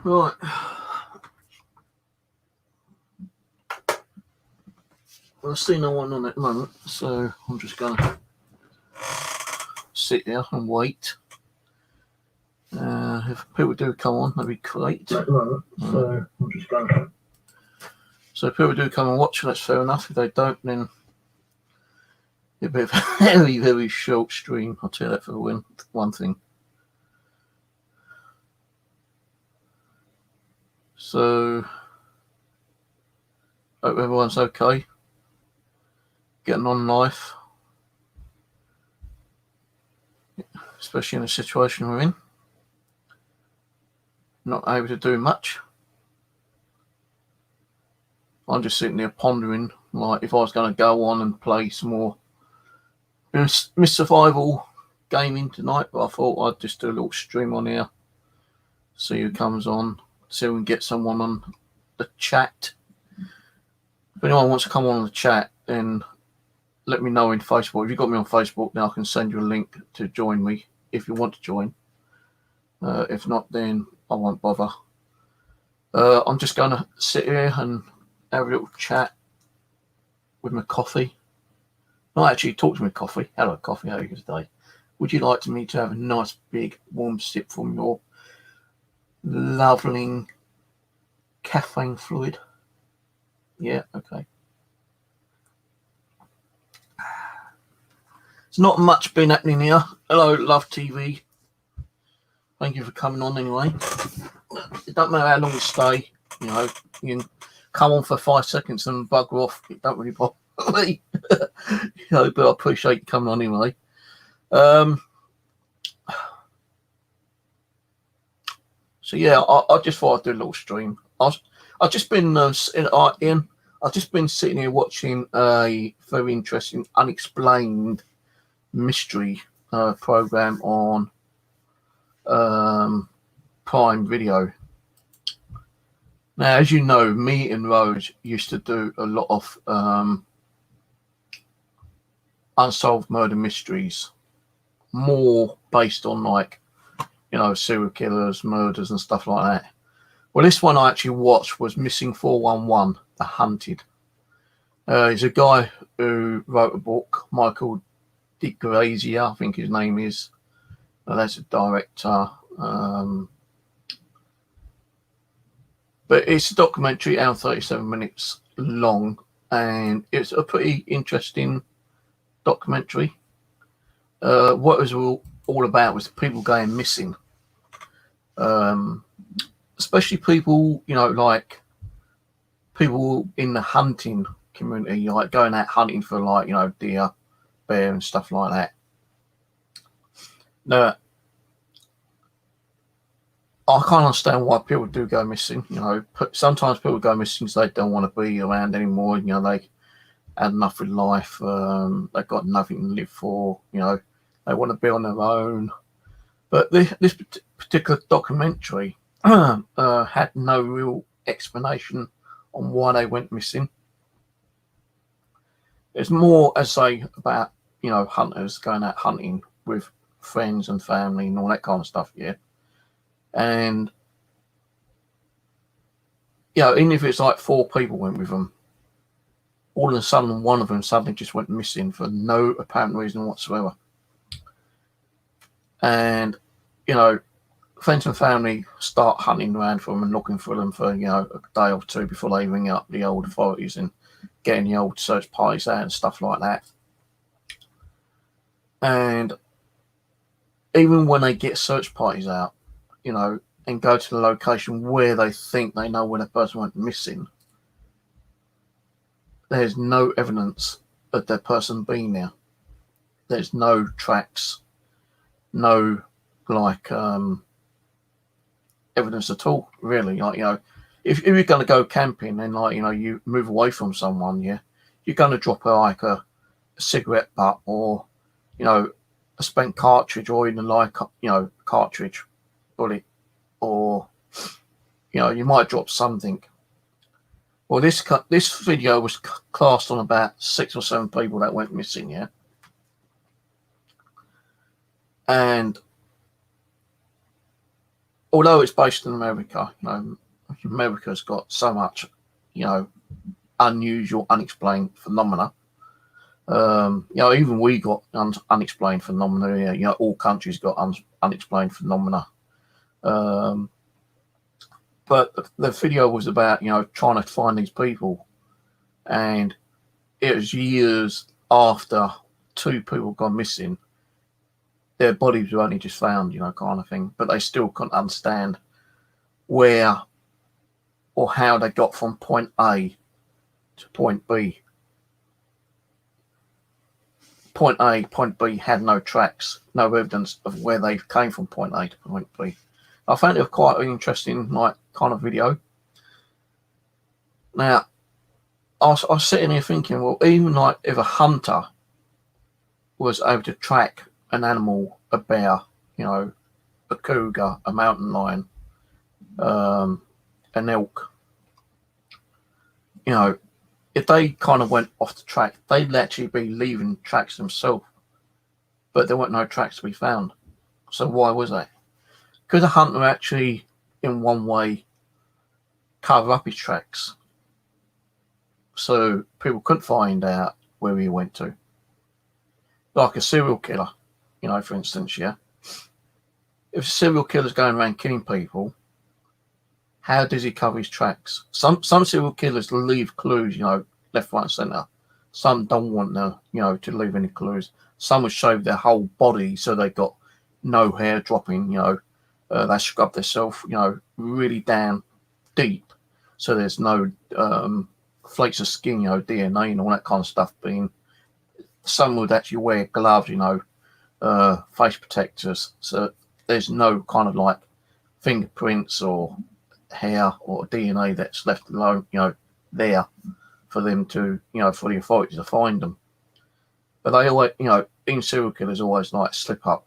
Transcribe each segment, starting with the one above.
Right. Well, I see no one on at the moment, so I'm just going to sit there and wait. If people do come on, that'd be great. At the moment, so I'm just going to. So if people do come and watch, that's fair enough. If they don't, then it'll be a very, very short stream. I'll tell you that for one thing. So, hope everyone's okay. Getting on life. Especially in the situation we're in. Not able to do much. I'm just sitting there pondering, like, if I was going to go on and play some more Miss Survival gaming tonight, but I thought I'd just do a little stream on here, see who comes on, see if we can get someone on the chat. If anyone wants to come on the chat, then let me know in Facebook. If you've got me on Facebook, then I can send you a link to join me if you want to join. If not, then I won't bother. I'm just going to sit here and have a little chat with my coffee. Not actually talk to my coffee. Hello, coffee. How are you today? Would you like me to have a nice big warm sip from your lovely caffeine fluid? Yeah, okay. There's not much been happening here. Hello, Love TV. Thank you for coming on anyway. It don't matter how long you stay, you know, you can come on for 5 seconds and bugger off. It don't really bother me. You know, but I appreciate you coming on anyway. So yeah, I just thought I'd do a little stream. I've just been Ian. I've just been sitting here watching a very interesting Unexplained Mystery program on Prime Video. Now, as you know, me and Rose used to do a lot of unsolved murder mysteries, more based on, like, you know, serial killers, murders and stuff like that. Well, this one I actually watched was Missing 411, The Hunted. He's a guy who wrote a book, Michael DeGrazia, I think his name is. That's a director. But it's a documentary, hour 37 minutes long, and it's a pretty interesting documentary. What it was all about was people going missing. Especially people, you know, like people in the hunting community, like going out hunting for, like, you know, deer, bear and stuff like that. Now, I can't understand why people do go missing. You know, sometimes people go missing because they don't want to be around anymore. You know, they had enough with life. They've got nothing to live for. You know, they want to be on their own. But this particular documentary had no real explanation on why they went missing. It's more, as say, about, you know, hunters going out hunting with friends and family and all that kind of stuff. Yeah. And, you know, even if it's like 4 people went with them, all of a sudden one of them suddenly just went missing for no apparent reason whatsoever. And, you know, friends and family start hunting around for them and looking for them for, you know, a day or two before they ring up the old authorities and getting the old search parties out and stuff like that. And even when they get search parties out, you know, and go to the location where they think they know when a person went missing, there's no evidence of that person being there. there's no tracks, no like evidence at all, really. Like, you know, if you're going to go camping, then, like, you know, you move away from someone, yeah, you're going to drop a cigarette butt, or, you know, a spent cartridge, or even like, you know, cartridge bullet, or, you know, you might drop something. Well, this video was classed on about 6 or 7 people that went missing, yeah. And although it's based in America, you know, America's got so much, you know, unusual, unexplained phenomena. You know, even we got unexplained phenomena. Yeah, you know, all countries got unexplained phenomena. But the video was about, you know, trying to find these people, and it was years after 2 people gone missing. Their bodies were only just found, you know, kind of thing. But they still couldn't understand where or how they got from point A to point B. Point A, point B had no tracks, no evidence of where they came from point A to point B. I found it quite an interesting, like, kind of video. Now, I was sitting here thinking, well, even like if a hunter was able to track an animal, a bear, you know, a cougar, a mountain lion, an elk, you know, if they kind of went off the track, they'd actually be leaving tracks themselves, but there weren't no tracks to be found. So why was that? Could a hunter actually, in one way, cover up his tracks so people couldn't find out where he went to? Like a serial killer, you know, for instance, yeah. If a serial killer's going around killing people, how does he cover his tracks? Some serial killers leave clues, you know, left, right, and centre. Some don't want you know, to leave any clues. Some will shave their whole body so they got no hair dropping, you know. They scrub themselves, you know, really down deep, so there's no flakes of skin, you know, DNA and all that kind of stuff being. Some would actually wear gloves, you know, face protectors, so there's no kind of like fingerprints or hair or DNA that's left alone, you know, there for them to, you know, for the authorities to find them. But they always, you know, in serial killers always like slip up.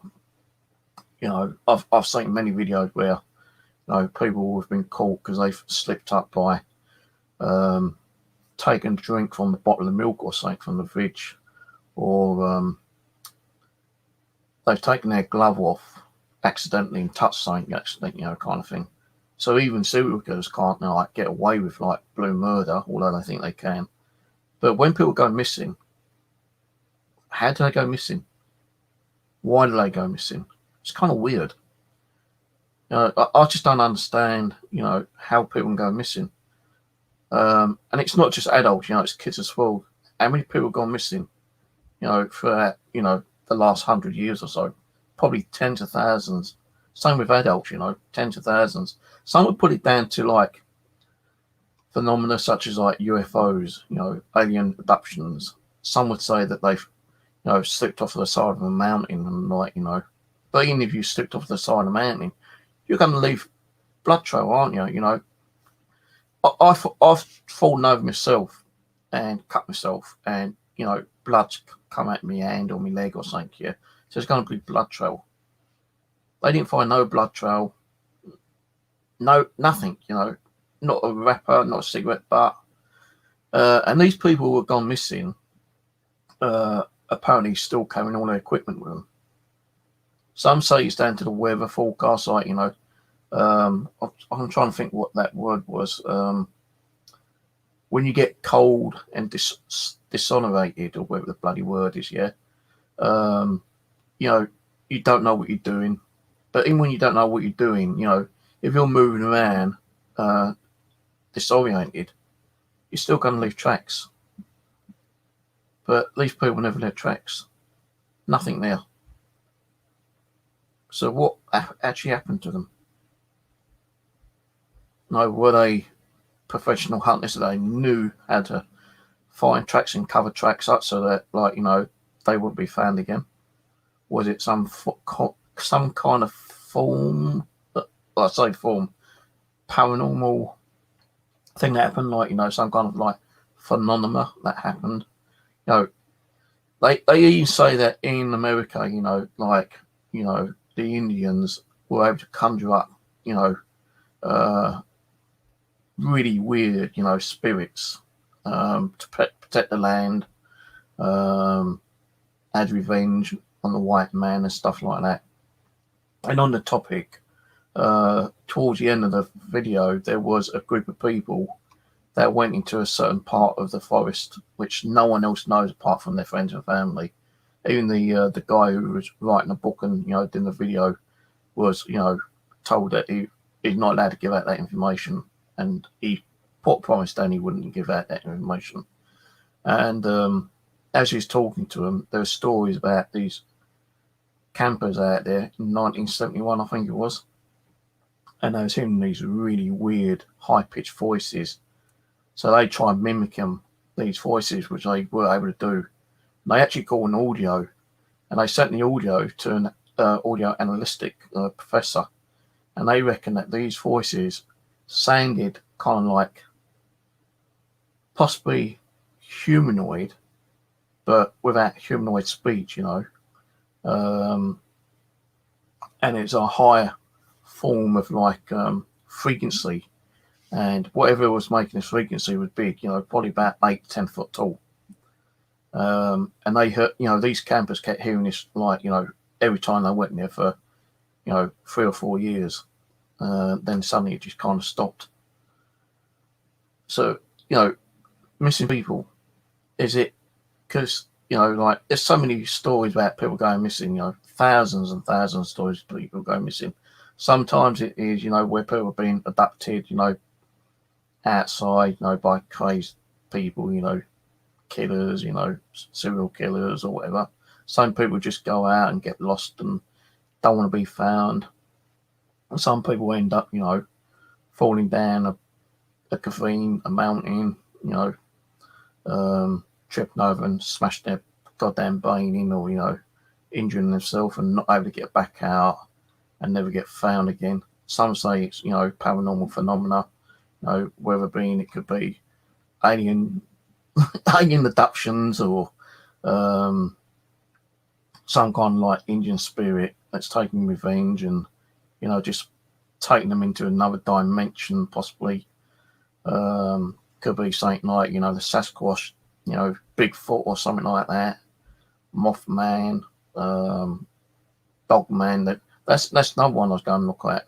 You know, I've seen many videos where, you know, people have been caught because they've slipped up by taking a drink from the bottle of milk or something from the fridge, or they've taken their glove off accidentally and touched something accidentally, you know, kind of thing. So even serial killers can't, you know, like, get away with like blue murder, although they think they can. But when people go missing, how do they go missing? Why do they go missing? It's kind of weird. You know, I just don't understand, you know, how people can go missing. And it's not just adults, you know, it's kids as well. How many people have gone missing, you know, for, you know, the last 100 years or so? Probably tens of thousands. Same with adults, you know, tens of thousands. Some would put it down to like phenomena such as like UFOs, you know, alien abductions. Some would say that they've, you know, slipped off the side of a mountain and, like, you know, but even if you slipped off the side of a mountain, you're going to leave blood trail, aren't you? You know, I've fallen over myself and cut myself, and, you know, blood's come out my hand or my leg or something, yeah. So there's going to be blood trail. They didn't find no blood trail, no nothing, you know, not a wrapper, not a cigarette butt. And these people who have gone missing apparently still carrying all their equipment with them. Some say it's down to the weather forecast, like, you know, I'm trying to think what that word was. When you get cold and disonerated, or whatever the bloody word is, yeah. You know, you don't know what you're doing. But even when you don't know what you're doing, you know, if you're moving around disoriented, you're still going to leave tracks. But these people never left tracks. Nothing there. So what actually happened to them? No, were they professional hunters? They knew how to find tracks and cover tracks up so that, like, you know, they wouldn't be found again. was it some kind of form, I say form, paranormal thing that happened, like, some kind of like phenomena that happened. They even say that in America, like, the Indians were able to conjure up, really weird, spirits, to protect the land, had revenge on the white man and stuff like that. And on the topic, towards the end of the video, there was a group of people that went into a certain part of the forest, which no one else knows apart from their friends and family. Even the guy who was writing the book and, doing the video was, told that he's not allowed to give out that information. And he put a promise down he wouldn't give out that information. And as he's talking to them, there were stories about these campers out there in 1971, I think it was. And they was hearing these really weird, high-pitched voices. So they tried mimicking these voices, which they were able to do. And they actually got an audio, and they sent the audio to an audio analytic professor. And they reckon that these voices sounded kind of like possibly humanoid, but without humanoid speech, and it's a higher form of like frequency, and whatever was making this frequency was big, probably about 8-10 foot tall. And they heard, these campers kept hearing this, like, every time they went there for 3 or 4 years. Then suddenly it just kind of stopped. So, missing people, is it because, like, there's so many stories about people going missing, thousands and thousands of stories of people going missing. Sometimes it is, where people are being abducted, outside, by crazy people, killers, serial killers or whatever. Some people just go out and get lost and don't want to be found. And some people end up, falling down a ravine, a mountain, tripping over and smashing their goddamn brain in, or, injuring themselves and not able to get back out and never get found again. Some say it's, paranormal phenomena, whether it could be alien abductions or some kind of like Indian spirit that's taking revenge and, just taking them into another dimension, possibly. Could be something like, the Sasquatch, Bigfoot or something like that. Mothman, Dogman. That's another one I was going to look at.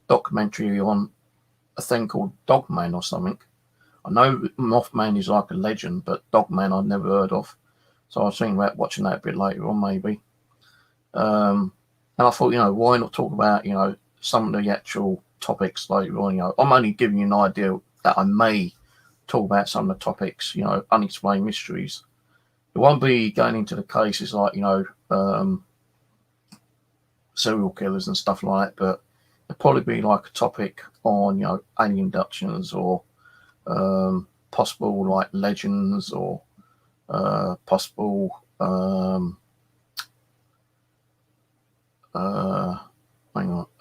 Documentary on a thing called Dogman or something. I know Mothman is like a legend, but Dogman I've never heard of. So I was thinking about watching that a bit later on, maybe. And I thought, why not talk about, some of the actual topics later on. I'm only giving you an idea that I may talk about some of the topics, unexplained mysteries. It won't be going into the cases like, serial killers and stuff like that, but it'll probably be like a topic on, alien abductions or possible like legends or possible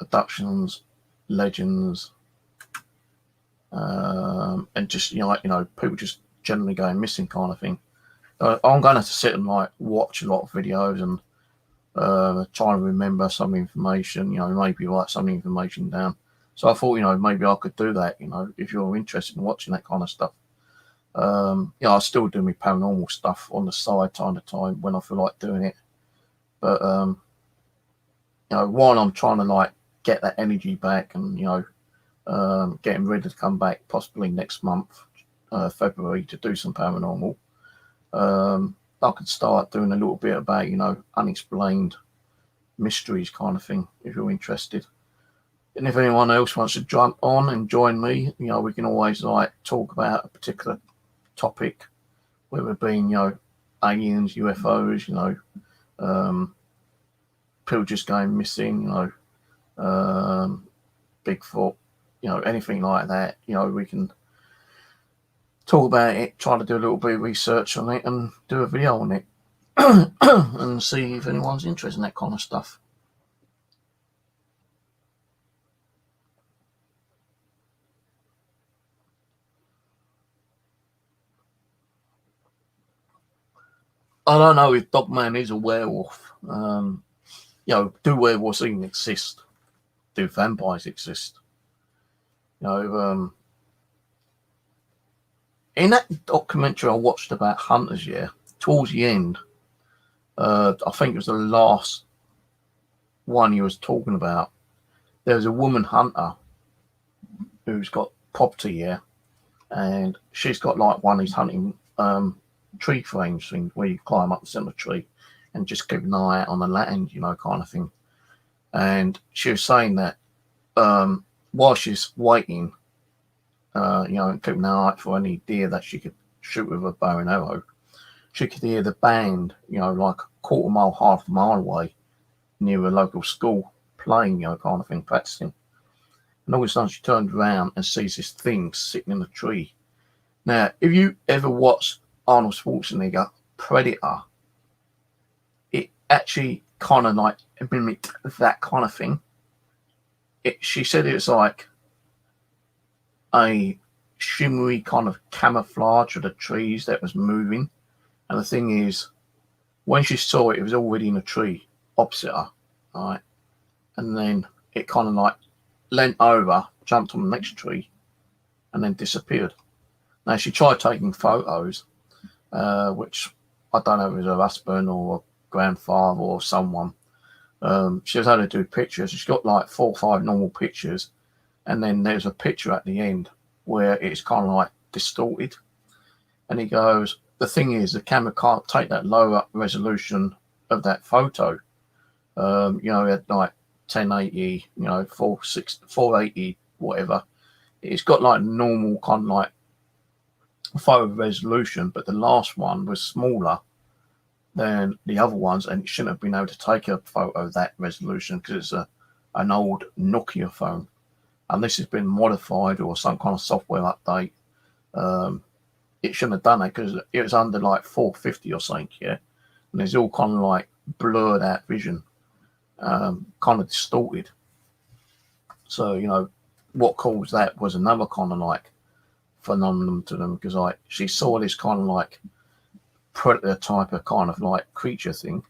abductions, legends, and just people just generally going missing kind of thing. I'm going to have to sit and like watch a lot of videos and try and remember some information, maybe write some information down. So I thought, maybe I could do that, if you're interested in watching that kind of stuff. I still do my paranormal stuff on the side time to time when I feel like doing it. But, while I'm trying to like get that energy back and, getting ready to come back possibly next month, February, to do some paranormal, I could start doing a little bit about, unexplained mysteries kind of thing, if you're interested. And if anyone else wants to jump on and join me, we can always like talk about a particular topic, whether it being, aliens, UFOs, people just going missing, Bigfoot, anything like that. We can talk about it, try to do a little bit of research on it and do a video on it. and see if anyone's interested in that kind of stuff. I don't know if Dogman is a werewolf. Do werewolves even exist? Do vampires exist? In that documentary I watched about hunters, towards the end, I think it was the last one he was talking about. There was a woman hunter who's got property, and she's got like one of these hunting tree frames thing where you climb up the centre of the tree and just keep an eye out on the land, kind of thing. And she was saying that while she's waiting, and keeping an eye out for any deer that she could shoot with a bow and arrow, she could hear the band, like a quarter mile, half a mile away near a local school playing, kind of thing, practicing. And all of a sudden she turned around and sees this thing sitting in a tree. Now, if you ever watched Arnold Schwarzenegger Predator, it actually kind of like mimicked that kind of thing. She said it was like a shimmery kind of camouflage of the trees that was moving. And the thing is, when she saw it, it was already in a tree opposite her, right? And then it kind of like leant over, jumped on the next tree, and then disappeared. Now, she tried taking photos, which I don't know if it was her husband or a grandfather or someone. She was able to do pictures. She's got like 4 or 5 normal pictures, and then there's a picture at the end where it's kind of like distorted. And he goes, the thing is, the camera can't take that lower resolution of that photo. At like 1080, 480, whatever. It's got like normal kind of like photo resolution, but the last one was smaller than the other ones, and it shouldn't have been able to take a photo of that resolution because it's an old Nokia phone. And this has been modified or some kind of software update. It shouldn't have done that because it was under like 450 or something, and there's all kind of like blurred out vision, kind of distorted. So, what caused that was another kind of like phenomenon to them, because like she saw this kind of like predator type of kind of like creature thing,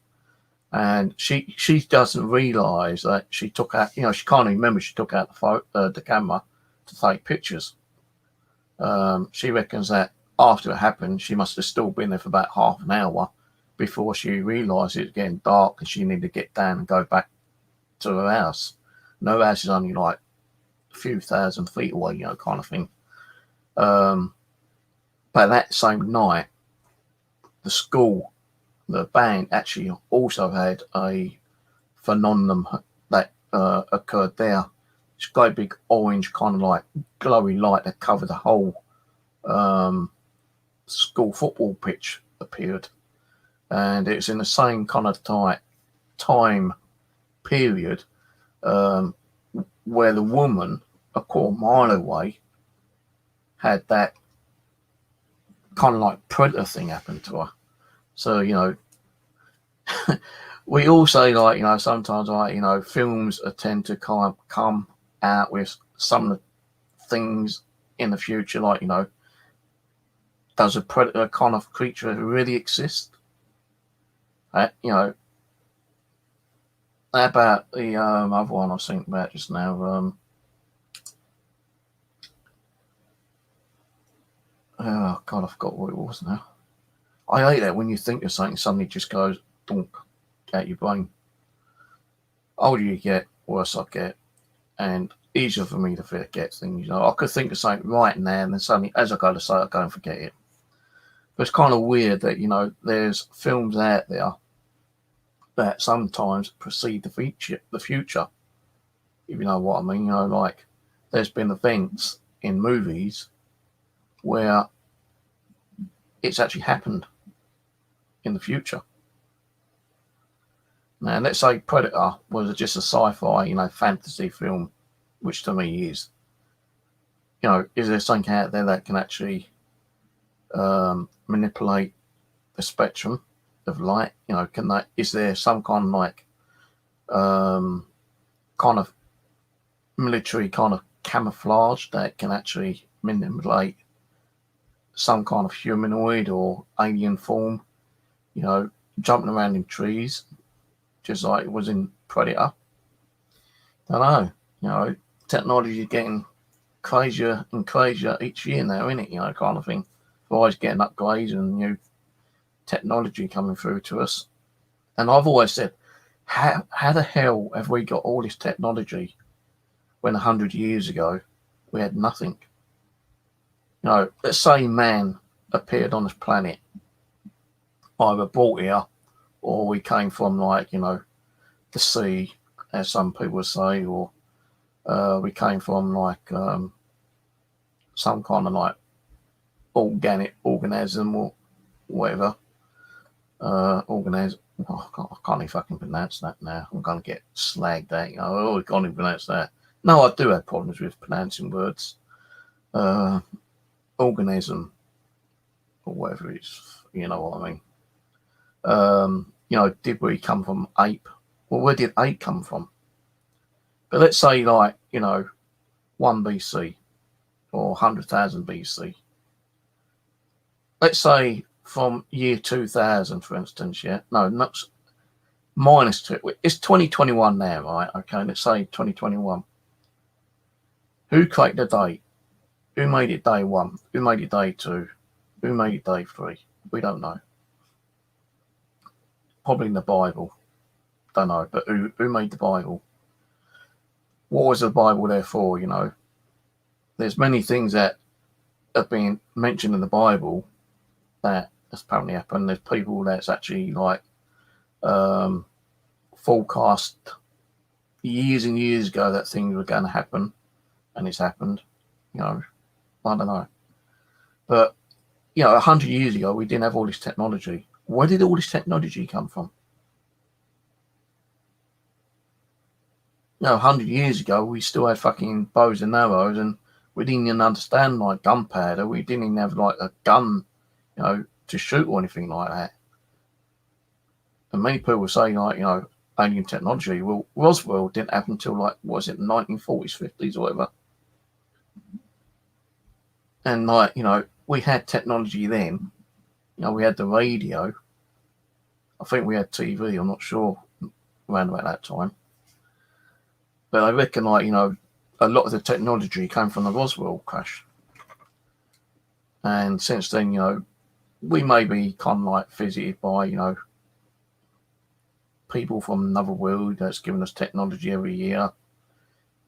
and she doesn't realize that she took out, she can't even remember she took out the camera to take pictures. She reckons that after it happened, she must have still been there for about half an hour before she realized it was getting dark and she needed to get down and go back to her house. And her house is only like a few thousand feet away, kind of thing. But that same night, the school, the band actually also had a phenomenon that occurred there. This great big orange kind of like glowy light that covered the whole school football pitch appeared. And it's in the same kind of time period where the woman a quarter mile away had that kind of like predator thing happen to her. So, we all say like, sometimes like, films tend to kind of come out with some of the things in the future, like, does a predator kind of creature really exist? How about the other one I was thinking about just now? Oh God, I forgot what it was now. I hate that when you think of something, suddenly just goes dunk out your brain. Older you get, worse I get, and easier for me to forget things. I could think of something right now, and then suddenly, as I go to say it, I go and forget it. But it's kind of weird that there's films out there that sometimes precede the future. If you know what I mean, like there's been events in movies where it's actually happened in the future. Now, let's say Predator was just a sci-fi, fantasy film, which to me is. Is there something out there that can actually manipulate the spectrum of light? You know, is there some kind of like kind of military kind of camouflage that can actually manipulate some kind of humanoid or alien form, you know, jumping around in trees, just like it was in Predator? Don't know. You know, technology is getting crazier and crazier each year now, isn't it? You know, kind of thing. We're always getting upgrades and new technology coming through to us. And I've always said, how the hell have we got all this technology when 100 years ago we had nothing? You know, let's say man appeared on this planet, either brought here or we came from, like, you know, the sea, as some people say, or we came from like some kind of like organic organism or whatever. Organism. Oh, I can't even fucking pronounce that now. I'm going to get slagged at. You know, oh, I can't even pronounce that. No, I do have problems with pronouncing words. Organism or whatever it is. You know what I mean? You know, did we come from ape? Well, where did ape come from? But let's say, like, you know, 1 BC or 100,000 BC. Let's say from year 2000, for instance, yeah? No, not minus 2. It's 2021 now, right? Okay, let's say 2021. Who created the date? Who made it day 1? Who made it day 2? Who made it day 3? We don't know. Probably in the Bible. Don't know, but who made the Bible? What was the Bible there for, you know? There's many things that have been mentioned in the Bible that has apparently happened. There's people that's actually like forecast years and years ago that things were going to happen, and it's happened. You know, I don't know. But, you know, 100 years ago, we didn't have all this technology. Where did all this technology come from? You know, 100 years ago, we still had fucking bows and arrows, and we didn't even understand like gunpowder. We didn't even have like a gun, you know, to shoot or anything like that. And many people say, like, you know, alien technology. Well, Roswell didn't happen until, like, what was it, 1940s, 50s, or whatever. And, like, you know, we had technology then. You know, we had the radio. I think we had TV, I'm not sure, around about that time. But I reckon, like, you know, a lot of the technology came from the Roswell crash. And since then, you know, we may be kind of like visited by, you know, people from another world that's giving us technology every year.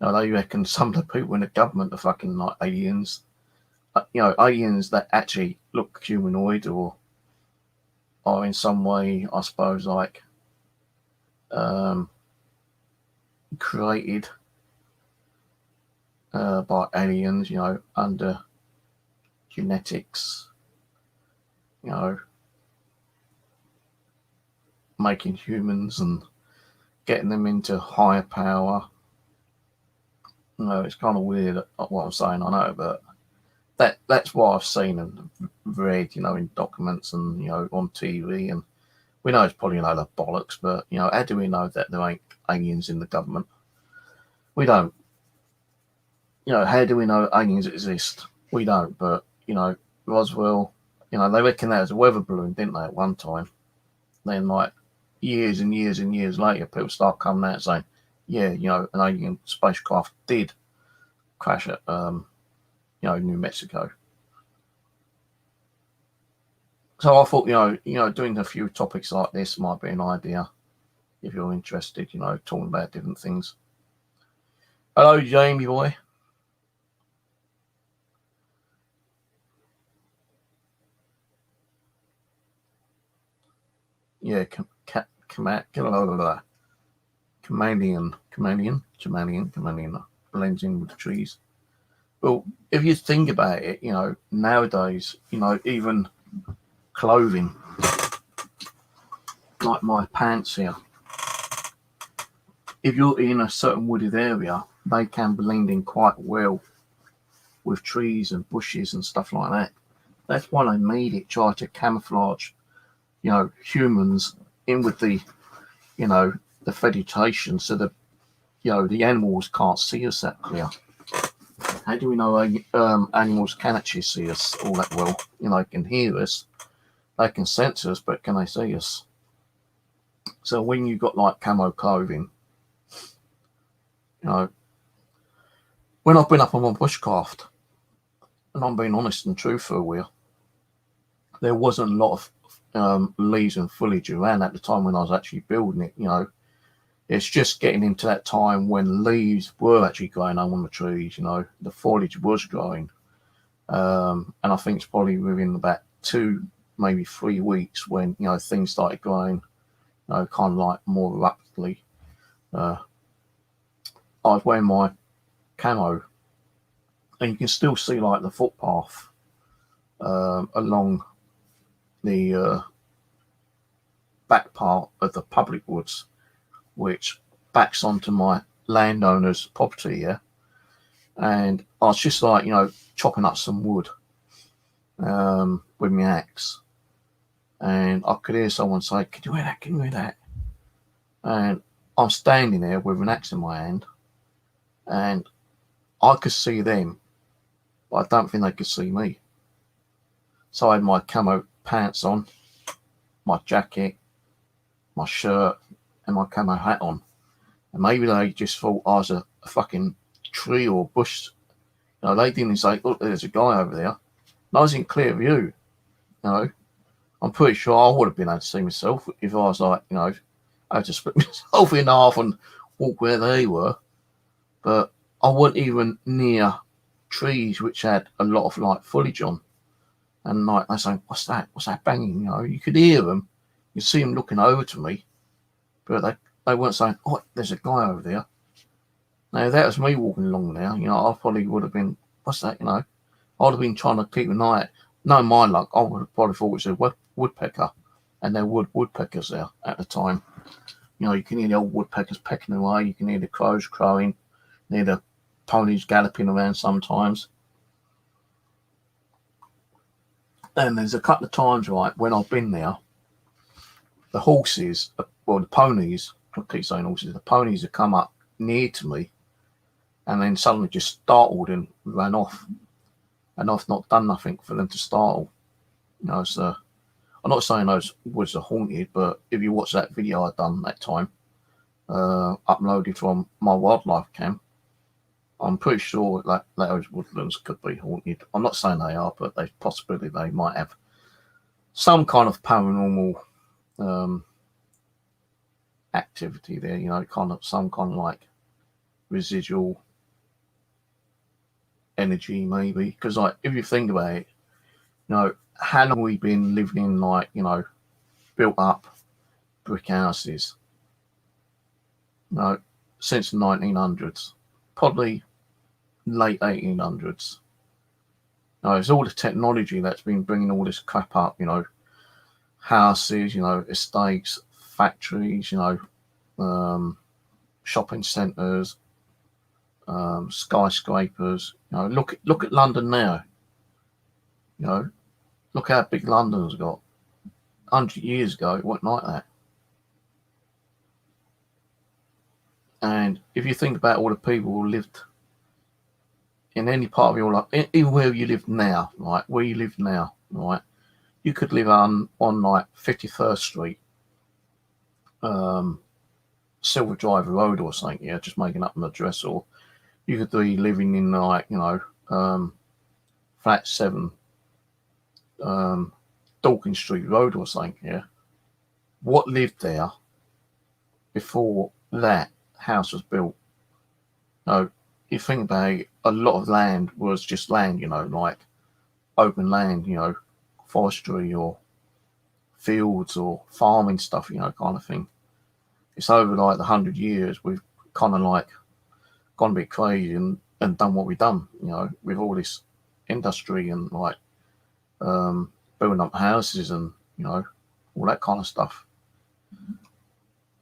Now, they reckon some of the people in the government are fucking like aliens. You know, aliens that actually look humanoid or are in some way, I suppose, like created by aliens, you know, under genetics, you know, making humans and getting them into higher power. You know, it's kind of weird what I'm saying, I know, but that's what I've seen and read, you know, in documents and, you know, on TV. And we know it's probably a load of bollocks, but, you know, how do we know that there ain't aliens in the government? We don't. You know, how do we know aliens exist? We don't. But, you know, Roswell, you know, they reckon that was a weather balloon, didn't they, at one time? Then, like, years and years and years later, people start coming out saying, yeah, you know, an alien spacecraft did crash at, you know, New Mexico. So I thought, you know, doing a few topics like this might be an idea if you're interested, you know, talking about different things. Hello, Jamie boy. Yeah, chameleon blends in with the trees. Well, if you think about it, you know, nowadays, you know, even clothing, like my pants here, if you're in a certain wooded area, they can blend in quite well with trees and bushes and stuff like that. That's why they made it, try to camouflage humans in with the the vegetation, so that the animals can't see us that clear. How do we know animals can actually see us all that well? They can hear us, they can sense us, but can they see us? So when you've got like camo clothing, when I've been up on my bushcraft, and I'm being honest and truthful with you, there wasn't a lot of leaves and foliage around at the time when I was actually building it. It's just getting into that time when leaves were actually growing on the trees. The foliage was growing, and I think it's probably within about 2, maybe 3 weeks when things started growing, kind of like more rapidly. I was wearing my camo, and you can still see like the footpath along the back part of the public woods, which backs onto my landowner's property here. And I was just like, chopping up some wood with my axe, and I could hear someone say, "Can you hear that? Can you hear that?" And I'm standing there with an axe in my hand, and I could see them, but I don't think they could see me. So I had my camo pants on, my jacket, my shirt, and my camo hat on. And maybe they just thought I was a fucking tree or bush. They didn't say, "Look, there's a guy over there." And I was in clear view. I'm pretty sure I would have been able to see myself if I was like, I had to split myself in half and walk where they were. But I wasn't even near trees which had a lot of like foliage on. And like they saying, "What's that? What's that banging?" You could hear them, you see them looking over to me, but they weren't saying, "Oh, there's a guy over there." Now if that was me walking along there, I probably would have been, "What's that?" I'd have been trying to keep an eye. No, my luck, I would have probably thought it was a woodpecker, and there were woodpeckers there at the time. You can hear the old woodpeckers pecking away. You can hear the crows crowing, you hear the ponies galloping around sometimes. And there's a couple of times, right, when I've been there, the horses, the ponies, I keep saying horses, the ponies have come up near to me and then suddenly just startled and ran off. And I've not done nothing for them to startle. So I'm not saying those woods are haunted, but if you watch that video I done that time, uploaded from my wildlife cam, I'm pretty sure that those woodlands could be haunted. I'm not saying they are, but there's possibility they might have some kind of paranormal activity there, kind of some kind of like residual energy maybe. Because like if you think about it, how long have we been living in like, built up brick houses? Since the 1900s, probably late 1800s. It's all the technology that's been bringing all this crap up, houses, estates, factories, shopping centres, skyscrapers. Look at London now. Look how big London's got. 100 years ago, it wasn't like that. And if you think about all the people who lived in any part of your life, even where you live now, right? Where you live now, right? You could live on like 51st Street, Silver Driver Road or something, just making up an address, or you could be living in like, flat 7, Dawkins Street Road or something, What lived there before that house was built? You think about it, a lot of land was just land, like open land, forestry or fields or farming stuff, kind of thing. It's over like the 100 years we've kind of like gone a bit crazy and done what we've done, with all this industry and like building up houses and all that kind of stuff.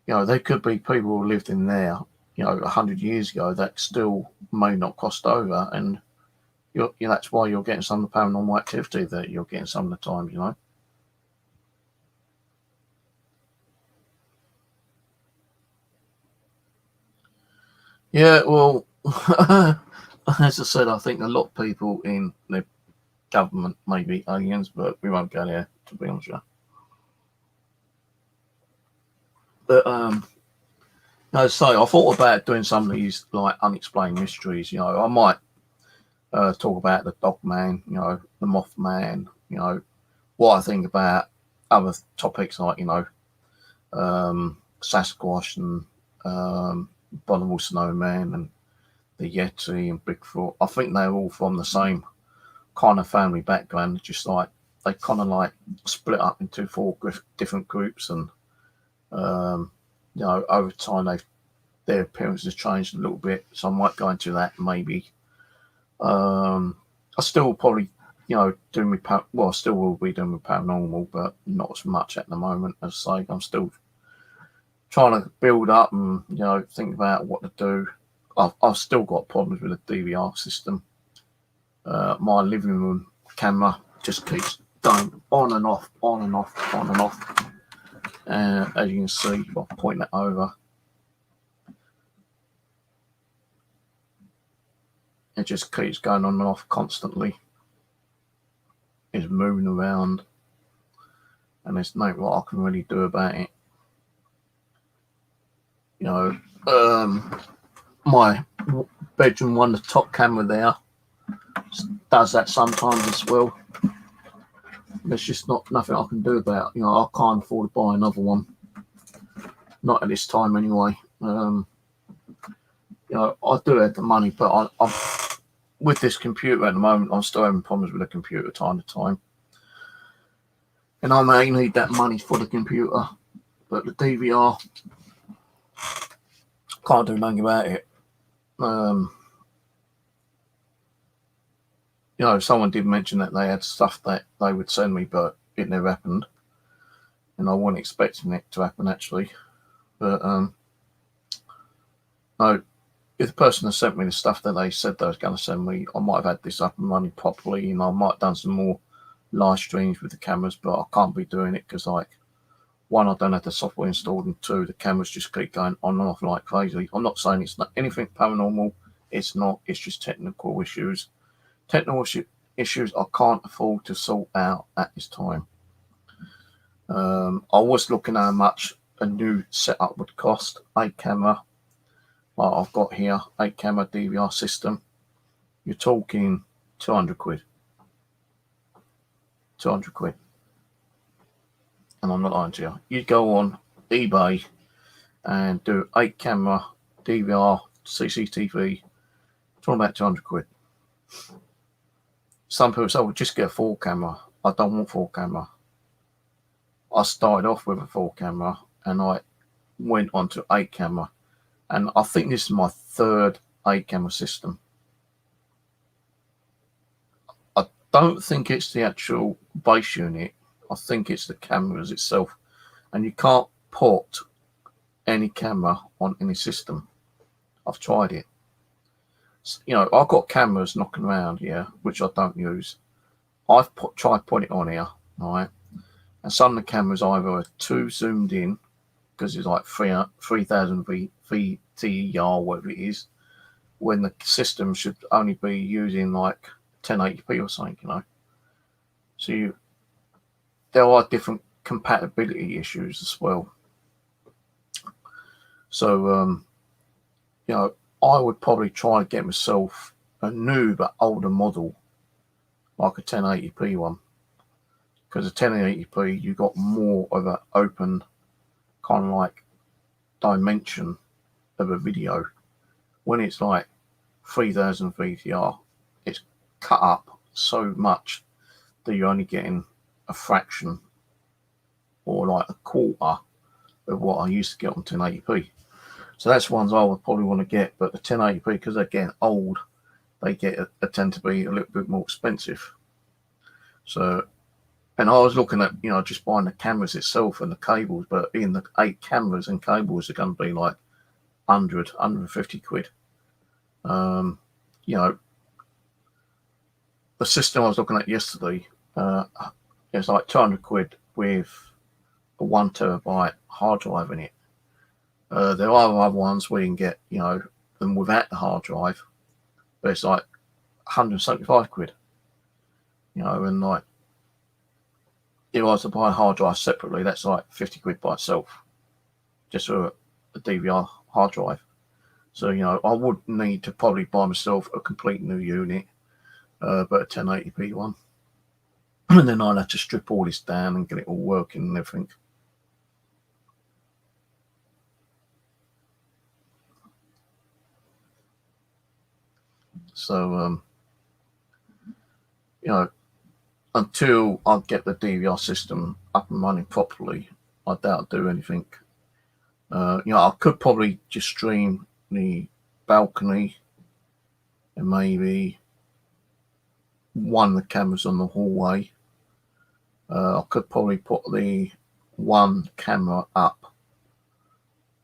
There could be people who lived in there 100 years ago that still may not crossed over, and that's why you're getting some of the paranormal activity that you're getting some of the time. Yeah, well, as I said, I think a lot of people in the government may be aliens, but we won't go there, to be honest with you. But as I say, I thought about doing some of these like unexplained mysteries. I might talk about the Dog Man, the Mothman, what I think about other topics like Sasquatch and Abominable Snowman and the Yeti and Bigfoot. I think they're all from the same kind of family background. Just like they kind of like split up into four different groups, and over time their appearance has changed a little bit. So I might go into that maybe. I still probably doing I still will be doing my paranormal, but not as much at the moment. As I say, I'm still trying to build up and think about what to do. I've still got problems with the DVR system. My living room camera just keeps going on and off, on and off, on and off. As you can see, if I point that over, it just keeps going on and off constantly. It's moving around, and there's nothing what I can really do about it. My bedroom one, the top camera there, does that sometimes as well. There's just nothing I can do about it. I can't afford to buy another one. Not at this time anyway. I do have the money, but I'm with this computer at the moment, I'm still having problems with the computer time to time. And I may need that money for the computer, but the DVR, can't do nothing about it. Someone did mention that they had stuff that they would send me, but it never happened. And I wasn't expecting it to happen, actually. But, no, if the person has sent me the stuff that they said they was going to send me, I might have had this up and running properly, and I might have done some more live streams with the cameras, but I can't be doing it because, like, one, I don't have the software installed, and two, the cameras just keep going on and off like crazy. I'm not saying it's not anything paranormal. It's not. It's just technical issues. Technical issues I can't afford to sort out at this time. I was looking at how much a new setup would cost. 8-camera, like I've got here, 8-camera DVR system. You're talking 200 quid. 200 quid. And I'm not lying to you. You'd go on eBay and do 8-camera DVR CCTV. It's all about 200 quid. Some people say, well, just get a 4-camera. I don't want 4-camera. I started off with a 4-camera and I went on to 8-camera. And I think this is my third 8-camera system. I don't think it's the actual base unit. I think it's the cameras itself. And you can't put any camera on any system. I've tried it. I've got cameras knocking around here, which I don't use. I've tried putting it on here, right? And some of the cameras either are too zoomed in, because it's like 3,000 VTR, whatever it is, when the system should only be using like 1080p or something, So there are different compatibility issues as well. So, I would probably try to get myself a new but older model, like a 1080p one. Because a 1080p, you got more of an open kind of like dimension of a video. When it's like 3000 VTR, it's cut up so much that you're only getting a fraction or like a quarter of what I used to get on 1080p. So that's ones I would probably want to get, but the 1080p, because they're getting old, they tend to be a little bit more expensive. So, and I was looking at, just buying the cameras itself and the cables, but in the 8 cameras and cables are going to be like 100, 150 quid. The system I was looking at yesterday, it's like 200 quid with a 1 terabyte hard drive in it. There are other ones where you can get, than without the hard drive, but it's like 175 quid, you know, and like if I was to buy a hard drive separately, that's like 50 quid by itself, just for a DVR hard drive. So, you know, I would need to probably buy myself a complete new unit, but a 1080p one. And then I'll have to strip all this down and get it all working and everything. So, you know, until I get the DVR system up and running properly, I doubt I'll do anything. You know, I could probably just stream the balcony and maybe one of the cameras on the hallway. I could probably put the one camera up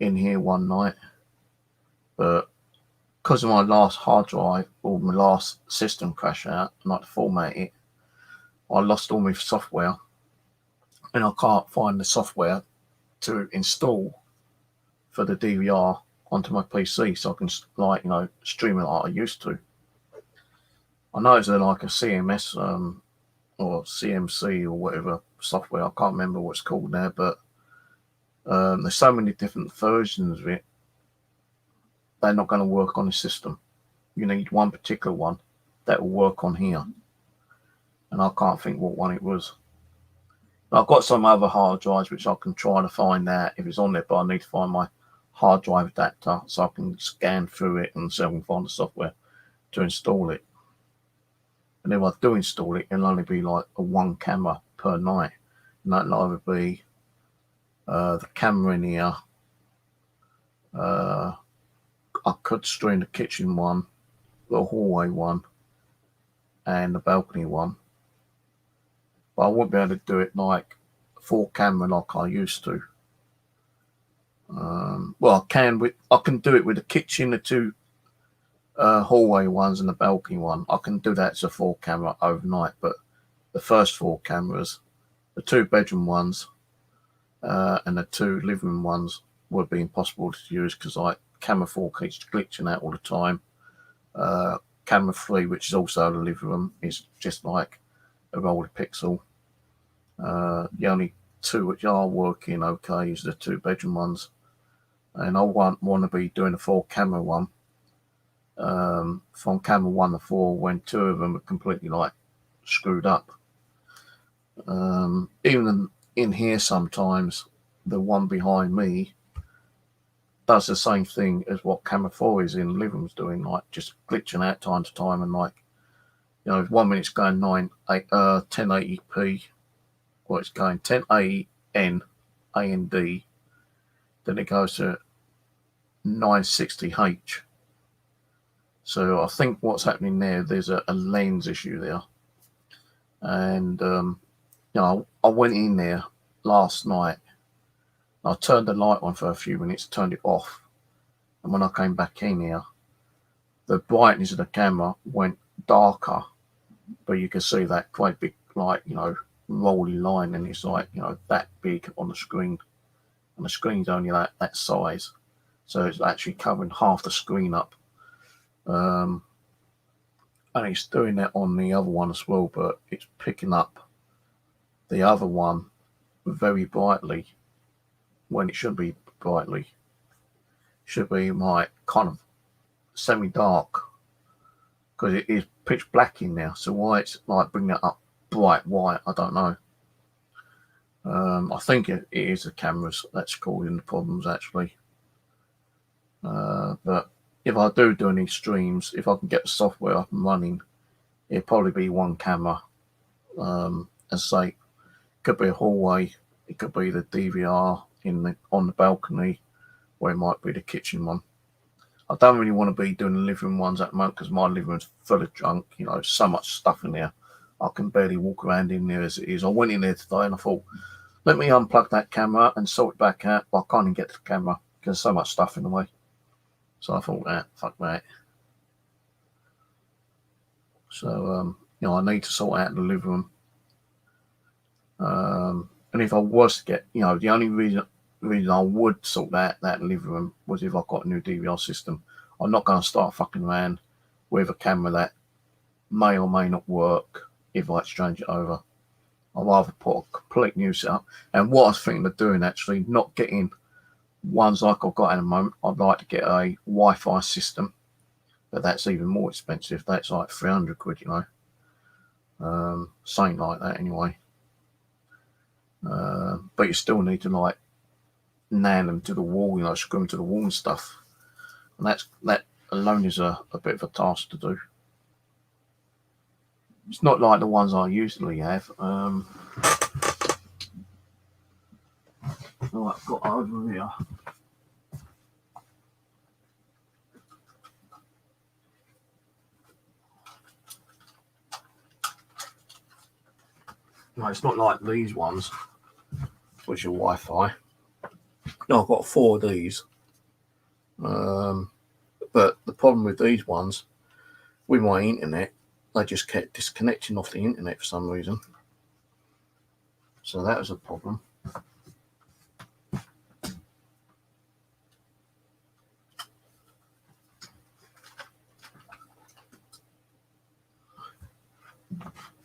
in here one night, but because of my last hard drive or my last system crash out and I had to format it, I lost all my software and I can't find the software to install for the DVR onto my PC so I can, like, you know, stream it like I used to. I know it's like a CMS or CMC or whatever software. I can't remember what it's called now, but there's so many different versions of it. They're not going to work on the system. You need one particular one that will work on here, and I can't think what one it was. But I've got some other hard drives which I can try to find out if it's on there, but I need to find my hard drive adapter so I can scan through it and see if I can find the software to install it. And if I do install it, it'll only be like a one camera per night, and that'll either be the camera in here. I could stream the kitchen one, the hallway one, and the balcony one, but I won't be able to do it like full camera like I used to. Well, I can do it with the kitchen, the two hallway ones, and the balcony one. I can do that as a full camera overnight, but the first four cameras, the two bedroom ones, and the two living room ones would be impossible to use because like camera 4 keeps glitching out all the time. Camera 3, which is also the living room, is just like a rolled pixel. The only two which are working okay is the two bedroom ones, and I want to be doing a 4 camera one from camera 1 to 4 when 2 of them are completely like screwed up. Even in here sometimes the one behind me does the same thing as what camera 4 is in the living room's doing, like just glitching out time to time, and like, you know, 1 minute's going 1080p, or it's going 1080 N AND, then it goes to 960H. So I think what's happening there's a lens issue there. And you know, I went in there last night. I turned the light on for a few minutes, turned it off, and when I came back in here, the brightness of the camera went darker, but you can see that quite big, like, you know, rolling line, and it's like, you know, that big on the screen, and the screen's only that size, so it's actually covering half the screen up. And it's doing that on the other one as well, but it's picking up the other one very brightly when it should be brightly. It should be like kind of semi-dark, because it is pitch black in there. So why it's like bringing that up bright white, I don't know. I think it is the cameras that's causing the problems actually. But if I do any streams, if I can get the software up and running, it'll probably be one camera. As I say, it could be a hallway, it could be the DVR on the balcony, or it might be the kitchen one. I don't really want to be doing the living room ones at the moment because my living room's full of junk. You know, so much stuff in there. I can barely walk around in there as it is. I went in there today and I thought, let me unplug that camera and sort it back out. But I can't even get to the camera because there's so much stuff in the way. So I thought, fuck that. So, you know, I need to sort out the living room. And if I was to get, you know, the only reason I would sort that living room was if I got a new DVR system. I'm not going to start fucking around with a camera that may or may not work if I exchange it over. I'd rather put a complete new setup. And what I was thinking of doing, actually, not getting ones like I've got at the moment. I'd like to get a Wi-Fi system, but that's even more expensive. That's like 300 quid, you know. Something like that anyway. But you still need to like nail them to the wall, you know, screw them to the wall and stuff. And that alone is a bit of a task to do. It's not like the ones I usually have. Oh, I've got over here. No, it's not like these ones, which are Wi-Fi. No, I've got 4 of these. But the problem with these ones, with my internet, they just kept disconnecting off the internet for some reason. So that was a problem.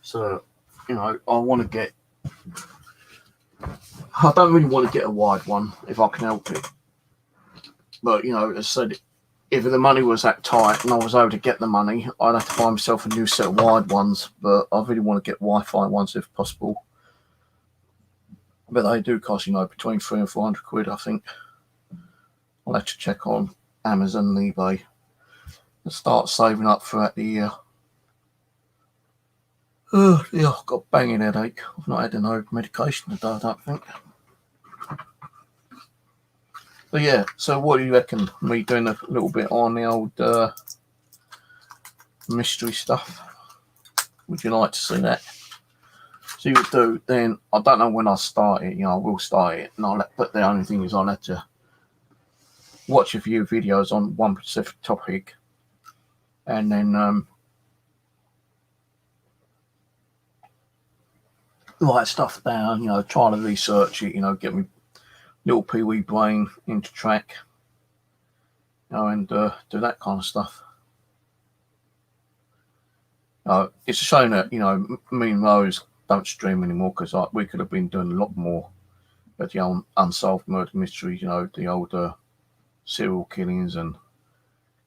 So, you know, I want to get... I don't really want to get a wide one if I can help it. But, you know, as I said, if the money was that tight and I was able to get the money, I'd have to buy myself a new set of wired ones. But I really want to get Wi-Fi ones if possible. But they do cost, you know, between 300 and 400 quid, I think. I'll have to check on Amazon and eBay and start saving up throughout the year. Oh, yeah, I've got a banging headache. I've not had no medication today, I don't think. But yeah, so what do you reckon? Me doing a little bit on the old mystery stuff? Would you like to see that? So you do, then I don't know when I start it, you know, I will start it, and but the only thing is I'll have to watch a few videos on one specific topic, and then write stuff down, you know, try to research it, you know, get me little pee-wee brain into track, you know, and do that kind of stuff. It's a shame that, you know, me and Rose don't stream anymore, because we could have been doing a lot more of the old unsolved murder mysteries, you know, the older serial killings, and,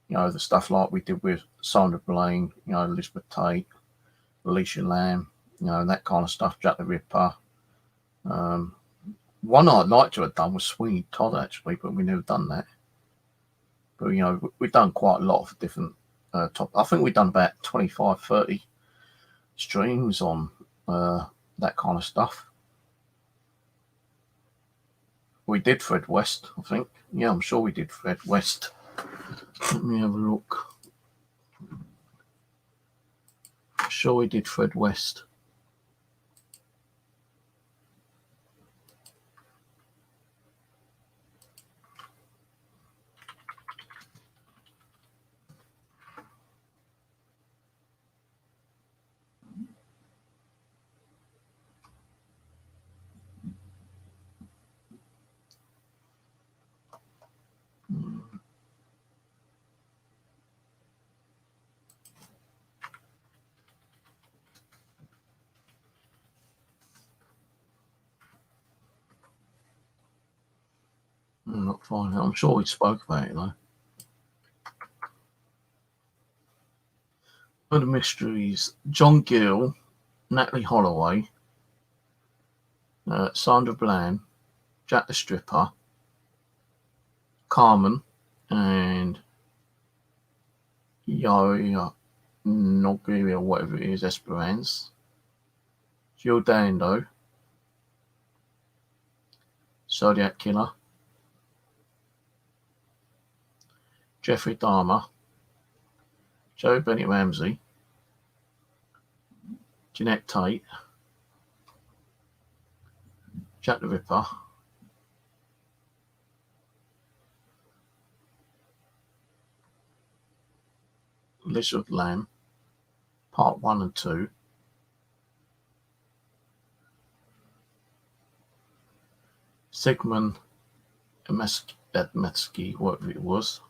you know, the stuff like we did with Sandra Blaine, you know, Elizabeth Tate, Alicia Lamb, you know, that kind of stuff, Jack the Ripper. One I'd like to have done was Sweeney Todd, actually, but we never done that. But, you know, we've done quite a lot of different topics. I think we've done about 25, 30 streams on that kind of stuff. We did Fred West, I think. Yeah, I'm sure we did Fred West. Let me have a look. I'm sure we did Fred West. I'm not finding it. I'm sure we spoke about it though. Murder Mysteries: John Gill, Natalie Holloway, Sandra Bland, Jack the Stripper, Carmen, and Yoya Nogueira, whatever it is, Esperance, Jill Dando, Zodiac Killer, Jeffrey Dahmer, Joe Bennett Ramsey, Jeanette Tate, Jack the Ripper, Elizabeth Lamb, Part 1 and 2, Sigmund Admetsky, whatever it was,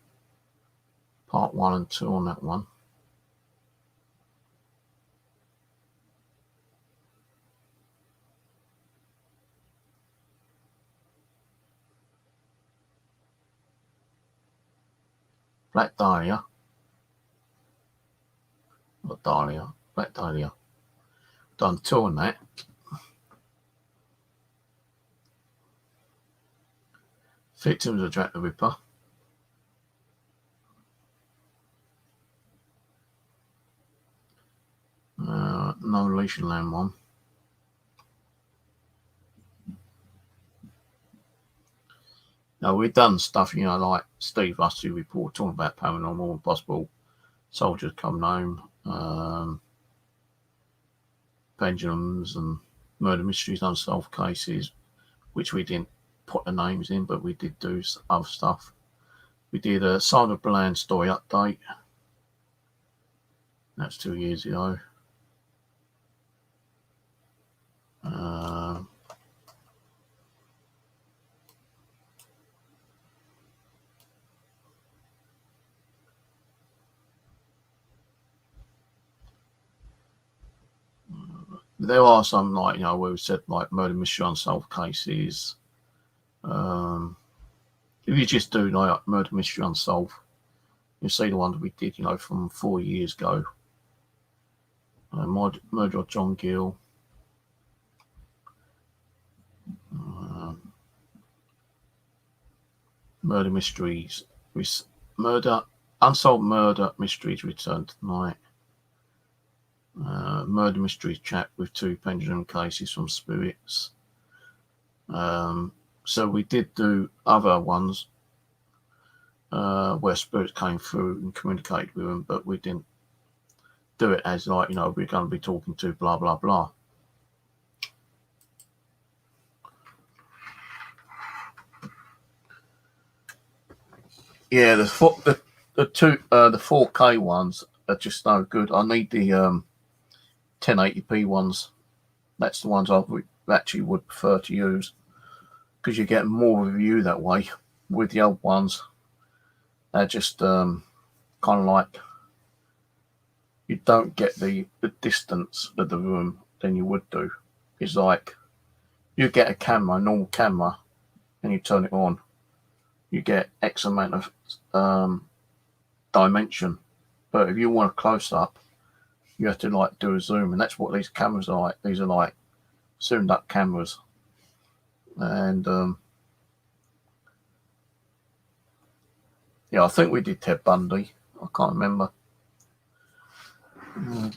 part 1 and 2 on that one. Black Dahlia. Not Dahlia. Black Dahlia. Done 2 on that. Victims of Jack the Ripper. No Leash Lamb one. Now, we've done stuff, you know, like Steve Rusty report talking about paranormal and possible soldiers coming home, pendulums and murder mysteries, unsolved cases, which we didn't put the names in, but we did do other stuff. We did a Simon Bland story update. That's 2 years ago. There are some, like, you know, where we said like murder mystery unsolved cases. If you just do like murder mystery unsolved, you'll see the ones we did, you know, from 4 years ago. Murder of John Gill. Murder mysteries. Unsolved murder mysteries return tonight. Murder mysteries chat with 2 pendulum cases from spirits. So we did do other ones where spirits came through and communicated with them, but we didn't do it as like, you know, we're going to be talking to blah blah blah. Yeah, the 4K ones are just no good. I need the 1080p ones. That's the ones I actually would prefer to use, because you get more review that way. With the old ones, they're just kind of like, you don't get the distance of the room than you would do. It's like you get a normal camera, and you turn it on, you get X amount of dimension. But if you want a close up, you have to like do a zoom, and that's what these cameras are like. These are like zoomed up cameras, and yeah, I think we did Ted Bundy. I can't remember.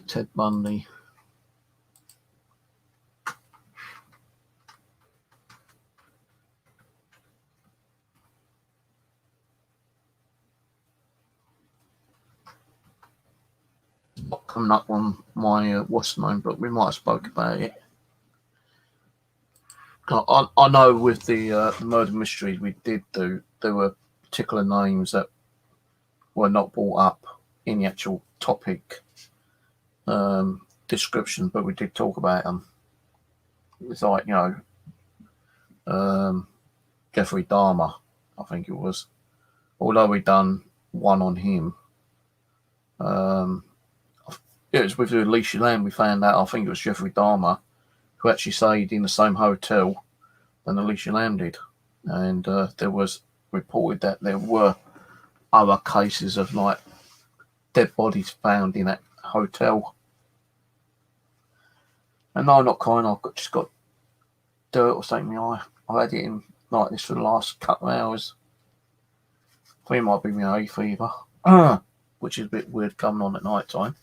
Ted Bundy. Not coming up on my what's the name, but we might have spoke about it. I know with the murder mysteries we did do, there were particular names that were not brought up in the actual topic description, but we did talk about them. It's like, you know, Jeffrey Dahmer, I think it was. Although we done one on him, it was with Alicia Lamb. We found out, I think it was Jeffrey Dahmer, who actually stayed in the same hotel than Alicia Lamb did, and there was reported that there were other cases of like dead bodies found in that hotel. And no, not crying. I've just got dirt or something in my eye. I've had it in like this for the last couple of hours. I think it might be my hay fever, which is a bit weird coming on at night time.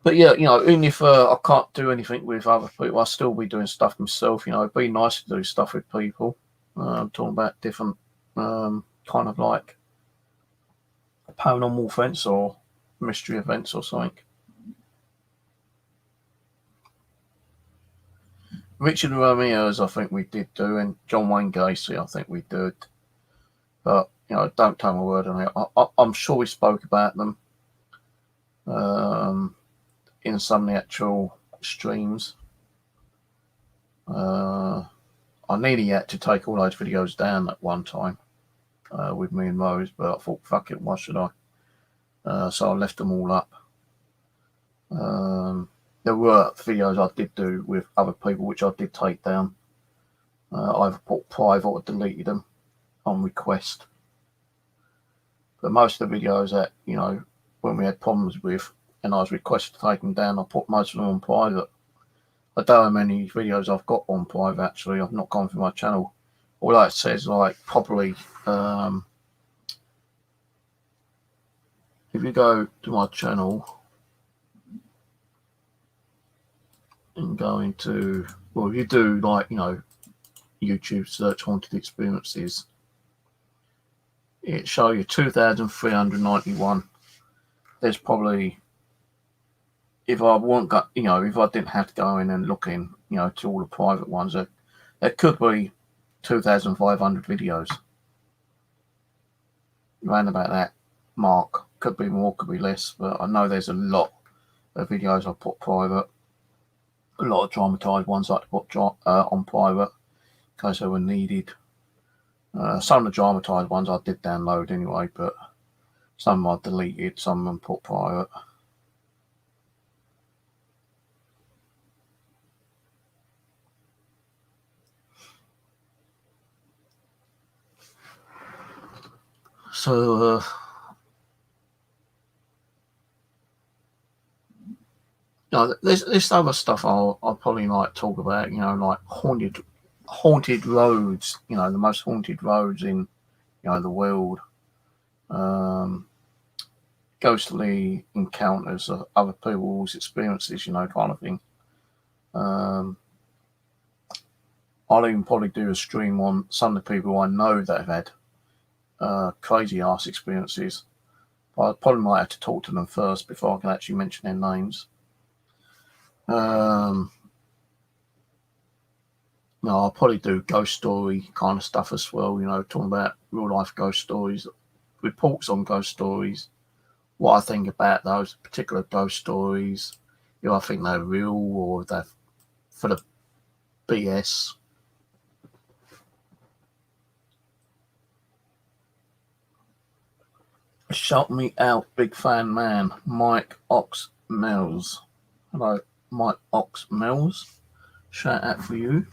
But yeah, you know, even if I can't do anything with other people, I'll still be doing stuff myself. You know, it'd be nice to do stuff with people. I'm talking about different kind of like paranormal events or mystery events or something. Richard Ramirez, I think we did do, and John Wayne Gacy, I think we did. But, you know, don't take my word on it. I'm sure we spoke about them in some of the actual streams. I nearly had to take all those videos down at one time. with me and Rose, but I thought, fuck it, why should I? So I left them all up. There were videos I did do with other people, which I did take down. Either put private or deleted them on request. But most of the videos that, when we had problems with, and I was requested to take them down, I put most of them on private. I don't know how many videos I've got on private, actually. I've not gone through my channel. Although it says, probably, if you go to my channel and go into, if you do, YouTube search haunted experiences, it show you 2,391. There's probably, if I didn't have to go in and look in, to all the private ones, there could be 2,500 videos. Around about that mark. Could be more, could be less, but I know there's a lot of videos I put private. A lot of dramatised ones I like to put on private in case they were needed. Some of the dramatised ones I did download anyway, but some I deleted, some of them put private. So, there's other stuff I'll probably talk about, like haunted roads, the most haunted roads in, the world. Ghostly encounters of other people's experiences, kind of thing. I'll even probably do a stream on some of the people I know that have had crazy ass experiences. But I probably might have to talk to them first before I can actually mention their names. No, I'll probably do ghost story kind of stuff as well, talking about real life ghost stories, reports on ghost stories, what I think about those particular ghost stories, I think they're real or they're for the BS. Shout me out, big fan man, Mike Ox Mills. Hello, Mike Ox Mills. Shout out for you.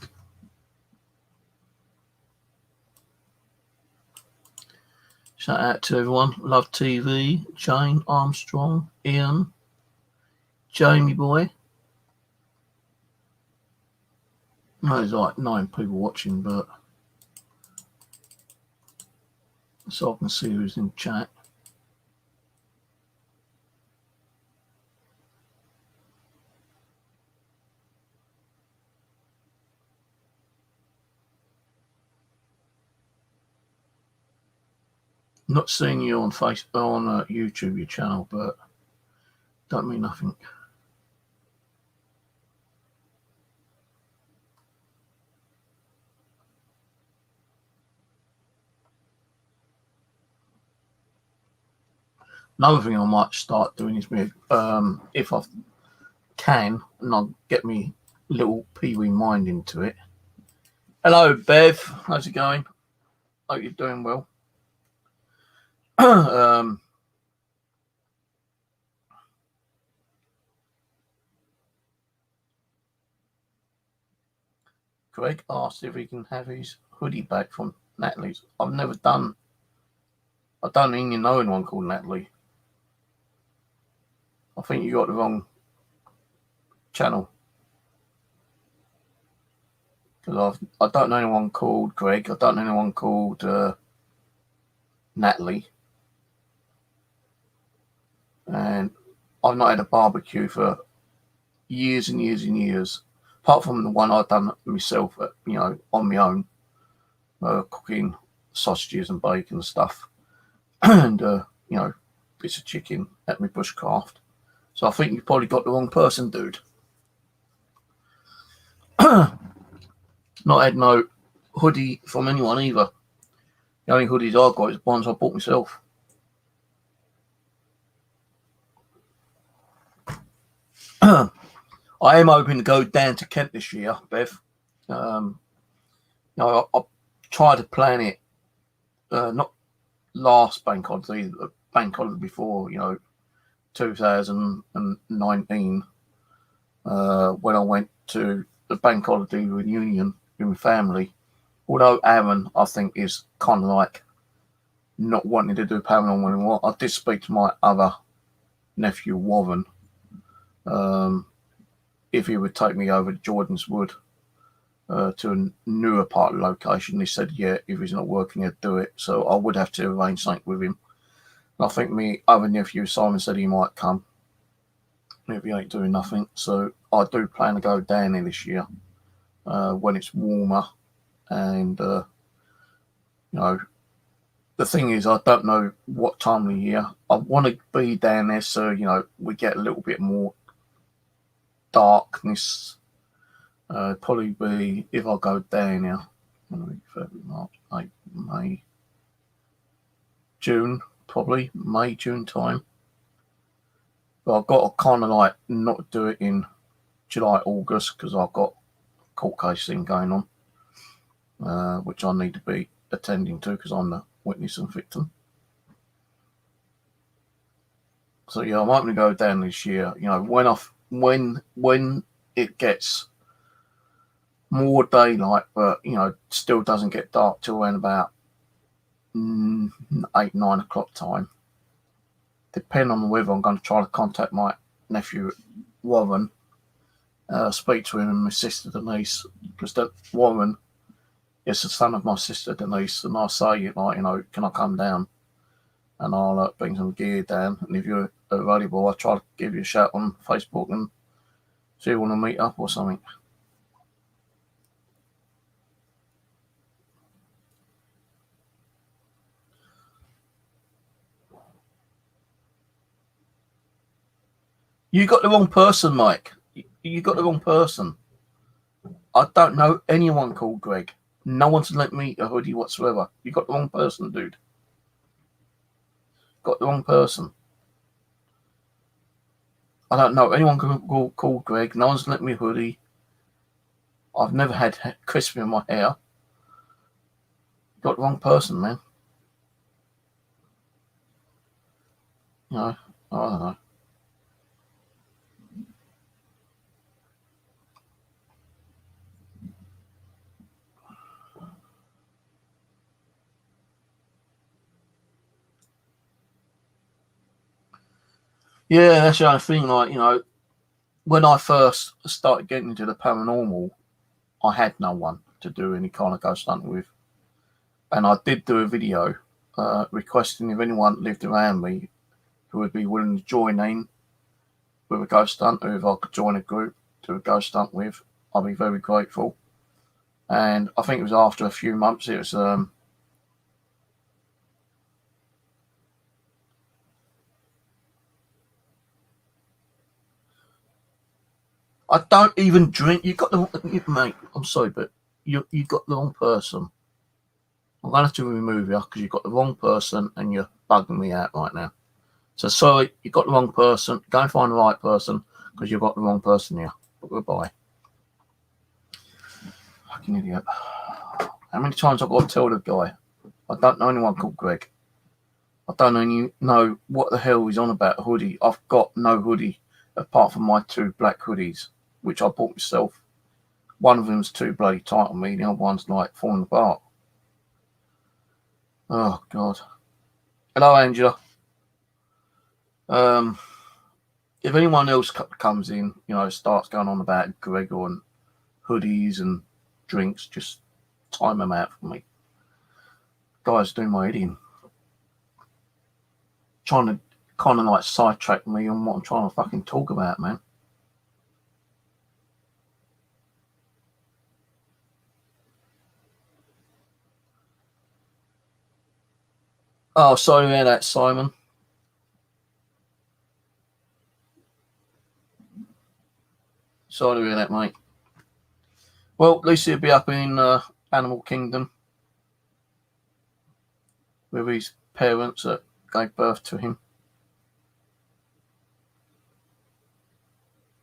Shout out to everyone. Love TV. Jane Armstrong. Ian. Jamie boy. There's 9 people watching, but so I can see who's in chat. Not seeing you on YouTube, your channel, but don't mean nothing. Another thing I might start doing is if I can, and I'll get me little peewee mind into it. Hello, Bev. How's it going? Hope you're doing well. Greg asked if he can have his hoodie back from Natalie's. I don't even know anyone called Natalie. I think you got the wrong channel. Because I don't know anyone called Greg. I don't know anyone called Natalie. And I've not had a barbecue for years and years and years. Apart from the one I've done myself, on my own. Cooking sausages and bacon and stuff. And, bits of chicken at my bushcraft. So I think you've probably got the wrong person, dude. Not had no hoodie from anyone either. The only hoodies I've got is ones I bought myself. I am hoping to go down to Kent this year, Bev. I tried to plan it, not last bank holiday, the bank holiday before, 2019, when I went to the bank holiday reunion with my family. Although Aaron, I think, is kind of like not wanting to do paranormal anymore, I did speak to my other nephew, Warren, if he would take me over to Jordan's Wood to a newer part of the location. He said, yeah, if he's not working, he'd do it. So I would have to arrange something with him. And I think my other nephew, Simon, said he might come if he ain't doing nothing. So I do plan to go down there this year when it's warmer. And, the thing is, I don't know what time of the year. I want to be down there so, we get a little bit more darkness. Probably be, if I go down now, February, March, April, May, June, probably May, June time. But I've got to kind of like not do it in July, August, because I've got a court case thing going on, which I need to be attending to because I'm the witness and victim. So yeah, I'm hoping to go down this year. When it gets more daylight, but still doesn't get dark till around about 8, 9 o'clock time. Depending on the weather, I'm going to try to contact my nephew Warren, speak to him, and my sister Denise, because Warren is the son of my sister Denise, and I say, can I come down? And I'll bring some gear down, and if you're available, I'll try to give you a shout on Facebook and see if you want to meet up or something. You got the wrong person, Mike. You got the wrong person. I don't know anyone called Greg. No one's lent me a hoodie whatsoever. You got the wrong person, dude. Got the wrong person. I don't know anyone called Greg. No one's lent me a hoodie. I've never had crispy in my hair. Got the wrong person, man. I don't know. Yeah, that's the only thing. When I first started getting into the paranormal, I had no one to do any kind of ghost hunting with. And I did do a video requesting if anyone lived around me who would be willing to join in with a ghost hunt, or if I could join a group to a ghost hunt with, I'd be very grateful. And I think it was after a few months, it was I don't even drink. Mate, I'm sorry, but you got the wrong person. I'm going to have to remove you because you've got the wrong person and you're bugging me out right now. So sorry, you got the wrong person. Go and find the right person because you've got the wrong person here. But goodbye. Fucking idiot. How many times I've got to tell the guy? I don't know anyone called Greg. I don't even know what the hell he's on about a hoodie. I've got no hoodie apart from my 2 black hoodies, which I bought myself. One of them's too bloody tight on me. The other one's like falling apart. Oh, God. Hello, Angela. If anyone else comes in, starts going on about Gregor and hoodies and drinks, just time them out for me. Guys, do my head in. Trying to kind of like sidetrack me on what I'm trying to fucking talk about, man. Oh, sorry about that, Simon. Sorry about that, mate. Well, at least he'll be up in Animal Kingdom with his parents that gave birth to him.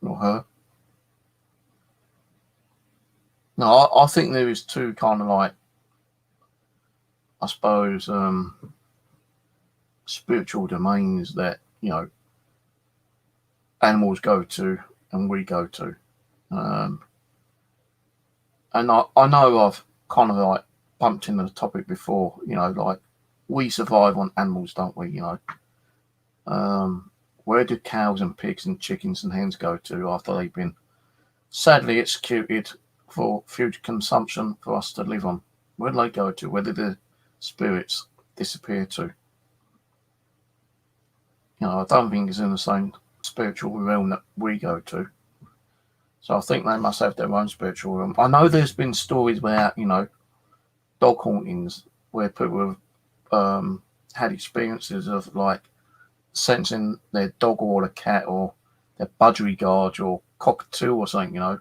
Or her. No, I think there is 2 kind of like, I suppose, spiritual domains that, you know, animals go to and we go to. And I know I've kind of like bumped into the topic before, you know, like we survive on animals, don't we? You know, where do cows and pigs and chickens and hens go to after they've been sadly executed for future consumption for us to live on? Where do they go to? Where do the spirits disappear to? You know, I don't think it's in the same spiritual realm that we go to. So I think they must have their own spiritual realm. I know there's been stories where, you know, dog hauntings where people have had experiences of like sensing their dog or a cat or their budgerigard or cockatoo or something, you know,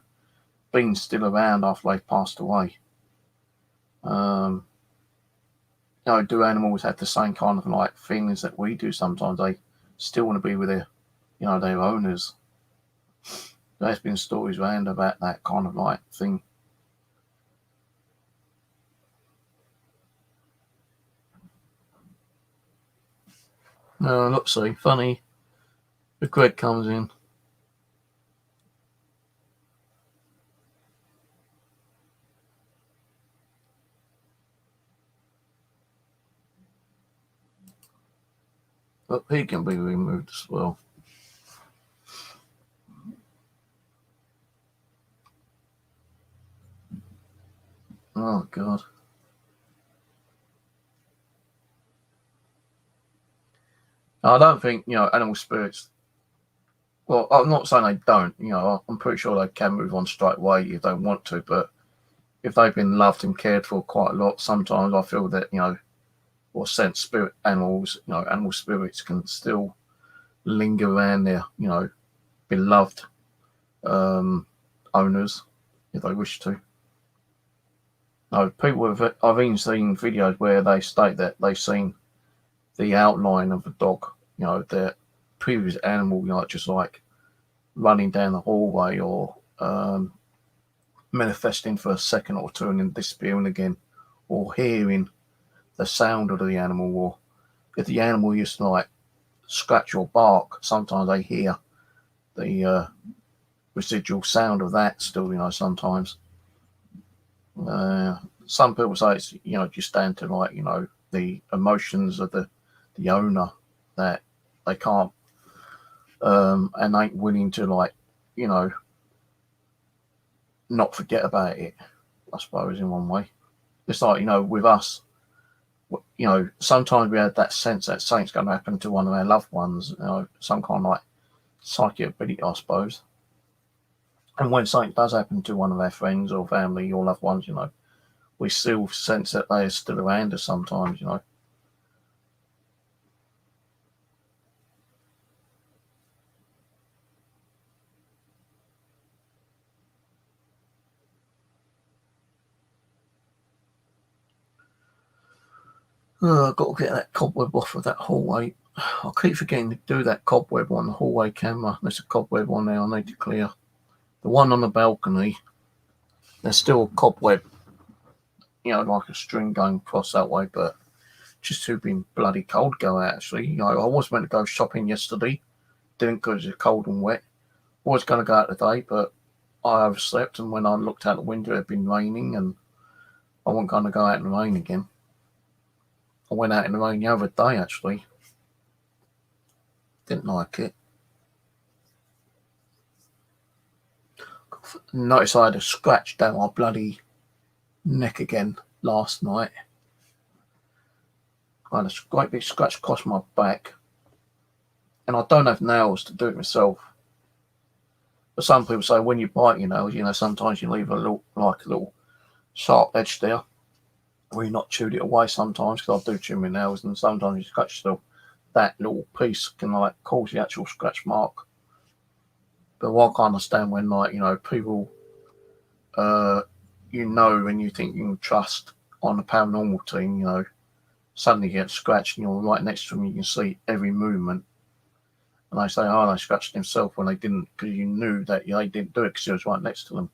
being still around after they've passed away. You know, do animals have the same kind of like feelings that we do sometimes? They still want to be with their, you know, their owners. There's been stories around about that kind of like thing. Let's see, funny. The Greg comes in. But he can be removed as well. Oh, God. I don't think, you know, animal spirits, well, I'm not saying they don't, you know, I'm pretty sure they can move on straight away if they want to, but if they've been loved and cared for quite a lot, sometimes I feel that, you know, or sense spirit animals, you know, animal spirits can still linger around their, you know, beloved owners if they wish to. No, I've even seen videos where they state that they've seen the outline of a dog, you know, their previous animal, you know, just like running down the hallway or manifesting for a second or two and then disappearing again, or hearing the sound of the animal, or if the animal used to like scratch or bark, sometimes they hear the residual sound of that still, you know, sometimes. Some people say it's, you know, just down to like, you know, the emotions of the owner that they can't and ain't willing to like, you know, not forget about it, I suppose, in one way. It's like, you know, with us, you know, sometimes we had that sense that something's going to happen to one of our loved ones, you know, some kind of like psychic ability, I suppose. And when something does happen to one of our friends or family or loved ones, you know, we still sense that they're still around us sometimes, you know. I've got to get that cobweb off of that hallway. I keep forgetting to do that cobweb on the hallway camera. There's a cobweb on there I need to clear. The one on the balcony, there's still a cobweb, you know, like a string going across that way, but just too been bloody cold go out, actually. You know, I was meant to go shopping yesterday, didn't because it's cold and wet. Was going to go out today, but I overslept, and when I looked out the window, it had been raining, and I wasn't going to go out in the rain again. I went out in the rain the other day, actually. Didn't like it. Noticed I had a scratch down my bloody neck again last night. I had a great big scratch across my back, and I don't have nails to do it myself. But some people say when you bite your nails, you know, sometimes you leave a little sharp edge there, where you're not chewed it away sometimes, because I do chew my nails, and sometimes you scratch still. That little piece can like cause the actual scratch mark. But what I can't understand when, like, you know, people, you know, when you think you can trust on the paranormal team, you know, suddenly get scratched and you're right next to them, you can see every movement. And they say, oh, they scratched himself when they didn't, because you knew that they didn't do it because you was right next to them.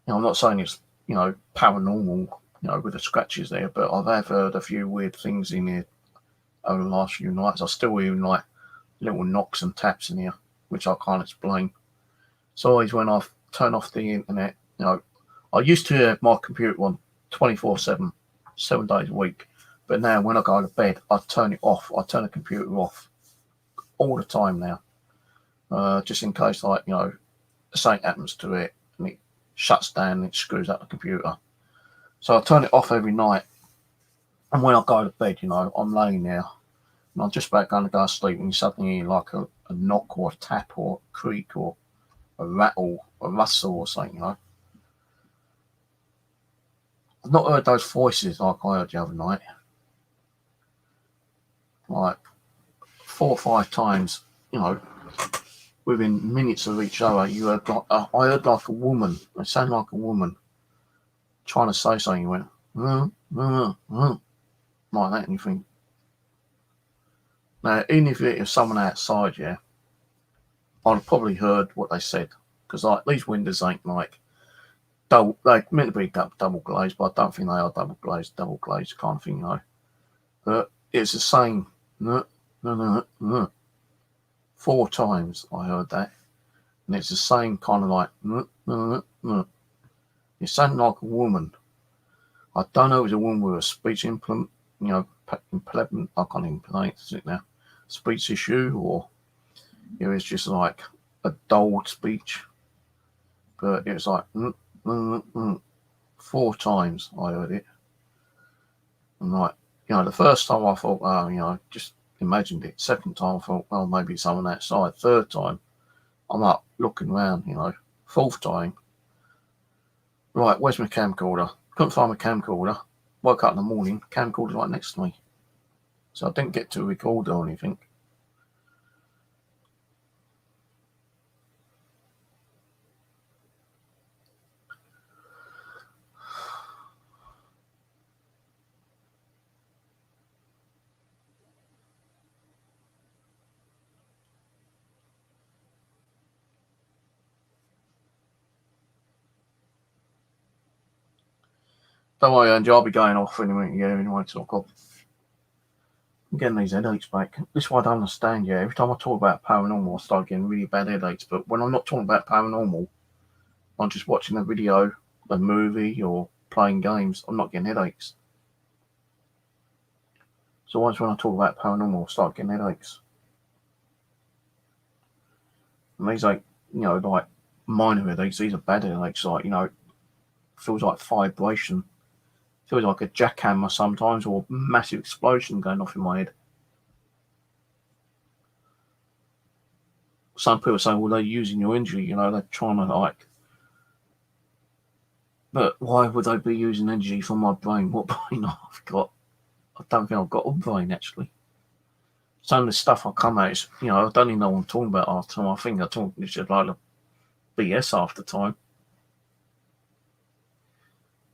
You know, I'm not saying it's, you know, paranormal with the scratches there. But I've heard a few weird things in here over the last few nights. I still hear like little knocks and taps in here, which I can't explain. So always when I turn off the internet, I used to have my computer on 24/7, 7 days a week. But now when I go to bed, I turn it off. I turn the computer off all the time now, just in case, something happens to it and it shuts down and it screws up the computer. So I turn it off every night. And when I go to bed, I'm laying there and I'm just about going to go to sleep and you suddenly hear like a knock or a tap or a creak or a rattle, a rustle or something, I've not heard those voices like I heard the other night. Like 4 or 5 times, within minutes of each other, you heard I heard like a woman. It sounded like a woman trying to say something. You went, like that, and you think, now, even if it was someone outside, I'd have probably heard what they said, because like these windows ain't like they're meant to be double glazed, but I don't think they are double glazed kind of thing, But it's the same. 4 times I heard that, and it's the same kind of like. It sounded like a woman. I don't know if it was a woman with a speech implement, implement. I can't even pronounce it now. Speech issue, or it was just like a dulled speech. But it was like 4 times I heard it, and like the first time I thought, just imagined it. Second time I thought, well, maybe it's someone outside. Third time, I'm up looking around, Fourth time, right, where's my camcorder? Couldn't find my camcorder. Woke up in the morning, camcorder right next to me. So I didn't get to record or anything. Don't worry, Angie, I'll be going off anyway, so I'm getting these headaches back. This is what I don't understand, every time I talk about paranormal, I start getting really bad headaches, but when I'm not talking about paranormal, I'm just watching a video, a movie, or playing games, I'm not getting headaches. So once when I talk about paranormal, I start getting headaches. And these like minor headaches, these are bad headaches, like, feels like vibration. Feels like a jackhammer sometimes, or a massive explosion going off in my head. Some people say, well, they're using your injury, they're trying to but why would they be using energy from my brain? What brain I've got? I don't think I've got a brain, actually. Some of the stuff I come at is, I don't even know what I'm talking about half the time. I think I talk just like a BS half the time.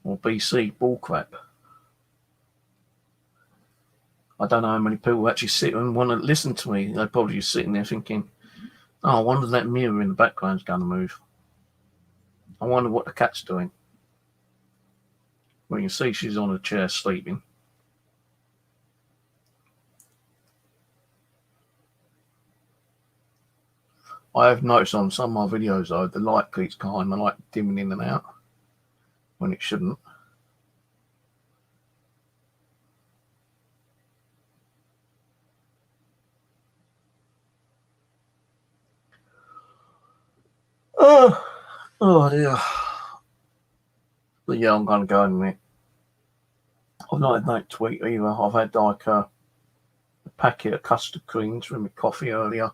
Or BC, bullcrap. I don't know how many people actually sit and want to listen to me. They're probably just sitting there thinking, oh, I wonder if that mirror in the background's going to move. I wonder what the cat's doing. Well, you can see she's on a chair sleeping. I have noticed on some of my videos, though, the light keeps kind of like dimming in and out when it shouldn't. Oh dear. But I'm going to go in a minute. I've not had no tweet either. I've had like a packet of custard creams with my coffee earlier.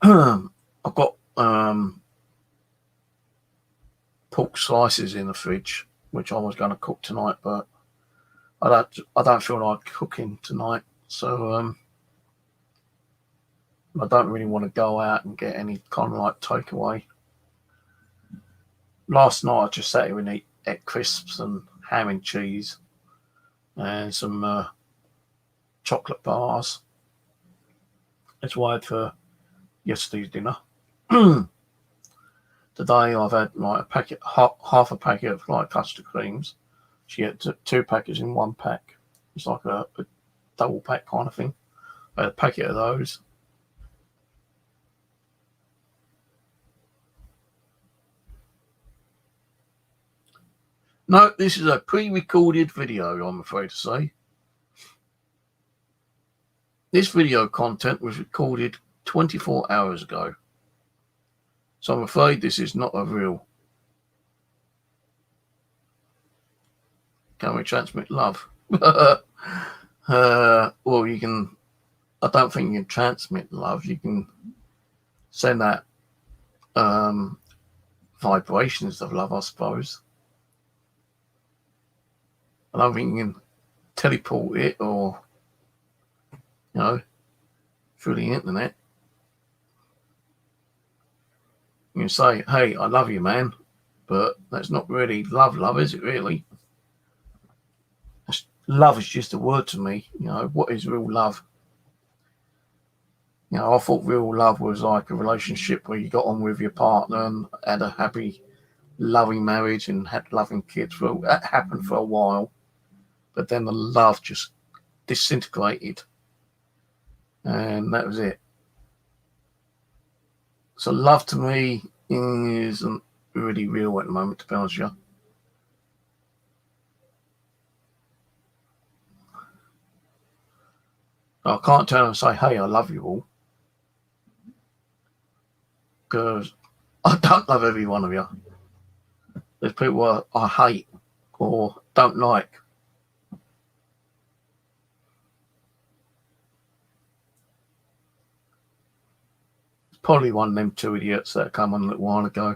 I've got pork slices in the fridge, which I was going to cook tonight, but I don't feel like cooking tonight, so I don't really want to go out and get any kind of like takeaway. Last night I just sat here and ate crisps and ham and cheese and some chocolate bars. That's what I had for yesterday's dinner. Today I've had like a packet, half a packet of like custard creams, So you get two packets in one pack. It's like a double pack kind of thing. I had a packet of those. No, this is a pre-recorded video, I'm afraid to say. This video content was recorded 24 hours ago. So I'm afraid this is not a real. Can we transmit love? Well, you can. I don't think you can transmit love. You can send out vibrations of love, I suppose. I don't think you can teleport it or, through the internet. You can say, hey, I love you, man. But that's not really love, is it really? Love is just a word to me. What is real love? I thought real love was like a relationship where you got on with your partner and had a happy, loving marriage and had loving kids. Well, that happened for a while, but then the love just disintegrated, and that was it. So love to me isn't really real at the moment, to be honest with you. I can't turn and say, hey, I love you all, because I don't love every one of you. There's people I hate or don't like. It's probably one of them two idiots that come on a little while ago.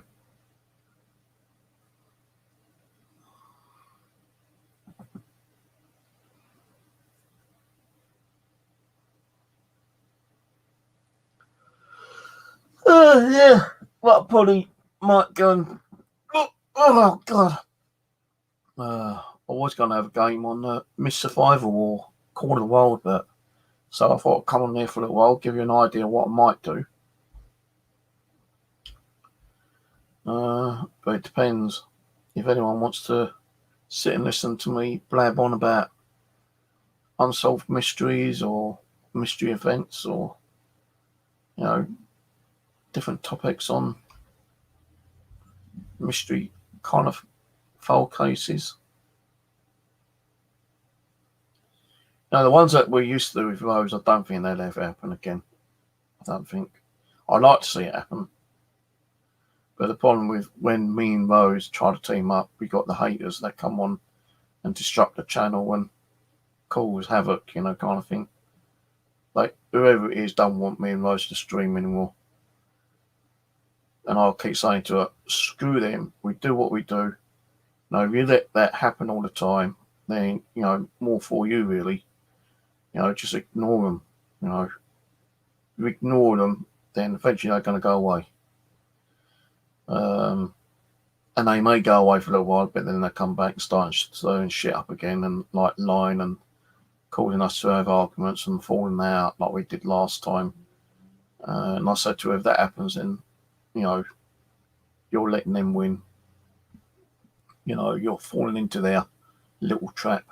Yeah. Well, I probably might go and... Oh, God. I was going to have a game on Miss Survival or Call of the Wild, but so I thought I'd come on there for a little while, give you an idea of what I might do. But it depends. If anyone wants to sit and listen to me blab on about unsolved mysteries or mystery events or, different topics on mystery kind of file cases. Now, the ones that we used to do with Rose, I don't think they'll ever happen again. I don't think. I'd like to see it happen. But the problem with when me and Rose try to team up, we got the haters that come on and disrupt the channel and cause havoc, kind of thing. Like, whoever it is don't want me and Rose to stream anymore. And I'll keep saying to her, screw them. We do what we do. If you let that happen all the time, then, more for you, really. Just ignore them. If you ignore them, then eventually they're going to go away. And they may go away for a little while, but then they come back and start stirring shit up again and like lying and causing us to have arguments and falling out like we did last time. And I said to her, if that happens, then, you're letting them win. You're falling into their little trap.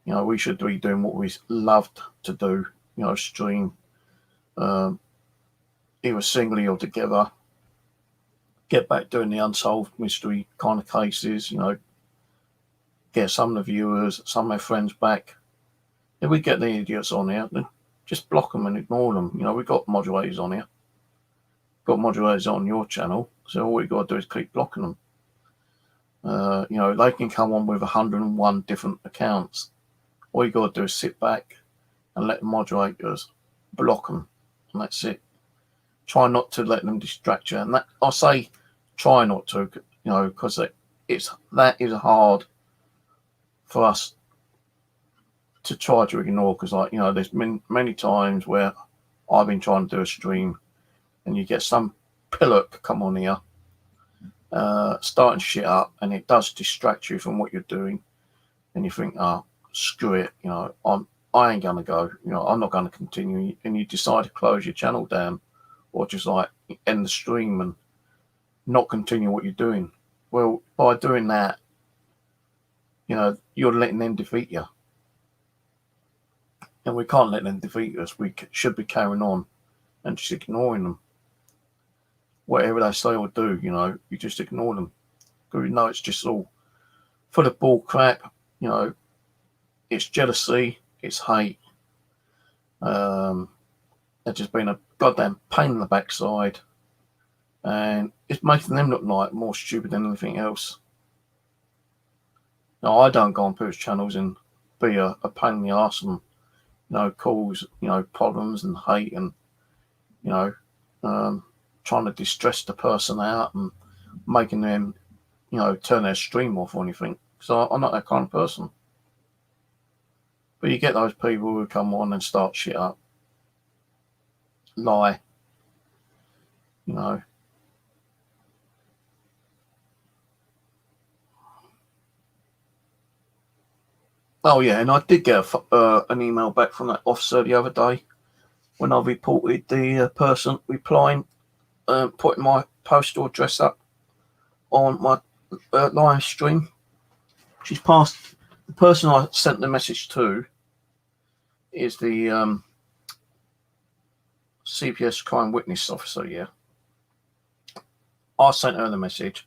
We should be doing what we loved to do, stream, either singly or together, get back doing the unsolved mystery kind of cases, get some of the viewers, some of their friends back. If we get the idiots on here, then just block them and ignore them. We've got moderators on here. Got moderators on your channel, so all we got to do is keep blocking them. They can come on with 101 different accounts. All you got to do is sit back and let the moderators block them, and that's it. Try not to let them distract you. And that, I say try not to, because that is hard for us to try to ignore, because there's been many times where I've been trying to do a stream and you get some pillock come on here starting shit up, and it does distract you from what you're doing, and you think, screw it, I ain't gonna go, I'm not gonna continue, and you decide to close your channel down or just like end the stream and not continue what you're doing. Well, by doing that, you're letting them defeat you. And we can't let them defeat us. We should be carrying on and just ignoring them. Whatever they say or do, you just ignore them. Because you know it's just all full of bull crap. It's jealousy, it's hate. They've just been a goddamn pain in the backside. And it's making them look like more stupid than anything else. Now, I don't go on people's channels and be a pain in the arse and, cause, problems and hate and, trying to distress the person out and making them, turn their stream off or anything. So I'm not that kind of person. But you get those people who come on and start shit up. Lie. Oh, yeah, and I did get an email back from that officer the other day when I reported the person replying, putting my postal address up on my live stream. She's passed. The person I sent the message to is the CPS crime witness officer, yeah. I sent her the message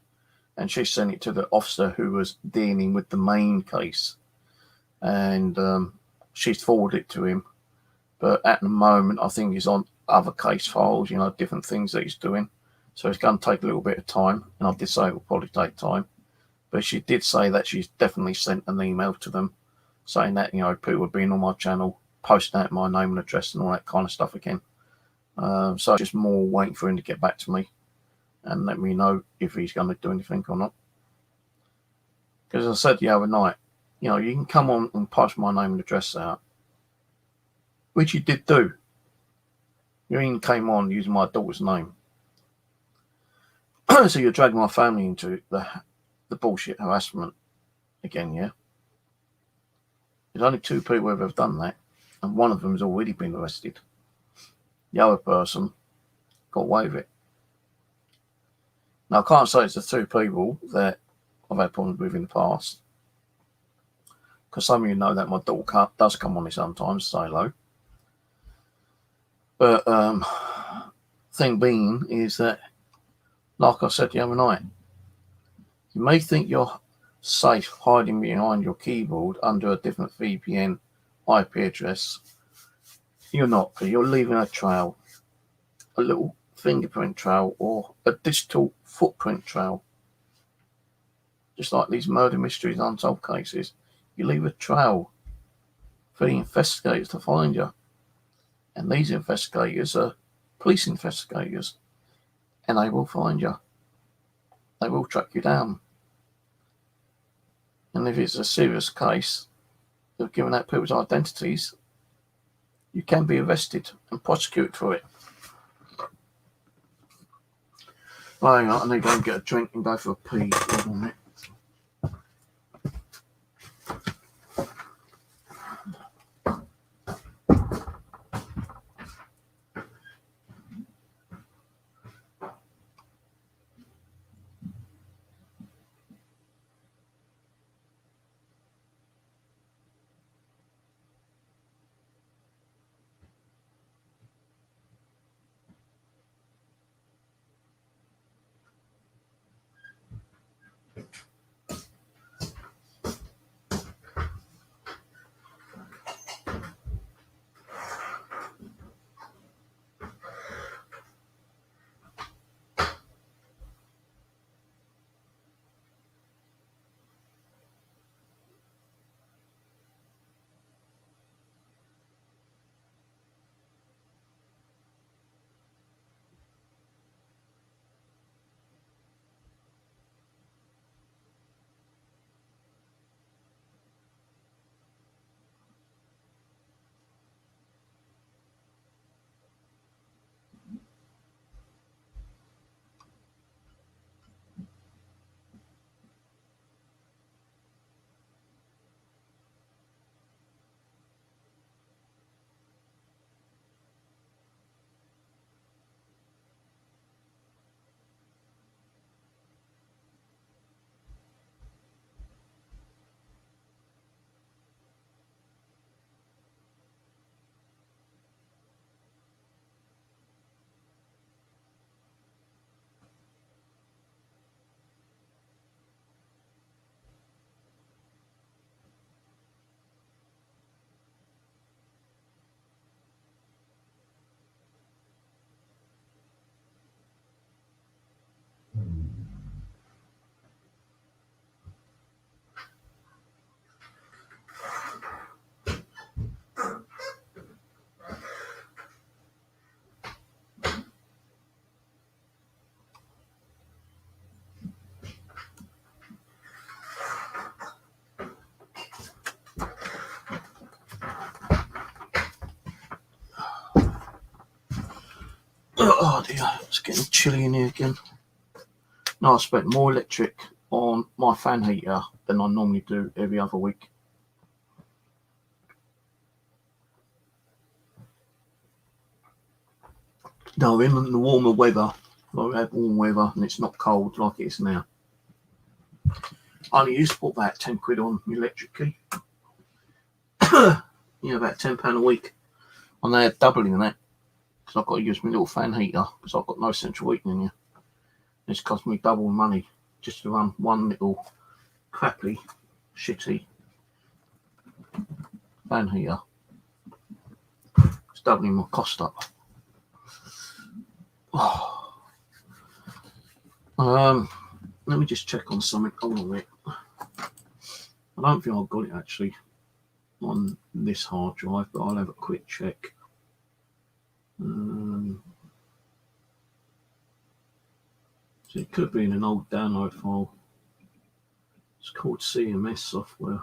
and she sent it to the officer who was dealing with the main case. And she's forwarded it to him. But at the moment, I think he's on other case files, different things that he's doing. So it's going to take a little bit of time. And I did say it will probably take time. But she did say that she's definitely sent an email to them saying that, people have been on my channel, posting out my name and address and all that kind of stuff again. So just more waiting for him to get back to me and let me know if he's going to do anything or not. Because as I said the other night, you can come on and post my name and address out, which you did do. You even came on using my daughter's name. So you're dragging my family into the bullshit harassment again, yeah? There's only 2 people who have ever done that, and one of them has already been arrested. The other person got away with it. Now, I can't say it's the 2 people that I've had problems with in the past, because some of you know that my daughter does come on here sometimes to say hello. But thing being is that, like I said the other night, you may think you're safe hiding behind your keyboard under a different VPN IP address. You're not, because you're leaving a trail, a little fingerprint trail or a digital footprint trail. Just like these murder mysteries, unsolved cases, you leave a trail for the investigators to find you. And these investigators are police investigators, and they will find you. They will track you down. And if it's a serious case of giving out people's identities, you can be arrested and prosecuted for it. Well, hang on, I need to go and get a drink and go for a pee. Hold on a minute. Oh dear, it's getting chilly in here again. No, I spent more electric on my fan heater than I normally do every other week. No, in the warmer weather, like we have warm weather and it's not cold like it is now, I only used to put about 10 quid on the electric key. About £10 a week. And they had doubling that because I've got to use my little fan heater because I've got no central heating in here. It's cost me double money just to run one little crappy, shitty fan heater. It's doubling my cost up. Oh. Let me just check on something. Hold on a minute. I don't think I've got it actually on this hard drive, but I'll have a quick check. So it could be in an old download file. It's called CMS software.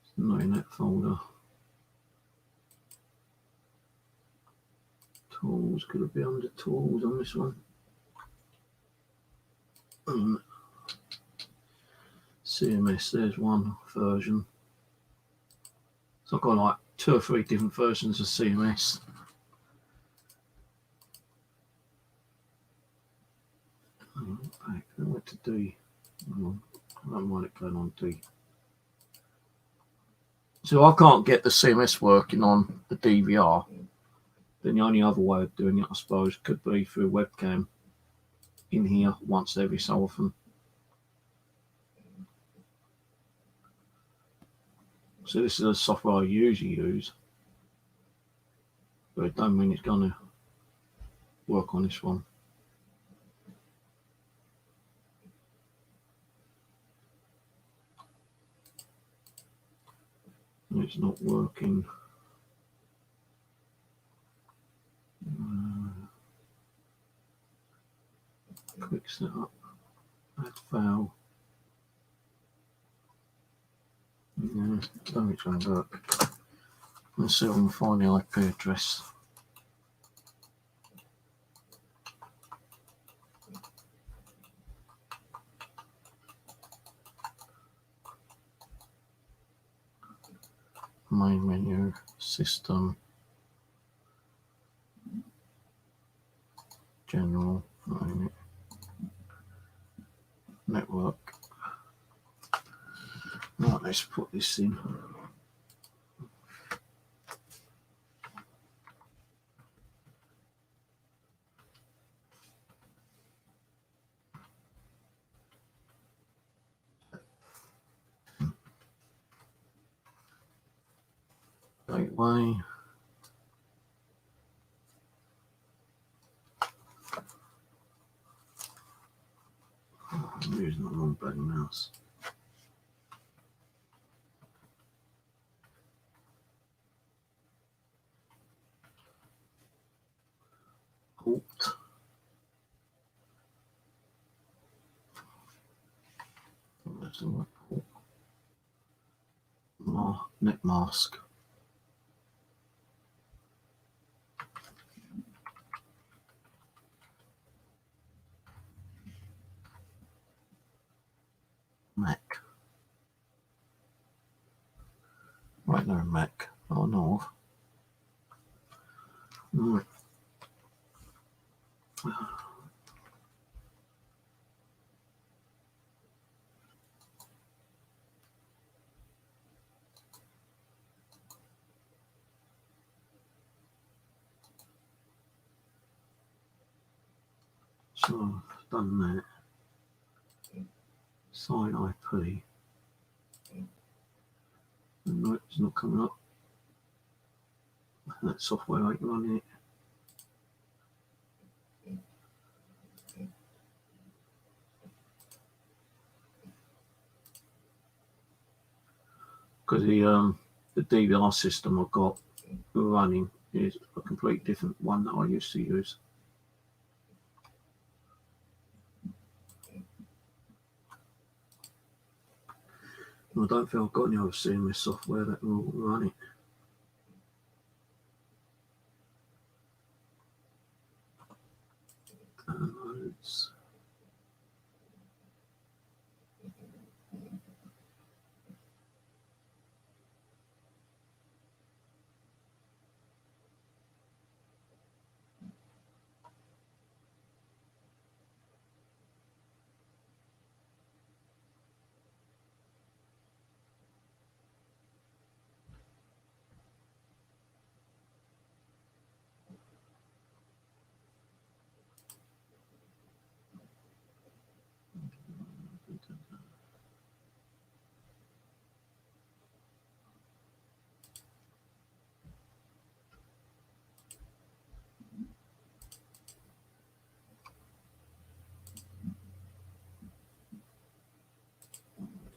It's not in that folder. Tools, could it be under tools on this one? CMS, there's one version. So I've got like 2 or 3 different versions of CMS. Back, I went to D. I don't want it going on D. So I can't get the CMS working on the DVR. Then the only other way of doing it, I suppose, could be through webcam in here once every so often. So this is a software I usually use, but it don't mean it's going to work on this one. It's not working. Quick setup. Add file. Yeah, don't think it's going to work. Let's see if I can find the IP address. Main menu, system, general, network. Right, let's put this in. Gateway. I'm using the wrong bloody mouse. Alt. Net mask. Mac. Right there, Mac. Oh no. Right. So I've done that. Sign IP. No, it's not coming up. That software ain't running it. Because the DVR system I've got running is a completely different one that I used to use. I don't think I've got any other CMS software that will run it. Downloads.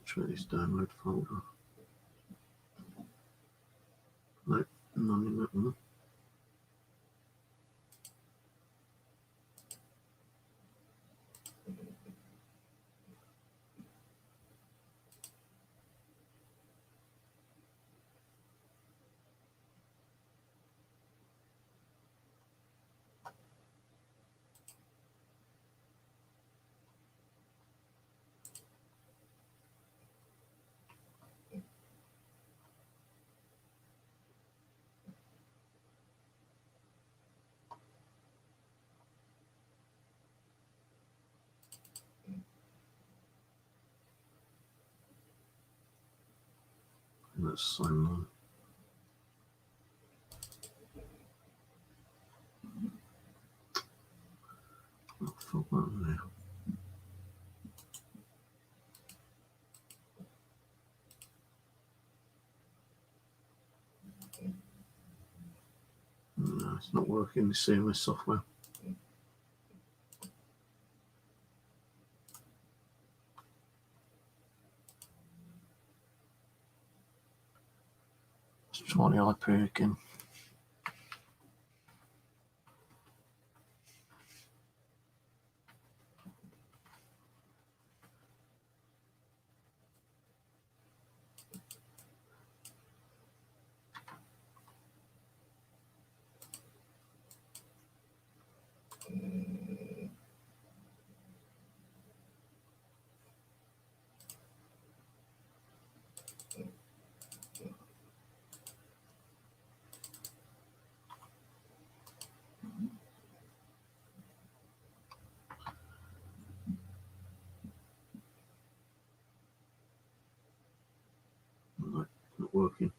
Try this download folder. No, none in that one. That's the same one. I'll fill that in there. No, it's not working, the CMS software. Let's try the IP again. No, not working.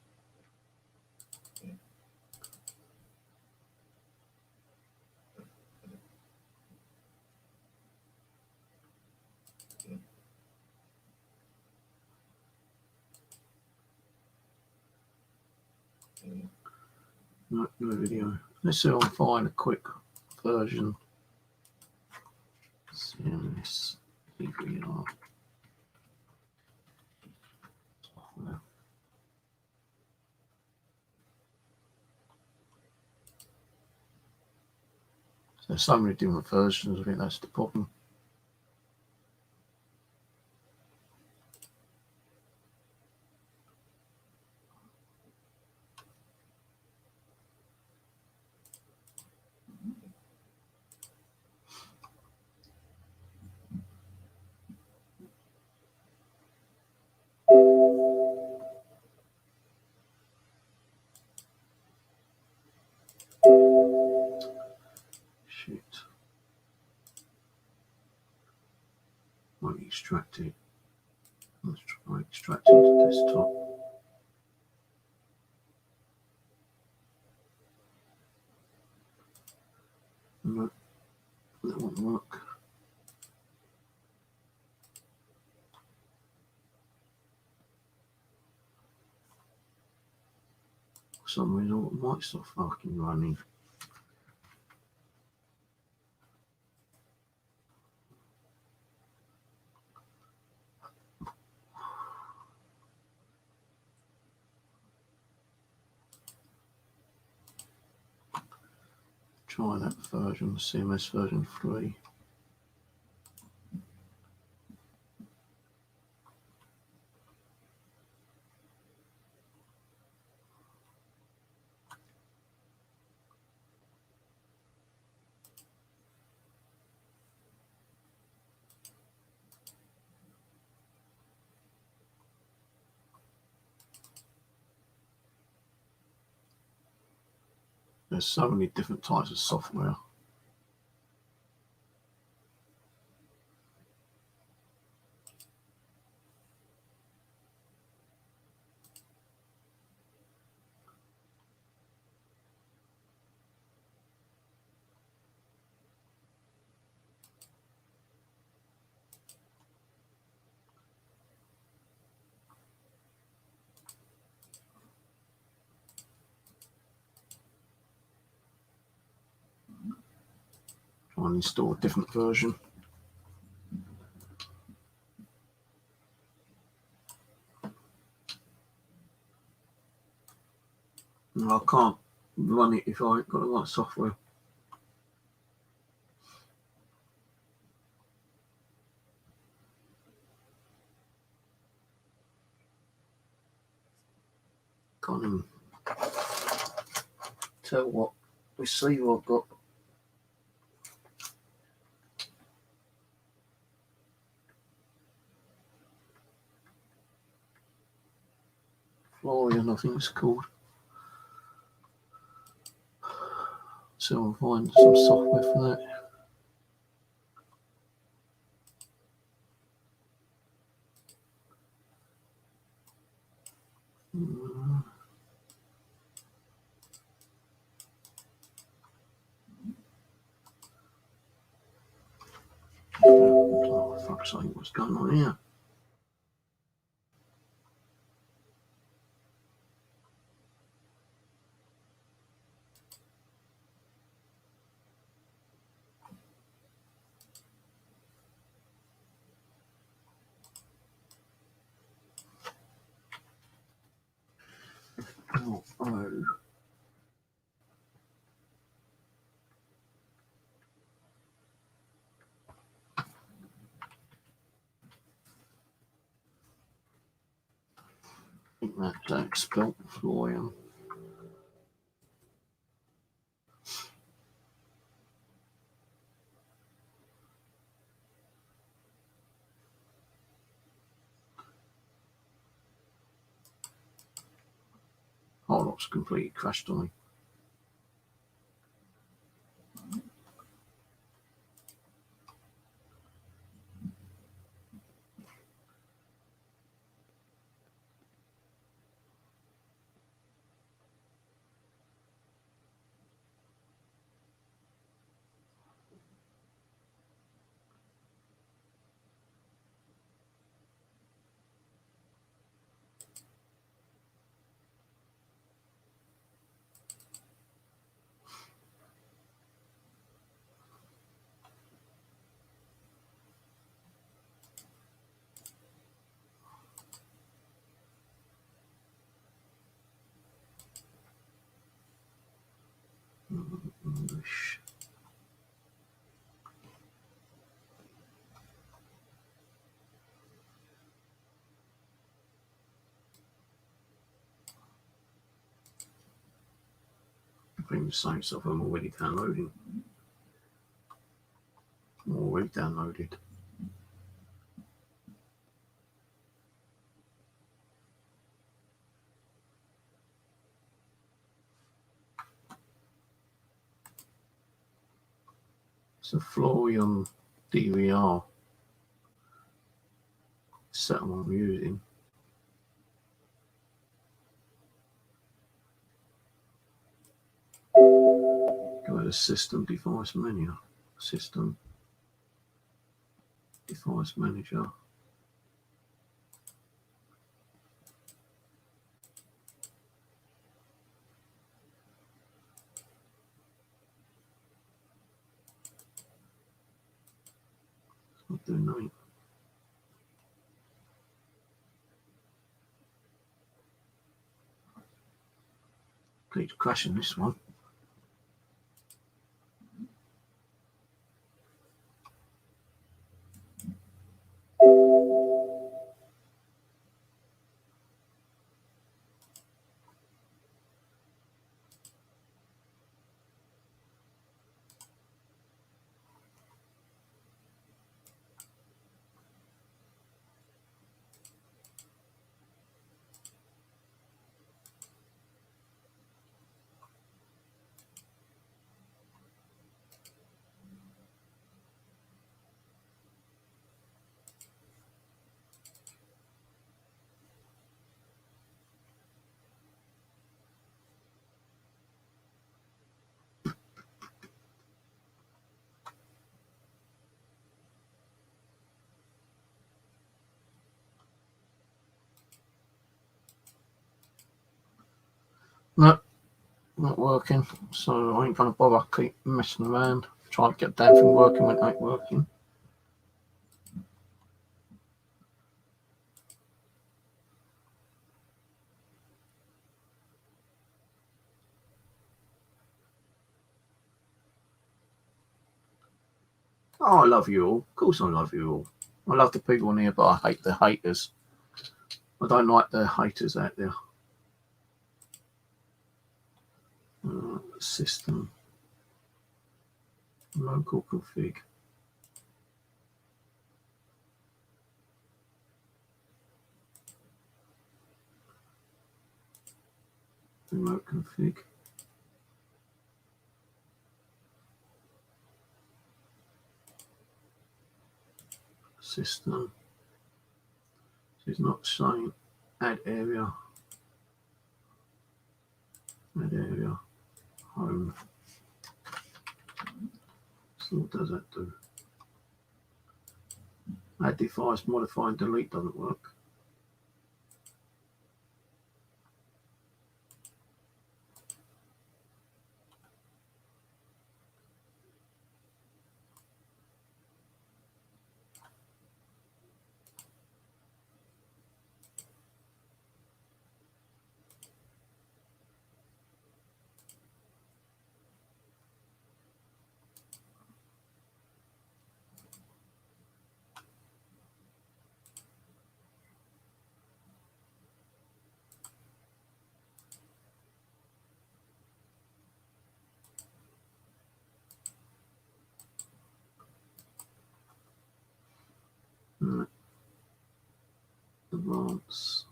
No, no video. Let's see if I can find a quick version. CMS DVR. Software. There's so many different versions. I think that's the problem. Shit. Won't extract it. Let's try extracting to desktop. No, that won't work. For some reason, all the mics are fucking running. Try that version, CMS version 3. There's so many different types of software. Try and install a different version. I can't run it if I ain't got the right software. Can't even tell what receiver I've got. Florian, I think it's called. So I'll find some software for that. Oh, fuck's sake, what's going on here? Oh. I think that's spelt Florian. Oh, looks completely crashed on me. English. The same stuff I'm already downloading. Already downloaded. It's a Florian DVR setup I'm using. Go to System Device Menu. System Device Manager. It's not doing nothing. Keeps crashing this one. No, not working. So I ain't gonna bother keep messing around. Trying to get the damn thing working when it ain't working. Oh, I love you all. Of course I love you all. I love the people on here, but I hate the haters. I don't like the haters out there. System. Local config. Remote config. System. It's not saying add area. Add area. Home. So what does that do? Add device, modify and delete doesn't work. Advanced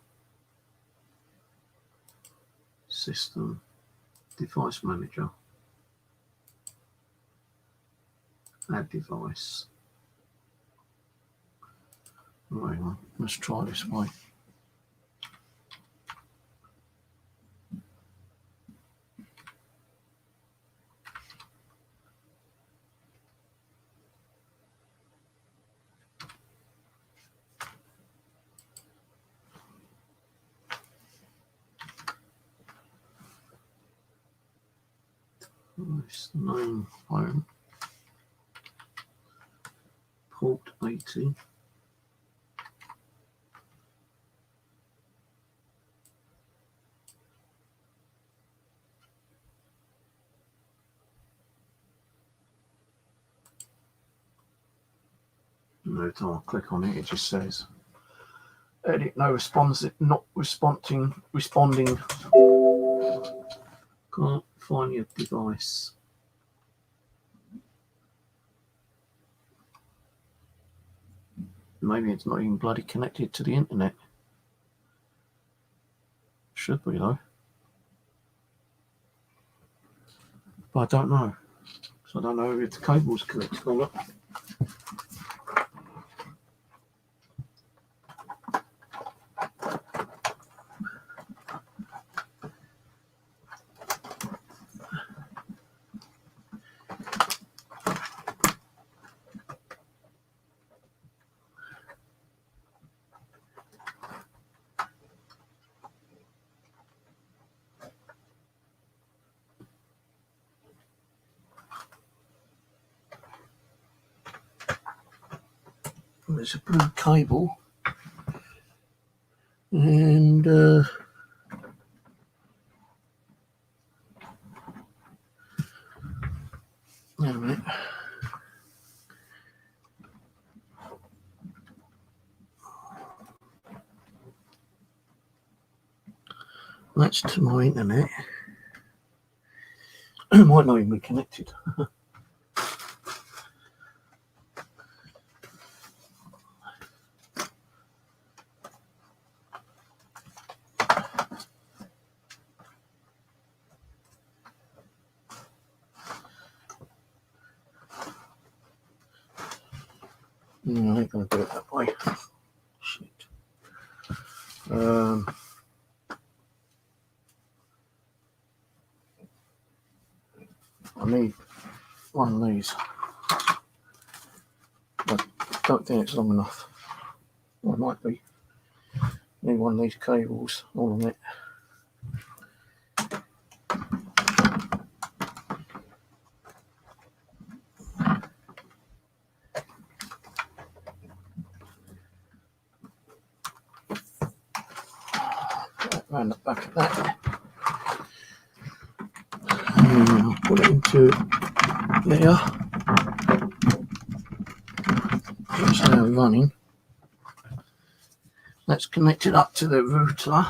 system device manager. Add device. Right, let's try this way. Nice name home. Port 80. No time I click on it, it just says edit no response, not responding. Can't find your device. Maybe it's not even bloody connected to the internet. Should be though. But I don't know. So I don't know if the cable's connected or not. There's a blue cable and wait a minute. That's to my internet. It might not even be connected. No, I ain't gonna do it that way. Shit. I need one of these. I don't think it's long enough. Well, it might be. I need one of these cables all on it. around the back of that. And put it into there. It's now running. Let's connect it up to the router.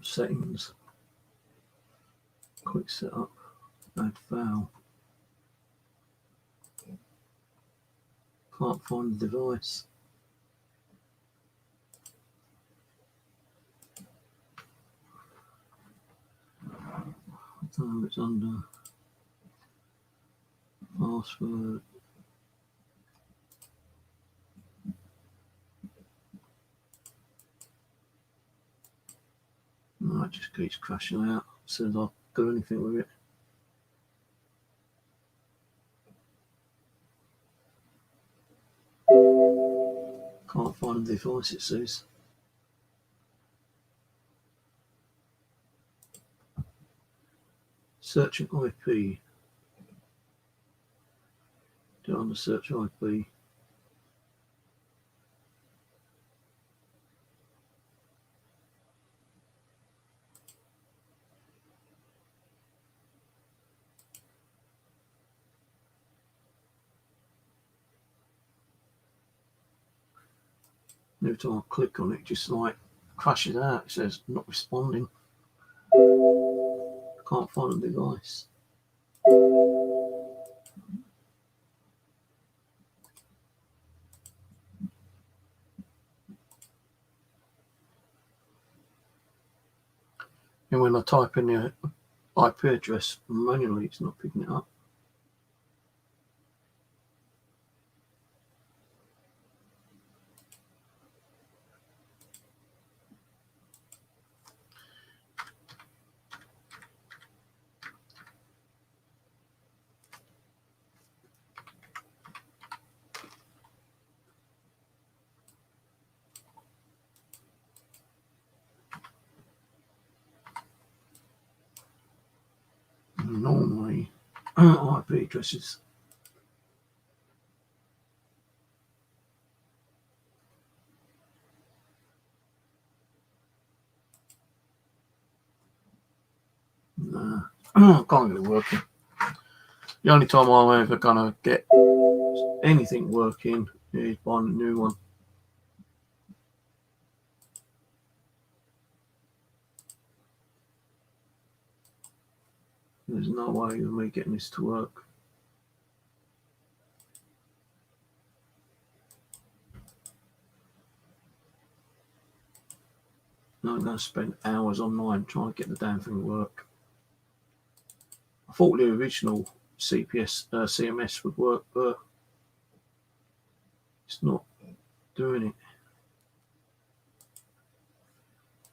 Settings. Quick setup. Add file. Can't find the device. Oh, it's under password. No, it just keeps crashing out. Says I'll do anything with it. Can't find the device, it says. Searching IP. Do it on the search IP. Every time I click on it, just like crashes out. It says not responding. Can't find the device. And when I type in the IP address manually, it's not picking it up. Normally, IP addresses. Nah, can't get it working. The only time I'm ever gonna get anything working is buying a new one. There's no way of me getting this to work. No, I'm going to spend hours online trying to get the damn thing to work. I thought the original CMS would work, but it's not doing it.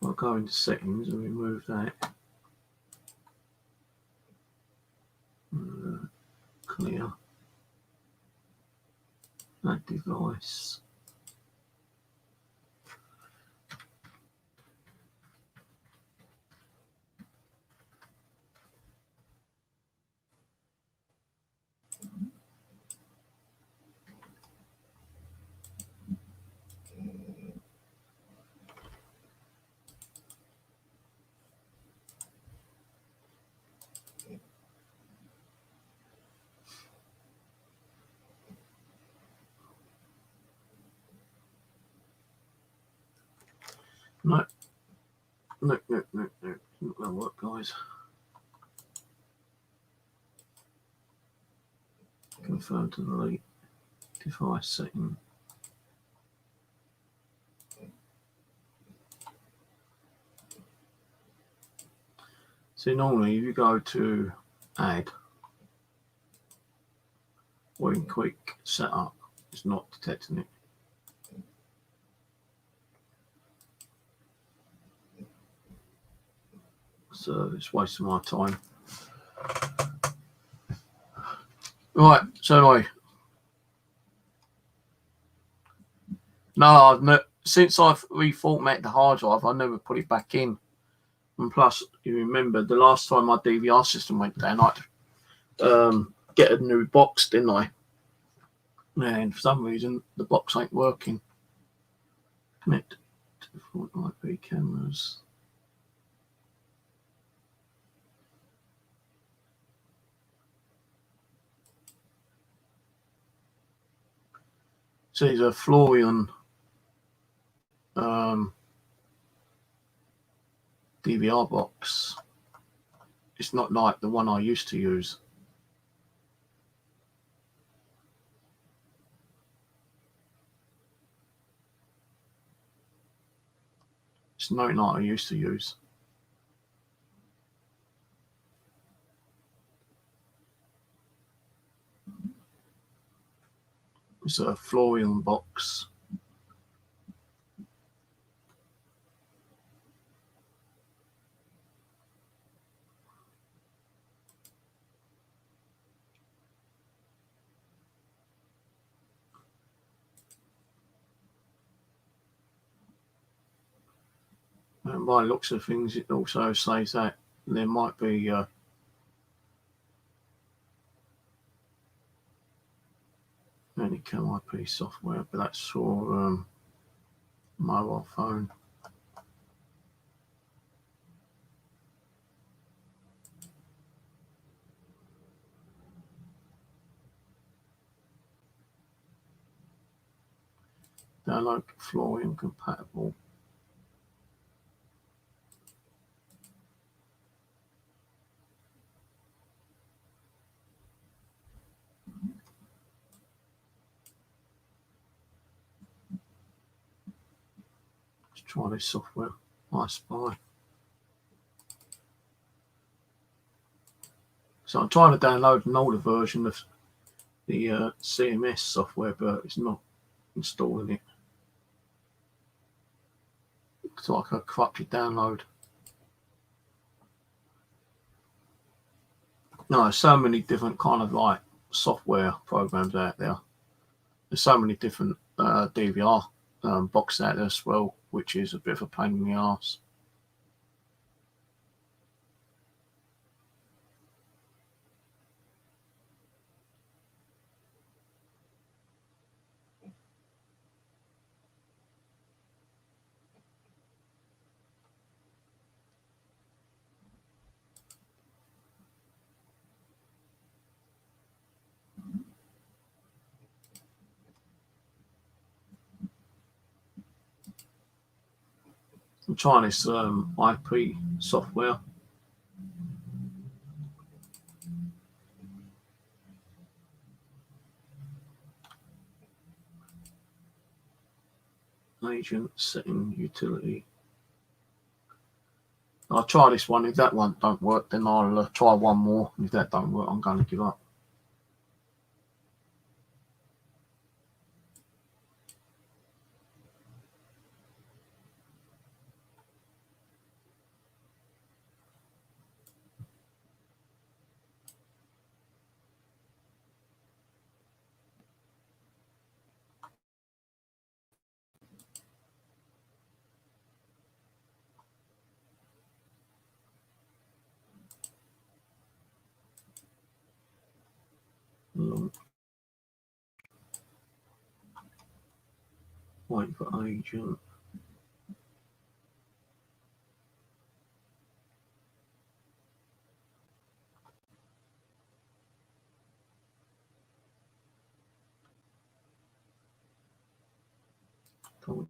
I'll go into settings and remove that. Clear. That device. No. Not going to work, guys. Confirm to delete device setting. So normally if you go to add or in quick setup, it's not detecting it. So it's wasting my time. Right, so anyway. No, since I've reformatted the hard drive, I never put it back in. And plus, you remember the last time my DVR system went down, I had to get a new box, didn't I? And for some reason, the box ain't working. Connect to the IP cameras. So there's a Florian DVR box. It's not like the one I used to use. It's not like I used to use. It's a Florian box. And by the looks of things, it also says that there might be Anycam IP software, but that's for mobile phone. Download Florian compatible. Let's try this software. I Spy. So I'm trying to download an older version of the CMS software, but it's not installing it. It's like a corrupted download. No, there's so many different kind of like software programs out there. There's so many different DVR boxes out there as well, which is a bit of a pain in the arse. I'm trying this IP software. Agent setting utility. I'll try this one. If that one don't work, then I'll try one more. If that don't work, I'm going to give up. Wait for agent. Cool.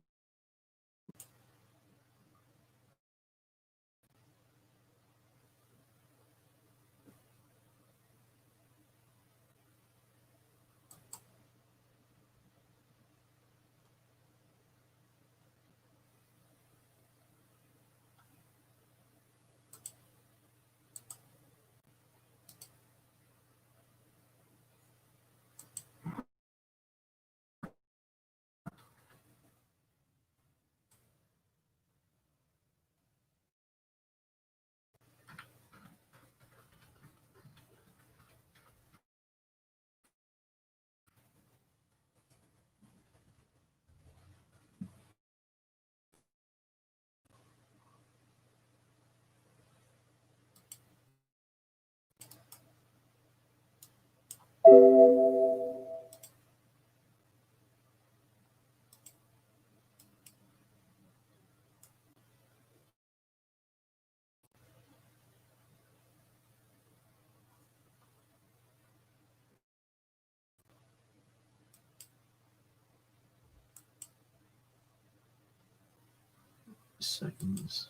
seconds.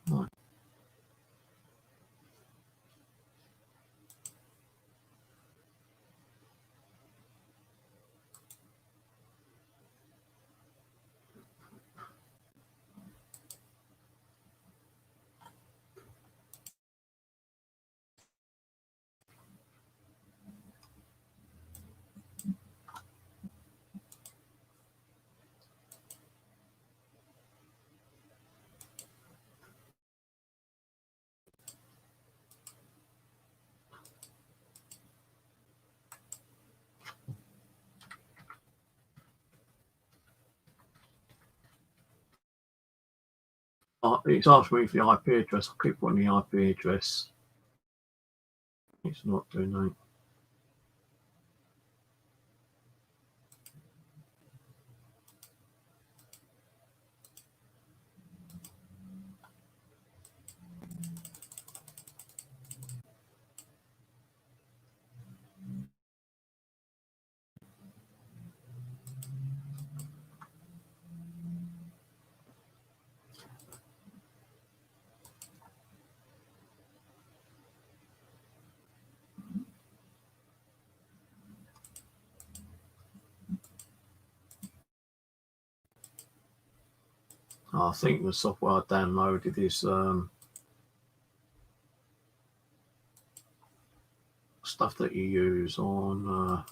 Right. It's asked me for the IP address. I click on the IP address. It's not doing that. I think the software I downloaded is stuff that you use on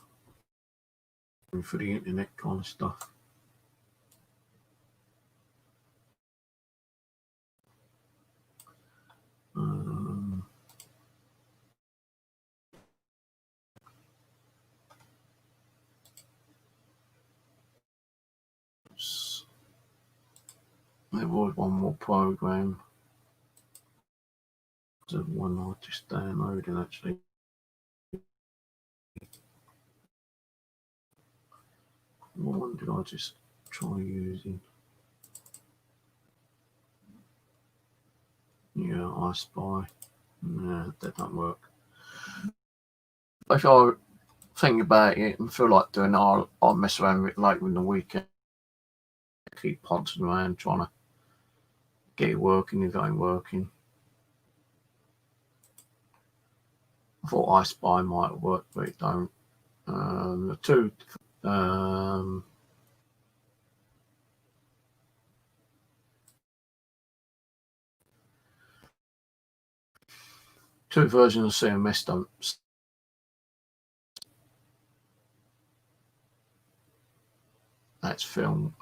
for the internet kind of stuff. There was one more program. The one I just downloaded actually. What one did I just try using? Yeah, I Spy. Nah, that don't work. If I think about it and feel like doing it, I'll mess around with it later in the weekend. Keep poncing around trying to get it working if it ain't working. I thought I Spy might work, but it don't. The two versions of CMS don't. That's film.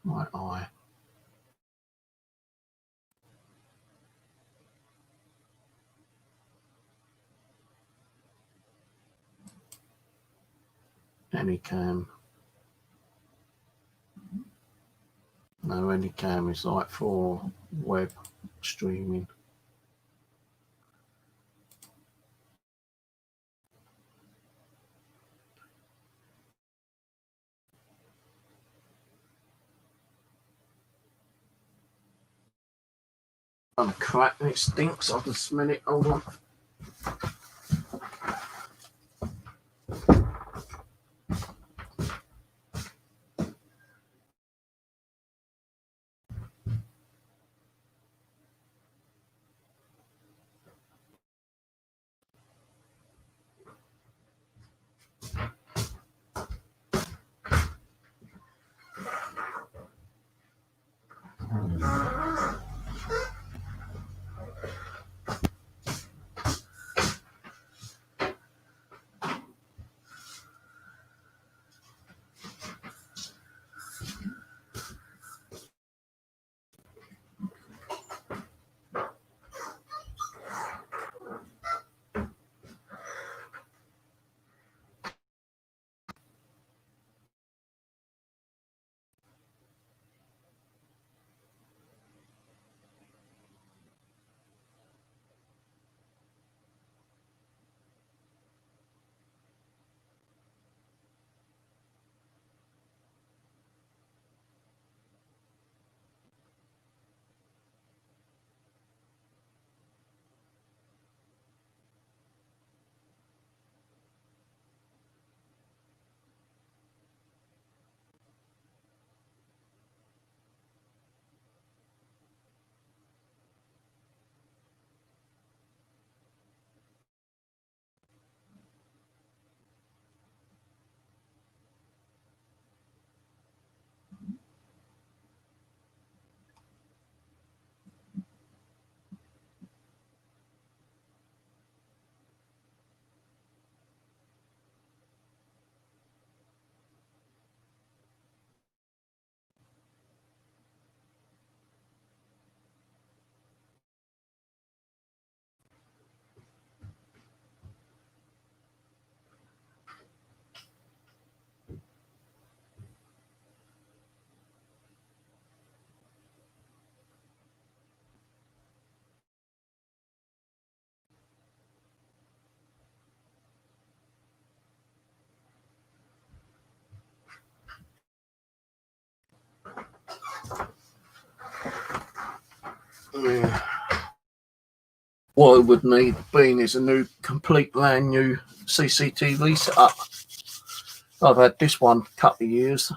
My eye. Anycam. No, Anycam is like for web streaming. I'm cracked and it stinks. I can smell it. Hold on. Yeah. What I would need being is a new, complete brand new CCTV setup. I've had this one a couple of years.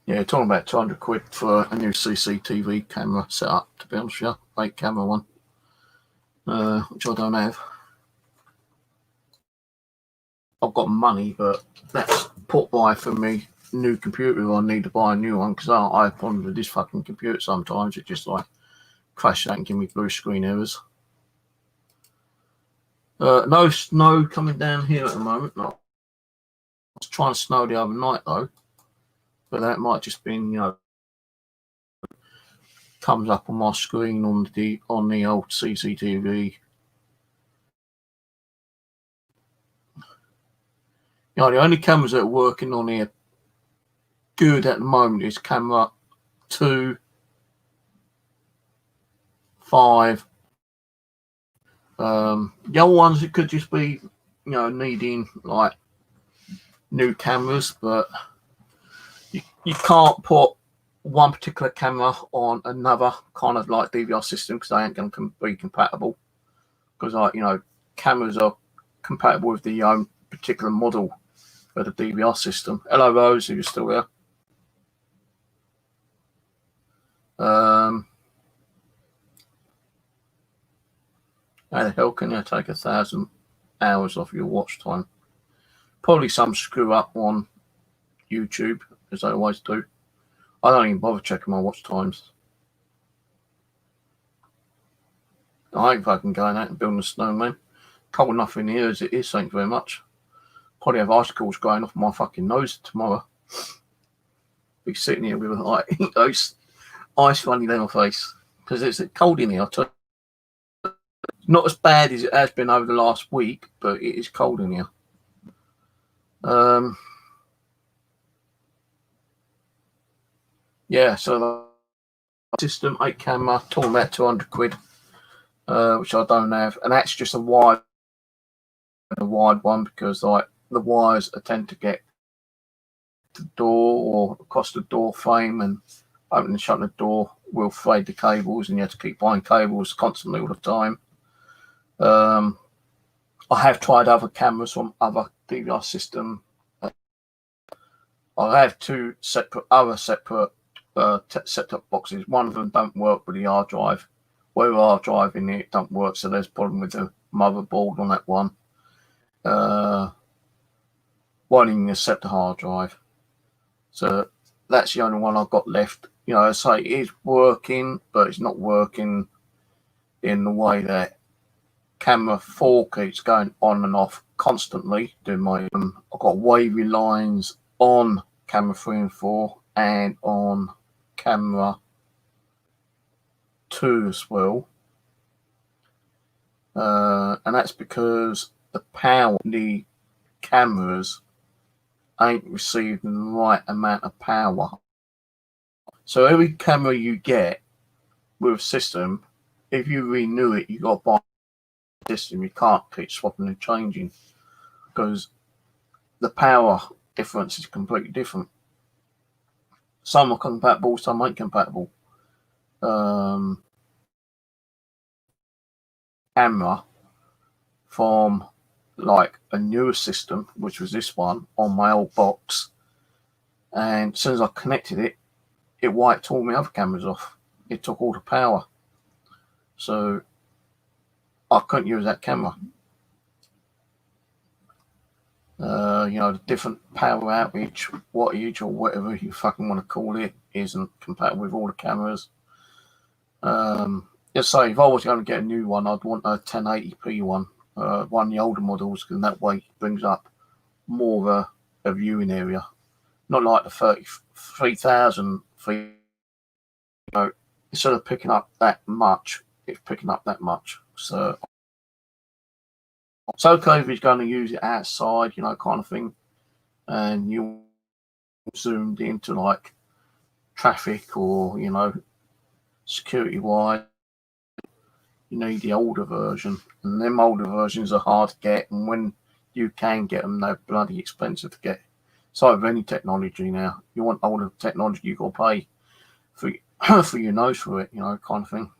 Yeah, talking about 200 quid for a new CCTV camera setup, to be honest with you. 8 camera one, which I don't have. I've got money, but that's put by for me new computer. I need to buy a new one because I have problems with this fucking computer sometimes. It just like crashes out and give me blue screen errors. No snow coming down here at the moment. No. I was trying to snow the other night though, but that might just be, comes up on my screen on the old CCTV. The only cameras that are working on here good at the moment is camera 2, 5. The other ones, it could just be, needing like new cameras, but you can't put one particular camera on another kind of like DVR system because they ain't going to be compatible. Because cameras are compatible with the particular model of the DVR system. Hello, Rose, if you're still there. How the hell can you take 1,000 hours off your watch time? Probably some screw up on YouTube, as they always do. I don't even bother checking my watch times. I ain't fucking going out and building a snowman. Cold enough in here as it is, thank you very much. Probably have icicles going off my fucking nose tomorrow. Be sitting here with like ice running down my face because it's cold in here. Not as bad as it has been over the last week, but it is cold in here. Yeah, so the system, 8 camera, talking about 200 quid, which I don't have, and that's just a wide one because like the wires tend to get to the door or across the door frame, and opening and shutting the door will fade the cables, and you have to keep buying cables constantly all the time. I have tried other cameras from other DVR system. I have 2 separate set-top boxes. One of them don't work with the hard drive. Where hard drive in it don't work, so there's a problem with the motherboard on that one. Won't even accept the hard drive. So that's the only one I've got left. I say it is working, but it's not working in the way that camera 4 keeps going on and off constantly. Doing my I've got wavy lines on camera 3 and 4 and on camera 2 as well. And that's because the power in the cameras ain't receiving the right amount of power. So every camera you get with a system, if you renew it, you got to buy a system. You can't keep swapping and changing because the power difference is completely different. Some are compatible, some ain't compatible. Camera from like a newer system, which was this one, on my old box, and as soon as I connected it, it wiped all my other cameras off. It took all the power, so I couldn't use that camera. The different power outage, wattage, or whatever you fucking want to call it, isn't compatible with all the cameras. Just say if I was going to get a new one, I'd want a 1080p one, one of the older models, because that way it brings up more of a viewing area. Not like the 33,000 feet. Instead of picking up that much, it's picking up that much. So it's okay if he's going to use it outside, kind of thing, and you zoomed into like traffic or security wise. You need the older version, and them older versions are hard to get, and when you can get them. They're bloody expensive to get. So with any technology now, you want all the technology, you got to pay for for your nose for it, kind of thing.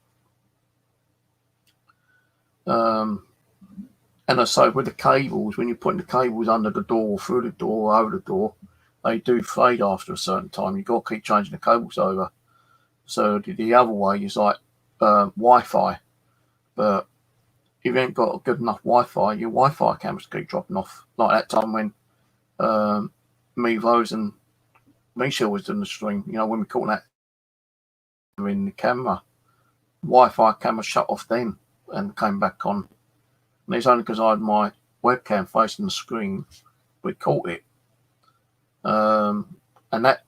And I say with the cables, when you're putting the cables under the door, through the door, over the door, they do fade after a certain time. You've got to keep changing the cables over. So the other way is like Wi-Fi. But if you ain't got a good enough Wi-Fi, your Wi-Fi cameras keep dropping off. Like that time when Mevos and Michelle was doing the stream, when we caught that in the camera, Wi-Fi camera shut off then and came back on. And it's only because I had my webcam facing the screen, we caught it. And that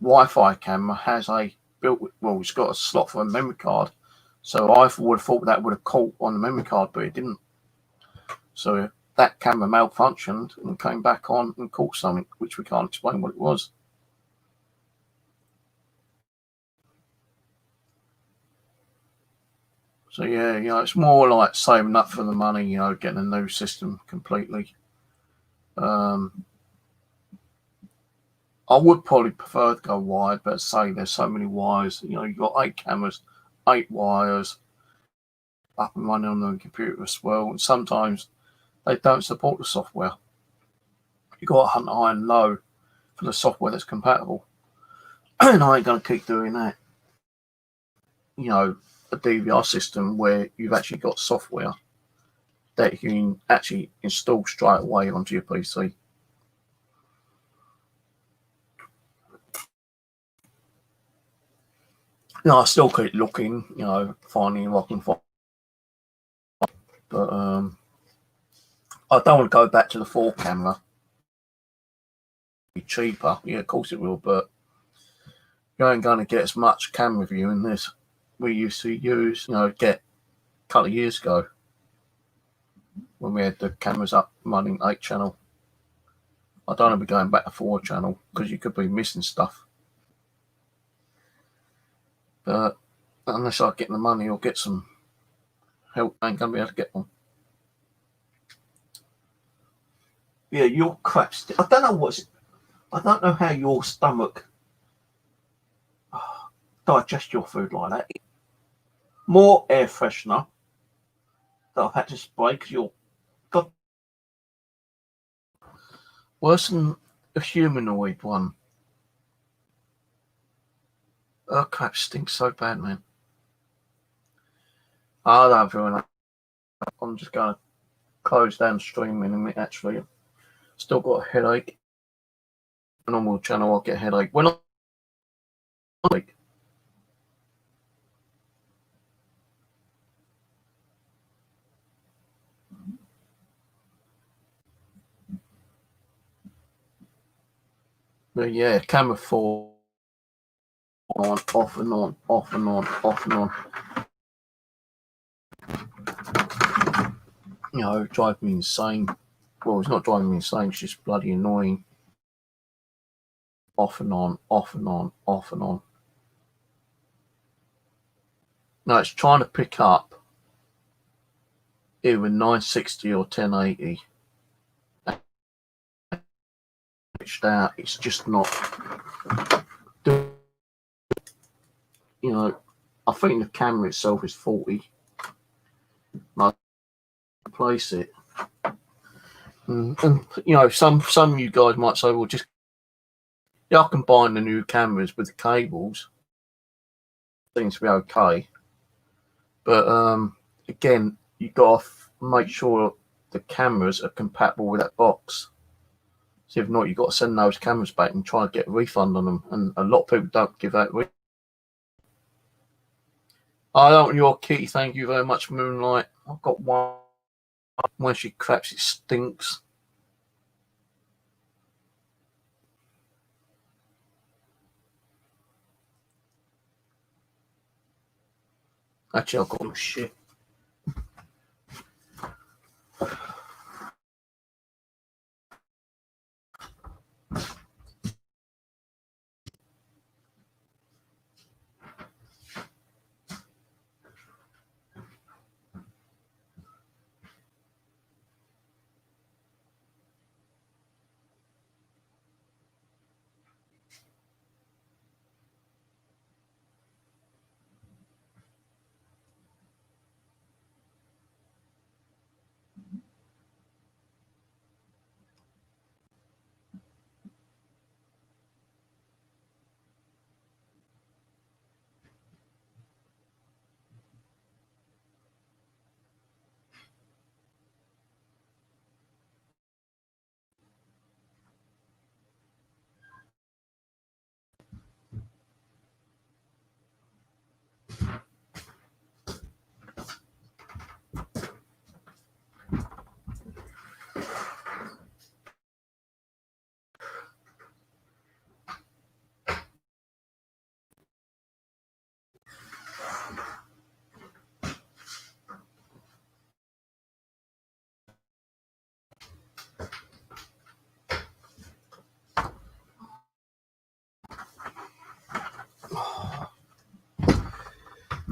Wi-Fi camera has it's got a slot for a memory card. So I would have thought that would have caught on the memory card, but it didn't. So that camera malfunctioned and came back on and caught something, which we can't explain what it was. So yeah, it's more like saving up for the money, getting a new system completely. I would probably prefer to go wired, but say there's so many wires. You've got 8 cameras, 8 wires up and running on the computer as well. And sometimes they don't support the software. You've got to hunt high and low for the software that's compatible. And I ain't going to keep doing that. A DVR system where you've actually got software that you can actually install straight away onto your PC. I still keep looking, finding if I can find. But I don't want to go back to the 4 camera. Be cheaper, yeah, of course it will, but you ain't going to get as much camera view in this we used to use, get a couple of years ago when we had the cameras up running 8 channel. I don't want to be going back to 4 channel because you could be missing stuff. But unless I get the money or get some help, I ain't going to be able to get one. Yeah, your crap. I don't know how your stomach digest your food like that. More air freshener that I've had to spray because you're worse than a humanoid one. Oh crap, stinks so bad, man. I don't feel enough. I'm just going to close down stream in a minute, actually. Still got a headache. Normal channel, I'll get a headache. When I but yeah, camera 4 on, off and on, off and on, off and on. Drive me insane. Well, it's not driving me insane, it's just bloody annoying. Off and on, off and on, off and on. No, it's trying to pick up either 960 or 1080. Out, it's just not. I think the camera itself is 40. I place it, and some of you guys might say, well, just I combine the new cameras with the cables. Seems to be okay, but again, you got to make sure the cameras are compatible with that box. So if not, you've got to send those cameras back and try and get a refund on them. And a lot of people don't give that. I don't want your kitty. Thank you very much, Moonlight. I've got one. When she craps, it stinks. Actually, I've got some shit.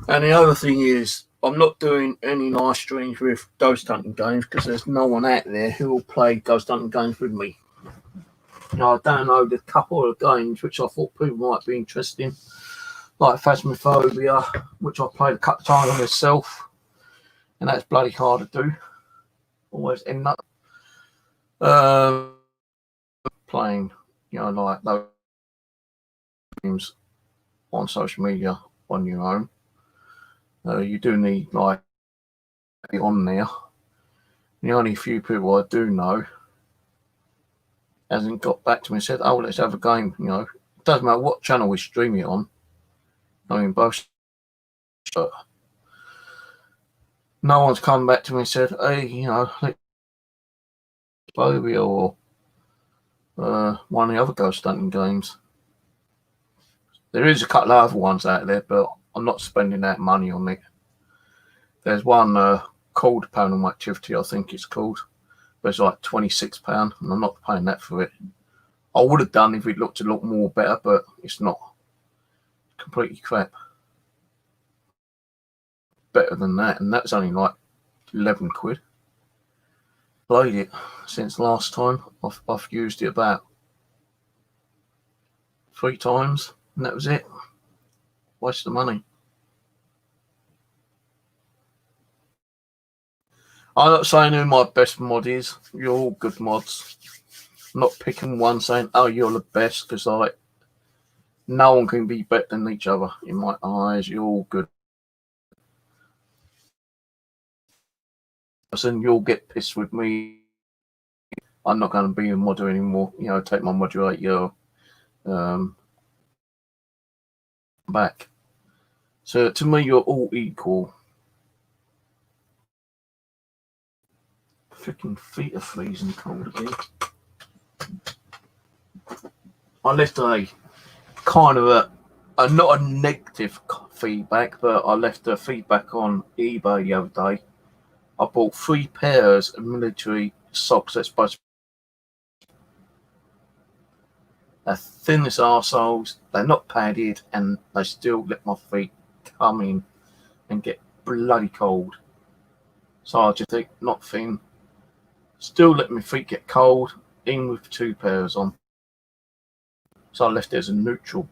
And the other thing is, I'm not doing any live streams with ghost hunting games because there's no one out there who will play ghost hunting games with me. I downloaded a couple of games which I thought people might be interested in, like Phasmophobia, which I played a couple of times on myself, and that's bloody hard to do. Always end up playing, like those games on social media on your own. You do need like be on there. The only few people I do know hasn't got back to me and said, "Oh, let's have a game." It doesn't matter what channel we stream it on. I mean, both. But no one's come back to me and said, "Hey, let's Phobia or one of the other ghost hunting games." There is a couple of other ones out there, but I'm not spending that money on it. There's one called Paranormal Activity, I think it's called, but it's like £26, and I'm not paying that for it. I would have done if it looked a lot more better, but it's not. Completely crap. Better than that, and that's only like 11 quid. Played it since last time. I've used it about 3 times, and that was it. Waste of money. I'm not saying who my best mod is. You're all good mods. I'm not picking one saying, "Oh, you're the best," because no one can be better than each other in my eyes. You're all good. And you'll get pissed with me. I'm not going to be a modder anymore. Take my moderator back. So to me, you're all equal. Freaking feet are freezing cold again. I left a kind of a not a negative feedback, but I left a feedback on eBay the other day. I bought 3 pairs of military socks that's supposed to be the thinnest arseholes. They're not padded, and they still let my feet come in and get bloody cold. So I just think, not thin. Still let my feet get cold, even with 2 pairs on. So I left it as a neutral.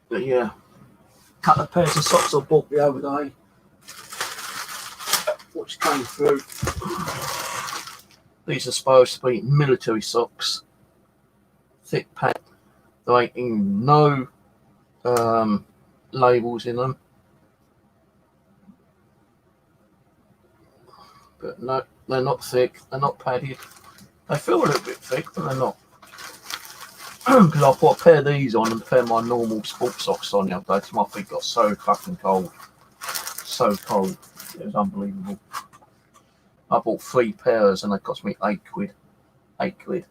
But yeah, a couple of pairs of socks I bought the other day, which came through. These are supposed to be military socks, thick pack. There ain't even no labels in them. But no, they're not thick. They're not padded. They feel a little bit thick, but they're not. Because I put a pair of these on and a pair of my normal sports socks on the other day, because my feet got so fucking cold. So cold. It was unbelievable. I bought 3 pairs and they cost me 8 quid. 8 quid.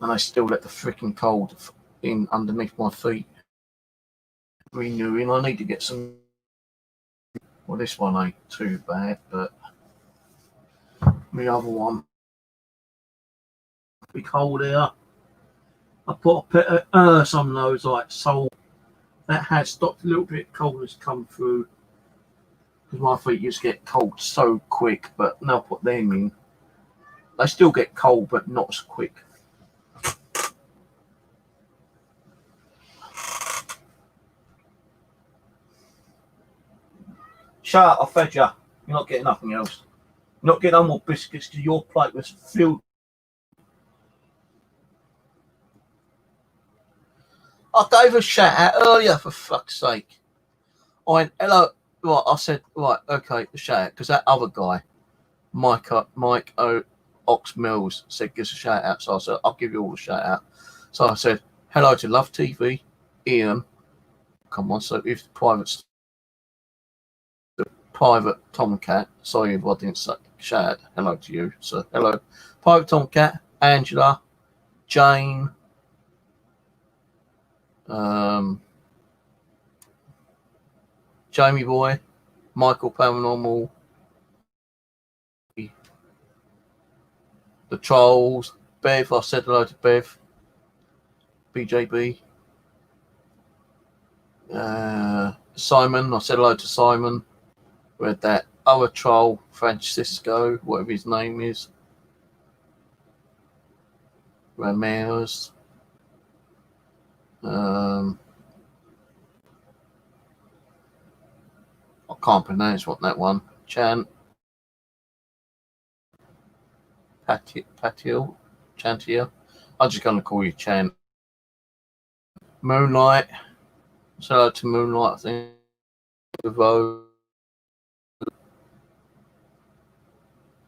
And I still let the freaking cold in underneath my feet. Renewing. I need to get some. Well, this one ain't too bad, but the other one be cold here. I put a bit of some of those like sole that had stopped a little bit. Cold has come through because my feet used to get cold so quick, but now I put them in. They still get cold, but not as quick. Shut up, I fed you. You're not getting nothing else. You're not getting no more biscuits because your plate was filled. I gave a shout out earlier, for fuck's sake. I went, hello. Right, I said, right, okay, the shout out, because that other guy, Mike Ox Mills, said, give us a shout out. So I said, I'll give you all a shout out. So I said, hello to Love TV, Ian. Come on, so if private Tomcat, sorry if I didn't say shout out, hello to you. So hello, private Tomcat, Angela, Jane, Jamie Boy, Michael Paranormal, the Trolls, Bev, I said hello to Bev, BJB, Simon, I said hello to Simon. We had that other troll, Francisco, whatever his name is, Ramirez. I can't pronounce what that one. Patil, Chantier. I'm just going to call you Chan. Moonlight. Say hello to Moonlight, I think.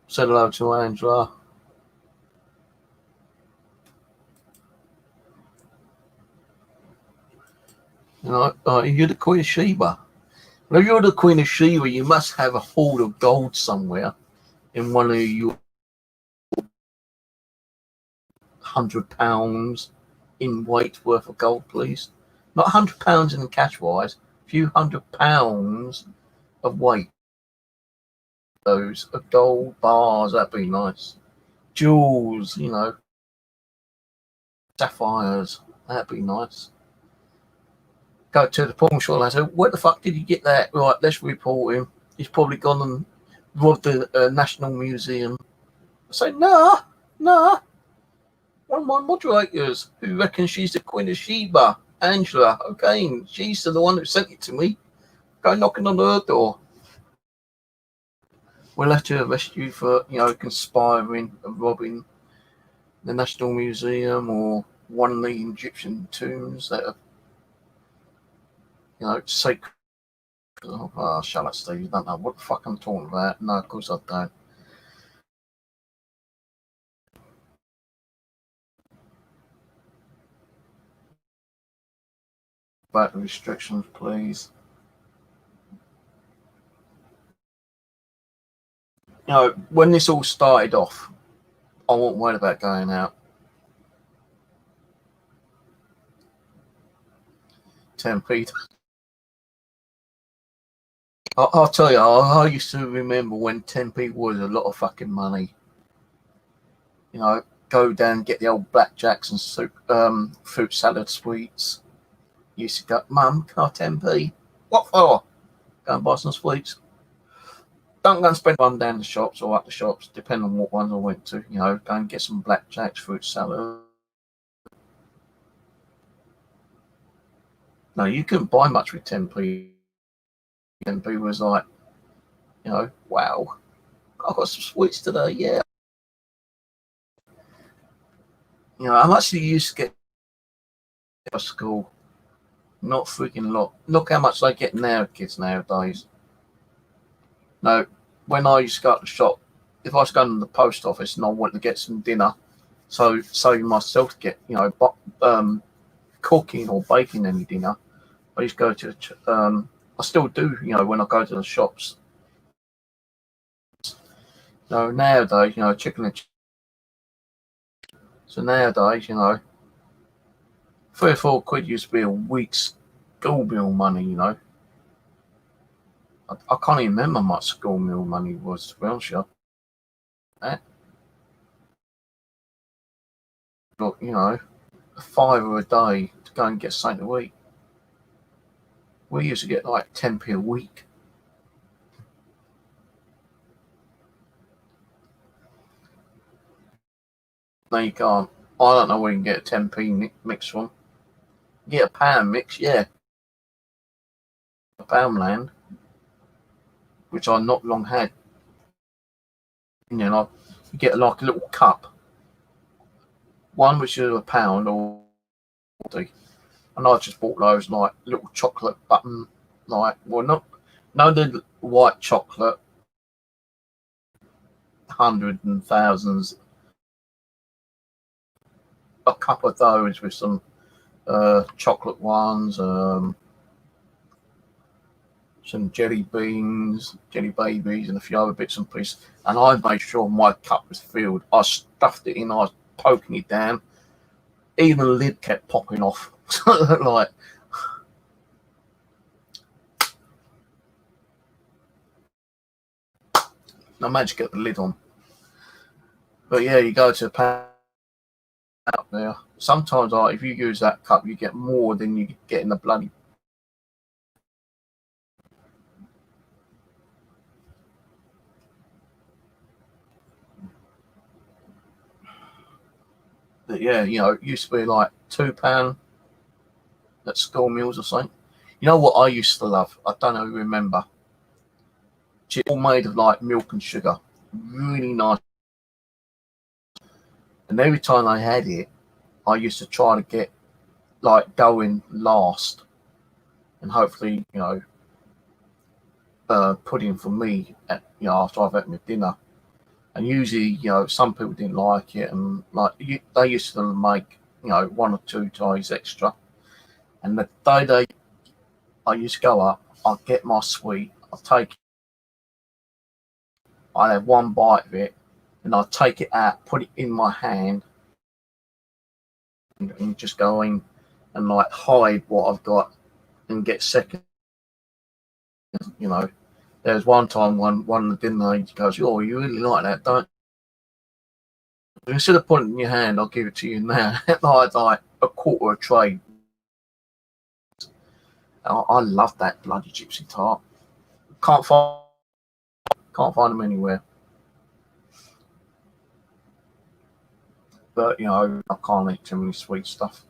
Said hello to Angela. You know, you're the Queen of Sheba. Well, if you're the Queen of Sheba, you must have a hoard of gold somewhere in one of your £100 in weight worth of gold, please. Not £100 in cash wise, a few £100 of weight. Those of gold bars, that'd be nice. Jewels, you know, sapphires, that'd be nice. Go to the pawn shop and say, where the fuck did you get that? Right, let's report him. He's probably gone and robbed the National Museum. I say, nah. One of my moderators who reckons she's the Queen of Sheba, Angela, okay, she's the one who sent it to me. Go knocking on her door. We'll have to arrest you for, you know, conspiring and robbing the National Museum or one of the Egyptian tombs that are, you know, sacred. Oh, shut up, Steve. You don't know what the fuck I'm talking about. No, of course I don't. Back to restrictions, please. You know, when this all started off, I wasn't worried about going out. 10p. I'll tell you, I used to remember when 10p was a lot of fucking money. You know, go down, get the old blackjacks and soup, fruit salad sweets. Used to go, Mum, can I have 10p? What for? Go and buy some sweets. Don't go and spend one down the shops or up the shops, depending on what ones I went to. You know, go and get some blackjacks, fruit salad. No, you couldn't buy much with 10p. 10p was like, you know, wow, I got some sweets today, yeah. You know, how much do you used to get for school? Not freaking lot. Look how much they get now, kids nowadays. No, when I used to go to the shop, if I was going to the post office and I wanted to get some dinner, so myself to get, you know, cooking or baking any dinner, I used to go to, I still do, you know, when I go to the shops. So nowadays, you know, chicken and so nowadays, you know, 3 or 4 quid used to be a week's school meal money, you know. I can't even remember how much school meal money was, to be honest with you. But, you know, a £5 a day to go and get something to eat. We used to get like 10p a week. No, you can't. I don't know where you can get a 10p mix from. Get a pound mix, yeah. A Poundland, which I not long had. You know, like, you get like a little cup. One which is a pound or 40. And I just bought those like little chocolate button, like, well, no, the white chocolate, hundreds and thousands. A couple of those with some chocolate ones, some jelly beans, jelly babies, and a few other bits and pieces. And I made sure my cup was filled. I stuffed it in, I was poking it down. Even the lid kept popping off. Like, I managed to get the lid on. But yeah, you go to a pound out there. Sometimes, if you use that cup, you get more than you get in the bloody But yeah, it used to be like £2 at school meals or something. You know what I used to love? I don't know if you remember. It's all made of like milk and sugar. Really nice. And every time I had it, I used to try to get like going last and hopefully, put in for me after I've had my dinner. And usually, some people didn't like it, and they used to make, 1 or 2 ties extra. And the day I used to go up, I'd get my sweet, I'd have one bite of it, and I'd take it out, put it in my hand, and just go in and like hide what I've got and get second. There was one time one of the dinner ladies goes, "Oh, you really like that, don't you?" Instead of putting it in your hand, I'll give it to you now. I had like a quarter of a tray. I love that bloody gypsy tart. Can't find them anywhere. But I can't eat too many sweet stuff.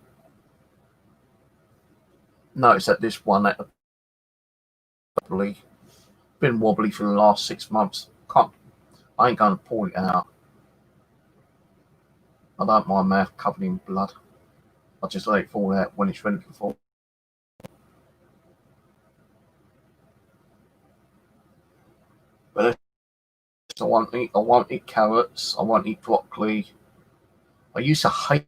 Notice that this one at the been wobbly for the last 6 months. I ain't going to pull it out. I don't mind my mouth covered in blood. I just let it fall out when it's ready to fall. But I want to eat carrots. I want to eat broccoli. I used to hate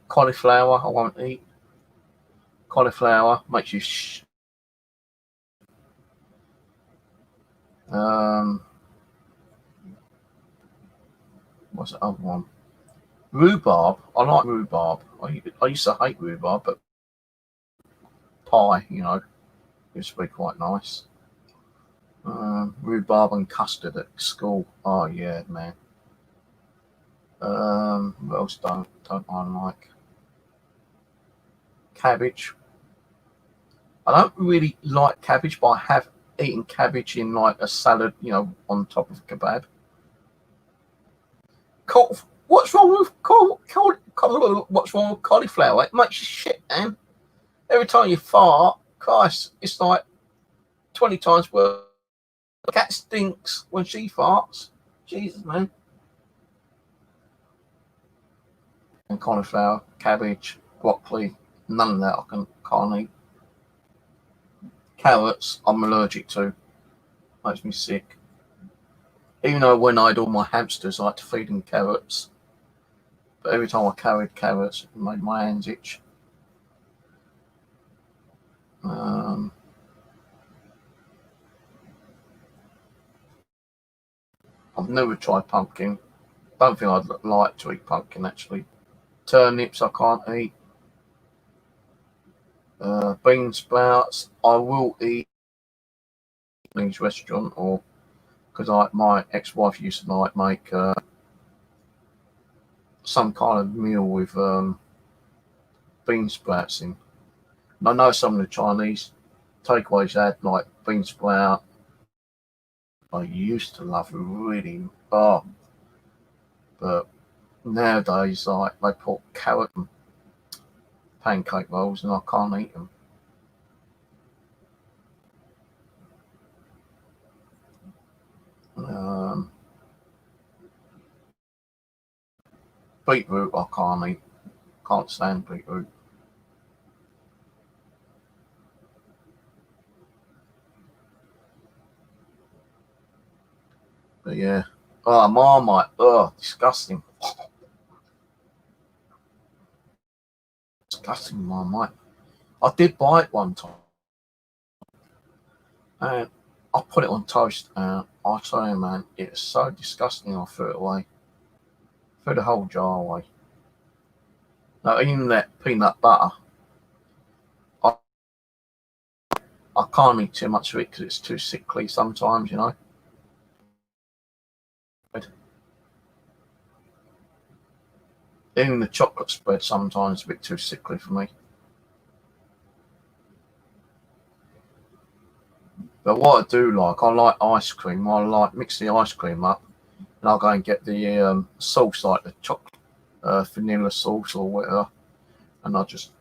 cauliflower. I won't eat cauliflower. Makes you what's the other one? Rhubarb. I like rhubarb. I used to hate rhubarb, but pie, used to be quite nice. Rhubarb and custard at school. Oh yeah, man. What else don't I like? Cabbage. I don't really like cabbage, but I have eaten cabbage in like a salad, on top of a kebab. What's wrong with cauliflower? It makes you shit, man. Every time you fart, Christ, it's like 20 times worse. The cat stinks when she farts. Jesus, man. And cauliflower, cabbage, broccoli, none of that I can't eat. Carrots, I'm allergic to. Makes me sick. Even though when I had all my hamsters, I had to feed them carrots. But every time I carried carrots, it made my hands itch. I've never tried pumpkin. Don't think I'd like to eat pumpkin, actually. Turnips I can't eat. Bean sprouts I will eat in a restaurant, or because my ex-wife used to make some kind of meal with bean sprouts in. And I know some of the Chinese takeaways had like bean sprout. I used to love it really, but nowadays like they put carrot and pancake rolls, and I can't eat them. Beetroot I can't eat. Can't stand beetroot. But yeah. Oh, Marmite. Oh, disgusting. Disgusting Marmite. I did buy it one time. And I put it on toast, and I tell you, man, it was so disgusting. I threw it away. Threw the whole jar away. Now, even that peanut butter, I can't eat too much of it because it's too sickly sometimes, Even the chocolate spread sometimes is a bit too sickly for me. But what I do like, I like ice cream. I like mix the ice cream up, and I'll go and get the sauce, like the chocolate vanilla sauce or whatever, and I just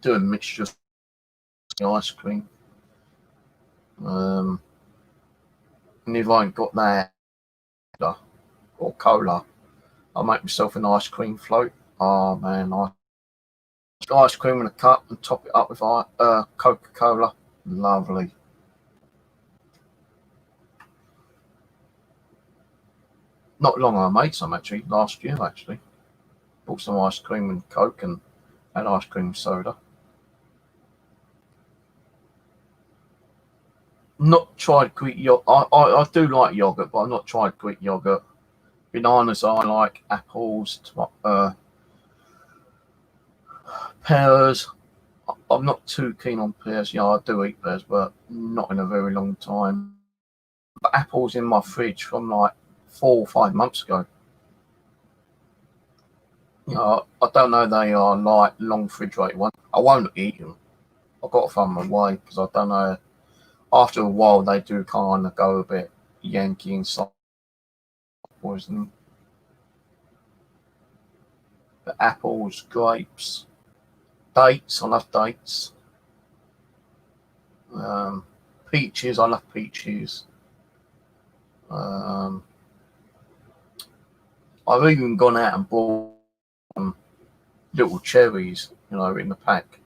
do a mixture of the ice cream. And if I ain't got that or cola, I'll make myself an ice cream float. Oh man, ice cream in a cup and top it up with Coca-Cola. Lovely. Not long I made some actually, last year actually. Bought some ice cream and Coke and had ice cream soda. Not tried Greek yogurt. I do like yogurt, but I've not tried Greek yogurt. Bananas I like, apples, pears. I'm not too keen on pears. Yeah, I do eat pears, but not in a very long time. But apples in my fridge from like 4 or 5 months ago. You know, I don't know they are like long refrigerated ones. I won't eat them. I've got to throw them away because I don't know. After a while, they do kind of go a bit Yankee inside poison. But apples, grapes, dates. I love dates. Peaches. I love peaches. I've even gone out and bought little cherries, you know, in the pack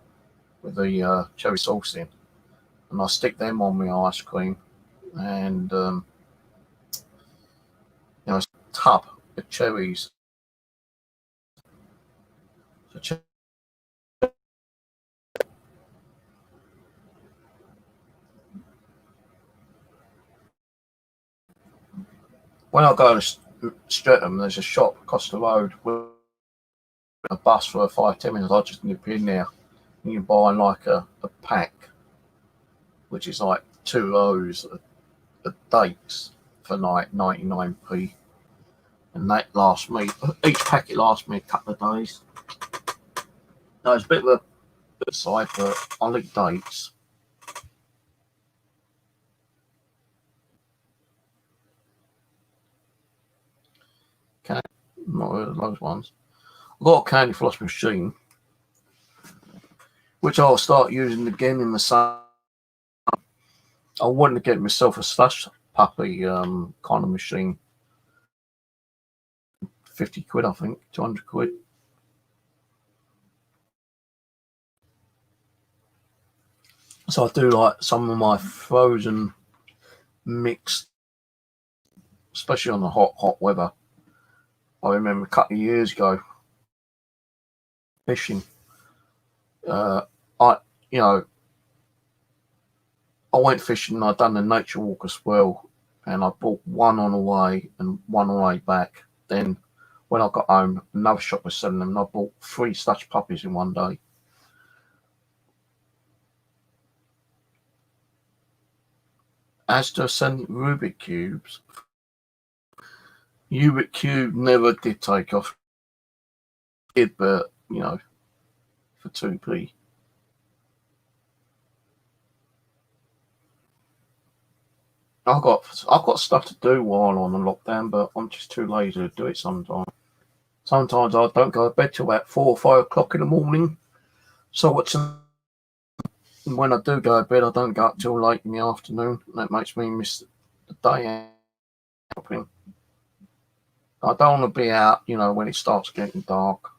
with the cherry sauce in, and I stick them on my ice cream, and you know, a tub of cherries. So when I go to Streatham, there's a shop across the road with a bus for 5-10 minutes. I just nip in there and you buy like a pack, which is like 2 rows of dates for like 99p. And that lasts me, each packet lasts me a couple of days. No, it's a bit of a side, but I like dates. Okay, not heard of those ones. I've got a candy floss machine, which I'll start using again in the summer. I wanted to get myself a slush puppy kind of machine. 50 quid, I think, 200 quid. So I do like some of my frozen mixed, especially on the hot weather. I remember a couple of years ago fishing. I went fishing and I'd done the nature walk as well, and I bought one on the way and one on the way back. Then when I got home, another shop was selling them, and I bought 3 slush puppies in one day. As to sending Rubik cubes, Rubik cube never did take off. It did, but you know, for 2p. I've got stuff to do while on the lockdown, but I'm just too lazy to do it sometimes. Sometimes I don't go to bed till about 4 or 5 o'clock in the morning. So when I do go to bed, I don't go up till late in the afternoon. That makes me miss the day out. I don't want to be out, you know, when it starts getting dark.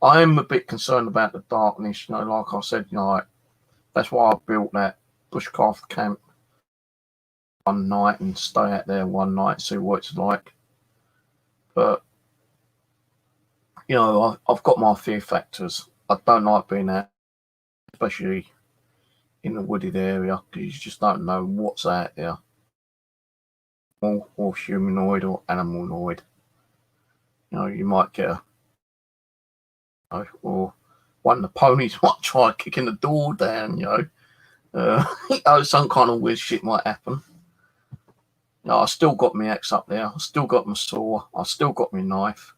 I am a bit concerned about the darkness, you know, like I said, you know, like, that's why I built that bushcraft camp one night and stay out there one night and see what it's like. But, you know, I've got my fear factors. I don't like being out, especially in the wooded area, because you just don't know what's out there. Or humanoid or animaloid. You know, you might get or one of the ponies might try kicking the door down, you know. Some kind of weird shit might happen. You know, I still got my axe up there. I still got my saw. I still got my knife.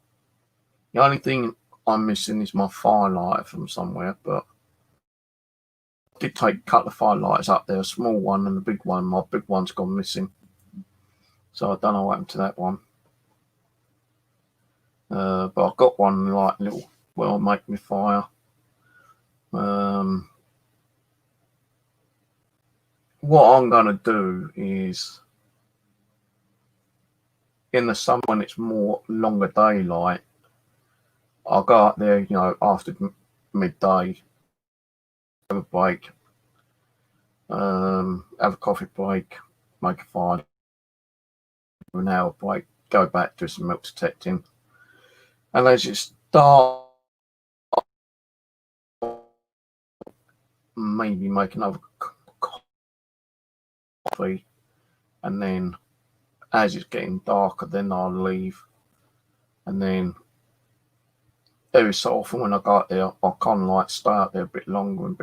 The only thing I'm missing is my firelighter from somewhere, but I did take a couple of firelighters up there, a small one and a big one. My big one's gone missing. So I don't know what happened to that one. But I've got one like little where I make my fire. What I'm going to do is in the summer when it's more longer daylight, I'll go out there, after midday, have a break, have a coffee break, make a fire, an hour break, go back, do some milk detecting. And as it starts, maybe make another coffee, and then as it's getting darker, then I'll leave. And then every so often when I go out there, I'll kind of like stay out there a bit longer,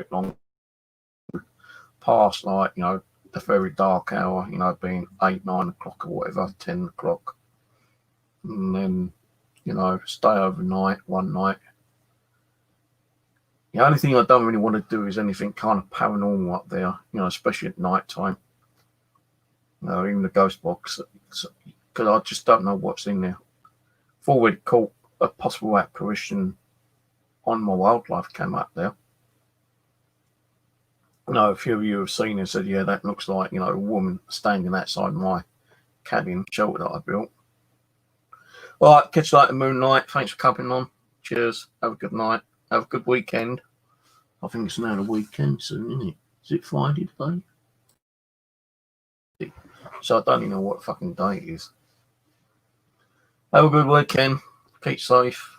past like, the very dark hour, being 8, 9 o'clock or whatever, 10 o'clock. And then, stay overnight, one night. The only thing I don't really want to do is anything kind of paranormal up there, especially at night time. Even the ghost box, because I just don't know what's in there. I've already caught a possible apparition on my wildlife cam up there. A few of you have seen it and said, yeah, that looks like, a woman standing outside my cabin shelter that I built. All right, catch you later, Moonlight. Thanks for coming on. Cheers. Have a good night. Have a good weekend. I think it's now the weekend soon, isn't it? Is it Friday today? So I don't even know what fucking day it is. Have a good weekend. Keep safe.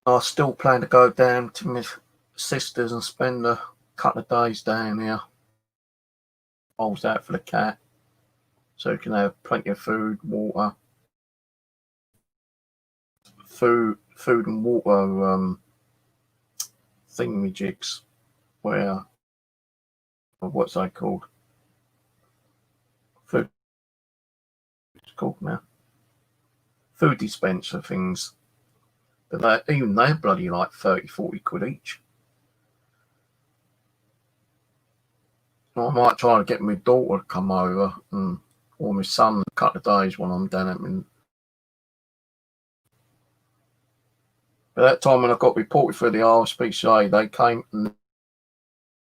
I still plan to go down to my sister's and spend a couple of days down here. I was out for the cat, so you can have plenty of food, water, food and water thingamajigs. Where what's that called? Food. It's called now. Food dispenser things. But they're bloody like 30, 40 quid each. I might try to get my daughter to come over or my son a couple of days when I'm down at me. But that time when I got reported for the RSPCA, they came and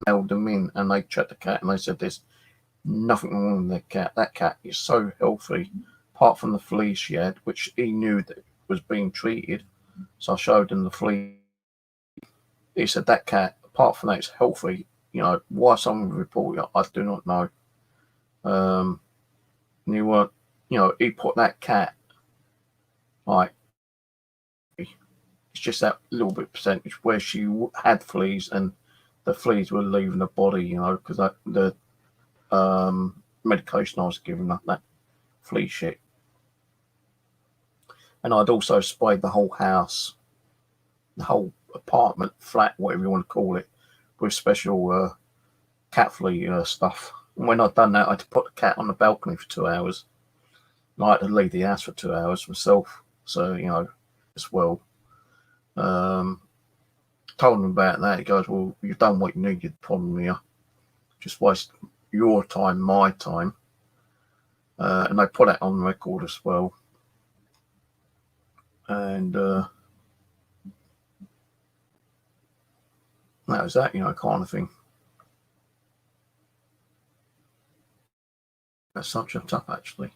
held them in and they checked the cat and they said there's nothing wrong with the cat. That cat is so healthy, apart from the fleas she had, which he knew that was being treated. So I showed them the flea. He said that cat, apart from that, is healthy. Why someone reported it, I do not know. And he weren't, he put that cat, like, it's just that little bit percentage where she had fleas and the fleas were leaving the body, because the medication I was giving her, that flea shit. And I'd also sprayed the whole house, the whole apartment, flat, whatever you want to call it, with special cat flea stuff. And when I'd done that, I had to put the cat on the balcony for 2 hours. And I had to leave the house for 2 hours myself. So, as well. Told him about that. He goes, well, you've done what you needed, problem here. Just waste your time, my time. And they put that on record as well. And that was that, kind of thing. That's such a tough, actually.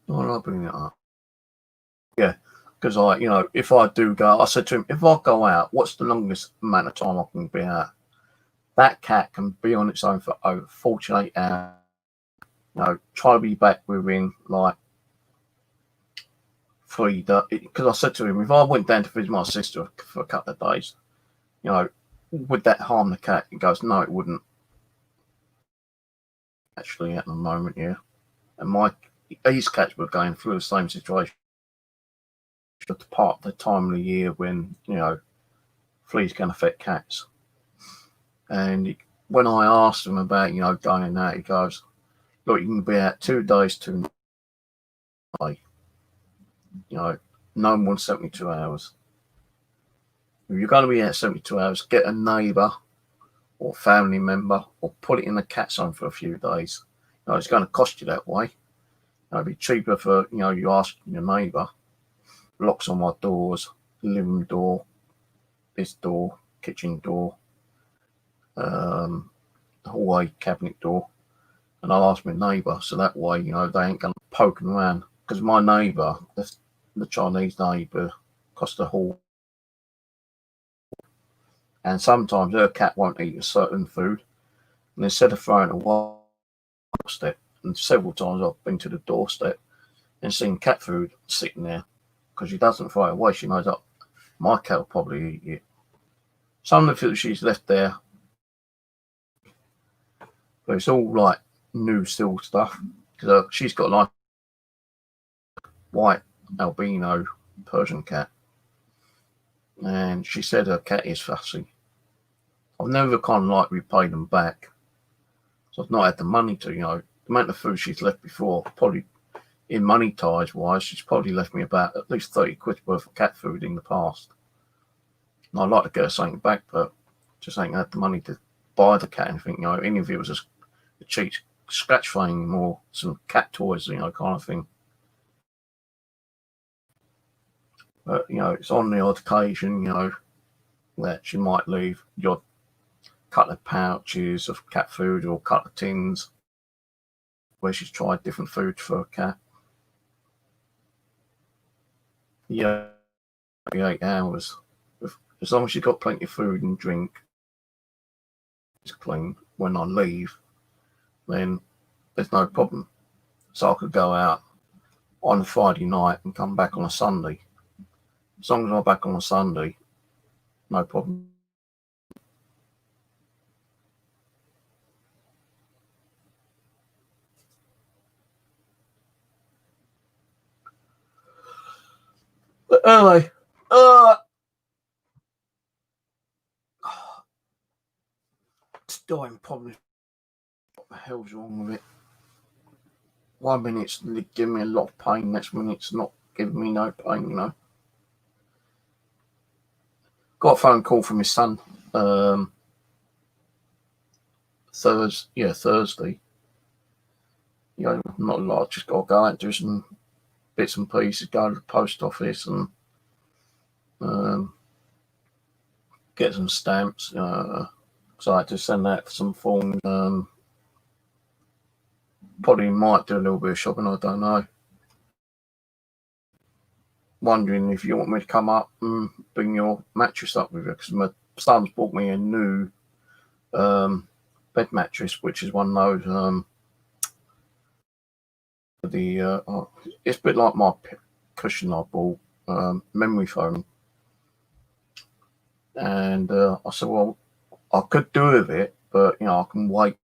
Why did I bring that up? Yeah, because if I do go, I said to him, if I go out, what's the longest amount of time I can be out? That cat can be on its own for over 48 hours. Try to be back within like 3 days. Because I said to him, if I went down to visit my sister for a couple of days, would that harm the cat? He goes, no, it wouldn't. Actually, at the moment, yeah. And his cats were going through the same situation. At the time of the year when, fleas can affect cats. And when I asked him about, going out, he goes, look, you can be out 2 days, 2 nights. No more than 72 hours. if you're going to be out 72 hours, get a neighbour or family member, or put it in the cat zone for a few days. It's going to cost you that way. It'd be cheaper for, you ask your neighbour. Locks on my doors, living room door, this door, kitchen door, hallway cabinet door, and I'll ask my neighbour, so that way, they ain't going to poke around. Because my neighbour, the Chinese neighbour, cost a hall, and sometimes her cat won't eat a certain food, and instead of throwing it away, doorstep, and several times I've been to the doorstep and seen cat food sitting there, because she doesn't throw it away. She knows that my cat will probably eat it. Some of the food she's left there, but it's all like new still stuff, because she's got like white albino Persian cat, and she said her cat is fussy. I've never kind of like repaid them back, so I've not had the money to, the amount of food she's left before, probably in money ties wise, she's probably left me about at least 30 quid worth of cat food in the past. And I'd like to get her something back, but just ain't had the money to buy the cat anything, any of it was a cheap scratch frame or some cat toys, kind of thing. But, it's on the odd occasion, that she might leave your couple of pouches of cat food or a couple of tins where she's tried different food for a cat. Yeah, 8 hours. As long as she's got plenty of food and drink, it's clean. When I leave, then there's no problem. So I could go out on a Friday night and come back on a Sunday. As long as I'm back on a Sunday, no problem. But anyway, still having problems. What the hell's wrong with it? 1 minute's giving me a lot of pain, next minute's not giving me no pain, Got a phone call from his son Thursday. Not a lot, just got to go out and do some bits and pieces, go to the post office and get some stamps. So I had to send out some forms. Probably might do a little bit of shopping, I don't know. Wondering if you want me to come up and bring your mattress up with you, because my son's bought me a new bed mattress, which is one of those it's a bit like my cushion I bought, memory foam. And I said, well, I could do with it, but I can wait.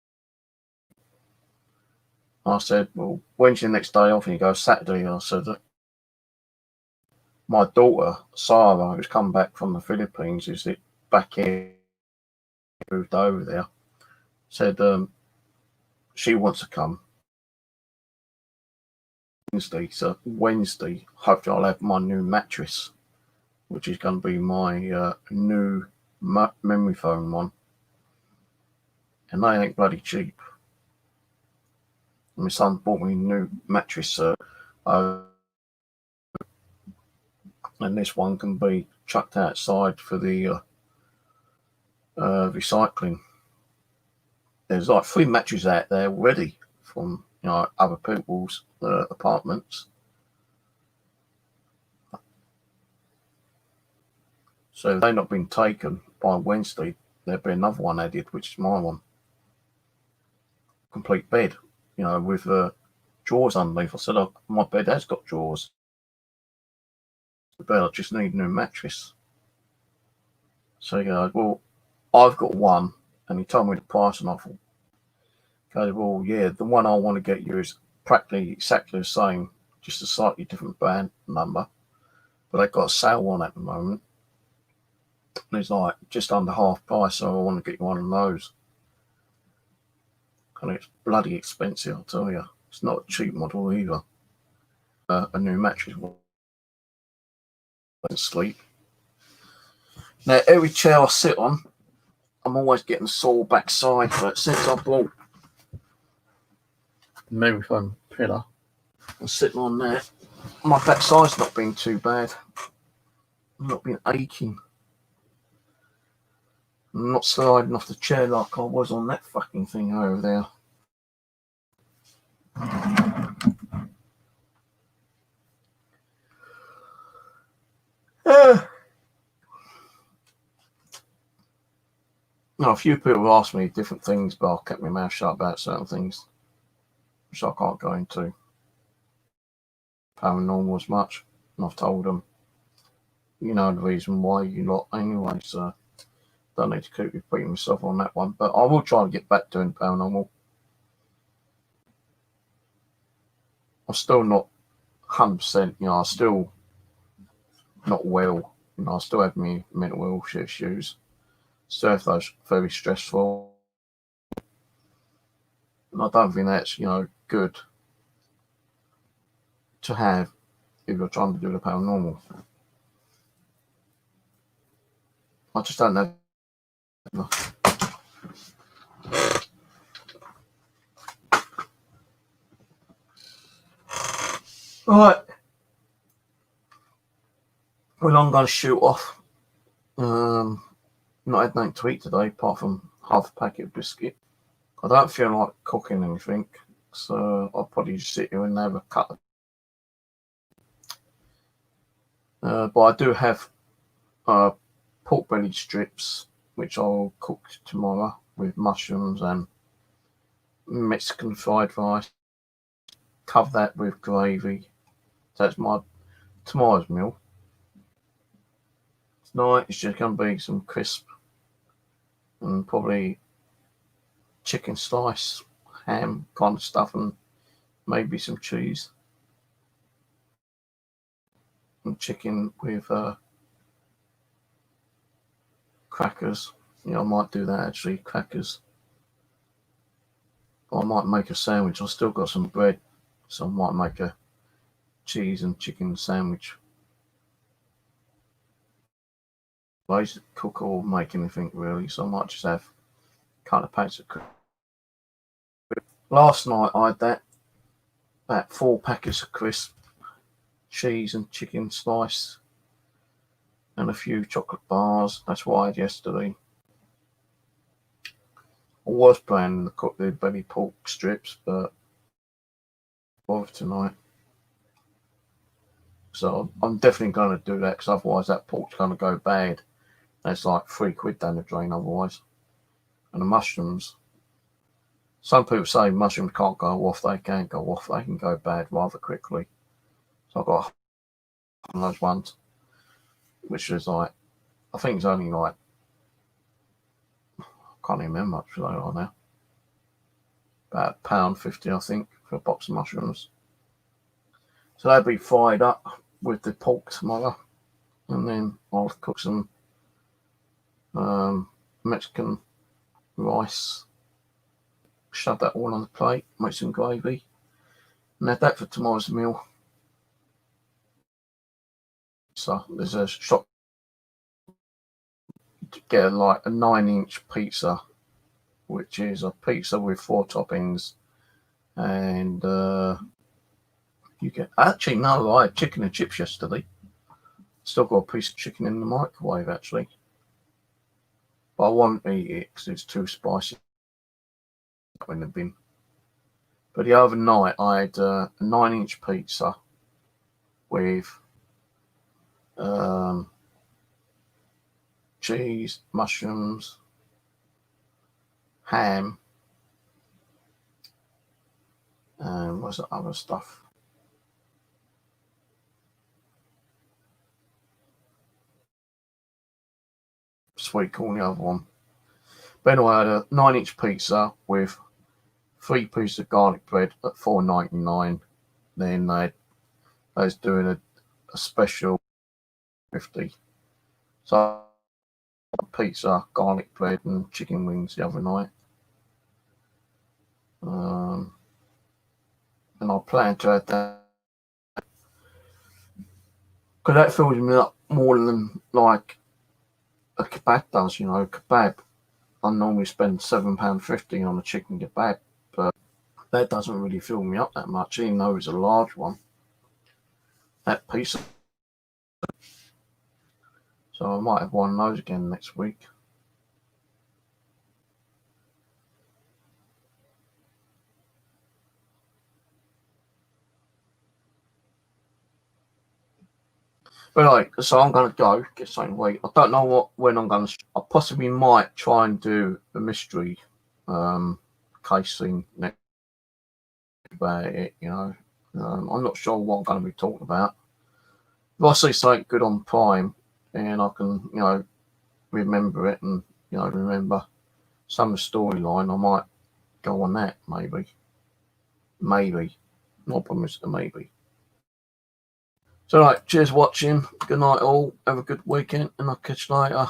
I said, well, when's your next day off? And he goes, Saturday. I said, my daughter, Sarah, who's come back from the Philippines, is it back here, moved over there, said she wants to come Wednesday. So Wednesday, hopefully I'll have my new mattress, which is going to be my new memory foam one. And they ain't bloody cheap. My son bought me a new mattress, and this one can be chucked outside for the recycling. There's like 3 mattresses out there already from other people's apartments. So if they've not been taken by Wednesday, there'll be another one added, which is my one. Complete bed, with drawers underneath. I said, my bed has got drawers. The bed, I just need a new mattress. So he goes, well, I've got one, and he told me the price, and I thought, okay, well, yeah, the one I want to get you is practically exactly the same, just a slightly different band number, but they've got a sale on at the moment, and it's like just under half price, so I want to get you one of those. And it's bloody expensive, I'll tell you. It's not a cheap model either. A new mattress won't sleep. Now, every chair I sit on, I'm always getting sore backside, but since I bought the marathon pillar and sitting on there, my backside's not been too bad. I've not been aching. I'm not sliding off the chair like I was on that fucking thing over there. Now, a few people have asked me different things, but I've kept my mouth shut about certain things, which I can't go into paranormal as much. And I've told them, you know, the reason why you lot anyway, so don't need to keep repeating myself on that one. But I will try to get back doing paranormal. I'm still not 100%, you know, I'm still not well. You know, I still have my mental health issues. Still have those very stressful. And I don't think that's, you know, good to have if you're trying to do the paranormal. I just don't know. Right. Well, I'm going to shoot off. Not had nothing to eat today apart from half a packet of biscuit. I don't feel like cooking anything, so I'll probably just sit here and have a cut. But I do have pork belly strips, which I'll cook tomorrow with mushrooms and Mexican fried rice. Cover that with gravy. That's my tomorrow's meal. Tonight it's just going to be some crisp and probably chicken slice, ham kind of stuff, and maybe some cheese. And chicken with crackers. You know, I might do that actually, crackers. Or I might make a sandwich. I've still got some bread, so I might make a cheese and chicken sandwich. I used to cook or make anything really, so I might just have a couple of packets of crisps. Last night I had that, about 4 packets of crisps, cheese and chicken slice, and a few chocolate bars. That's what I had yesterday. I was planning to cook the belly pork strips, but bothered tonight. So I'm definitely going to do that, because otherwise that pork's going to go bad. That's like £3 down the drain otherwise. And the mushrooms, some people say mushrooms can't go off. They can go off. They can go bad rather quickly. So I've got one of those ones, which is like, I think it's only like, I can't even remember much they are now. About £1.50, I think, for a box of mushrooms. So they'll be fried up with the pork tomorrow. And then I'll cook some Mexican rice, shove that all on the plate, make some gravy, and have that for tomorrow's meal. So there's a shop to get like a 9-inch pizza, which is a pizza with 4 toppings, and you get, actually no, I had chicken and chips yesterday. Still got a piece of chicken in the microwave actually, but I won't eat it because it's too spicy in the bin. But the other night I had a 9-inch pizza with cheese, mushrooms, ham, and what's the other stuff? Sweet corn, the other one. But anyway, I had a 9-inch pizza with 3 pieces of garlic bread at $4.99. Then they was doing a special 50. So pizza, garlic bread, and chicken wings the other night. And I plan to have that, because that fills me up more than like a kebab does. You know, kebab. I normally spend £7.50 on a chicken kebab, but that doesn't really fill me up that much, even though it's a large one. That piece. So I might have one of those again next week. But like, so I'm going to go get something to eat. I don't know when I'm going to. I possibly might try and do a mystery case thing next about it. You know, I'm not sure what I'm going to be talking about. If I see something good on Prime, and I can, remember it and remember some storyline, I might go on that. Maybe. Not promise to maybe. So, cheers for watching. Good night, all. Have a good weekend, and I'll catch you later.